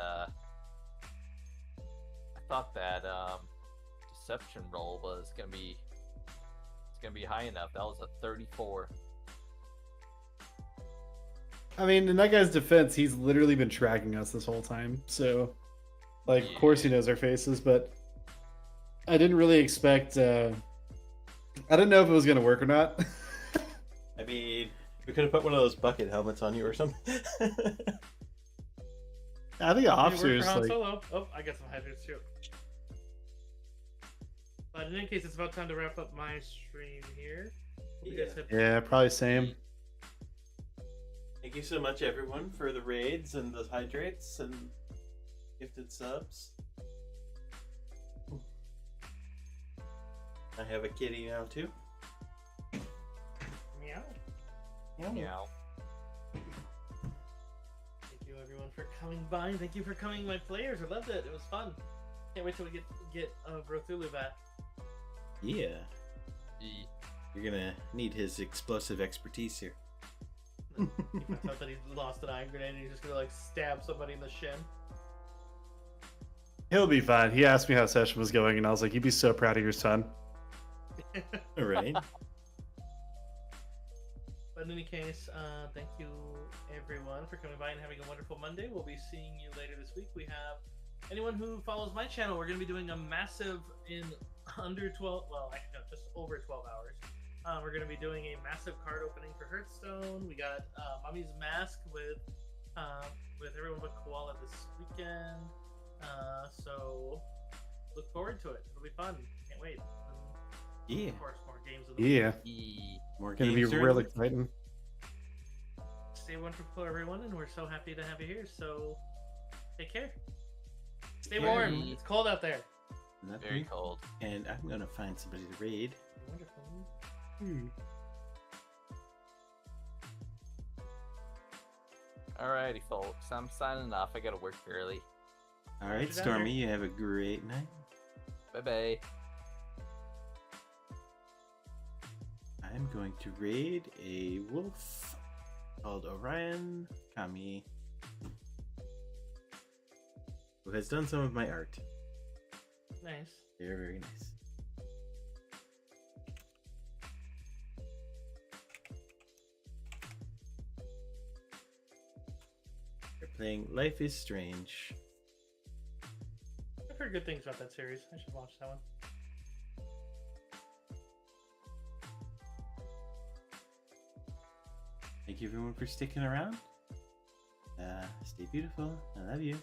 deception roll was gonna be high enough. That was a 34. I mean, in that guy's defense, he's literally been tracking us this whole time. So, like, of course he knows our faces, but I didn't really expect... I didn't know if it was going to work or not. I mean, we could have put one of those bucket helmets on you or something. I think officers, Han like... Solo. Oh, I got some hydrates too. But in any case, it's about time to wrap up my stream here. Hope you guys have- Yeah, probably same. Thank you so much, everyone, for the raids and the hydrates and gifted subs. I have a kitty now, too. Meow. Meow. Thank you, everyone, for coming by. Thank you for coming, my players. I loved it. It was fun. Can't wait till we get Brothulu back. Yeah. You're gonna need his explosive expertise here. He finds out that he's lost an iron grenade and he's just gonna like stab somebody in the shin. He'll be fine. He asked me how session was going, and I was like, you'd be so proud of your son. All right. But in any case, thank you everyone for coming by and having a wonderful Monday. We'll be seeing you later this week. We have anyone who follows my channel, we're going to be doing a massive in under 12, well, actually, no, just over 12 hours. We're going to be doing a massive card opening for Hearthstone. We got Mummy's Mask with everyone but Koala this weekend. So look forward to it. It'll be fun. Can't wait. And, Yeah. of course, more games of Yeah. More Gonna be games during real the week. exciting. Stay wonderful, everyone, and we're so happy to have you here. So take care. Stay warm. It's cold out there. Very cold. And I'm gonna find somebody to raid. Wonderful. Alrighty, folks. I'm signing off. I gotta work early. All right, Stormy, you have a great night. Bye bye. I'm going to raid a wolf called Orion Kami, who has done some of my art. Nice. Very, very nice. They're playing Life is Strange. I've heard good things about that series. I should watch that one. Thank you everyone for sticking around. Stay beautiful. I love you.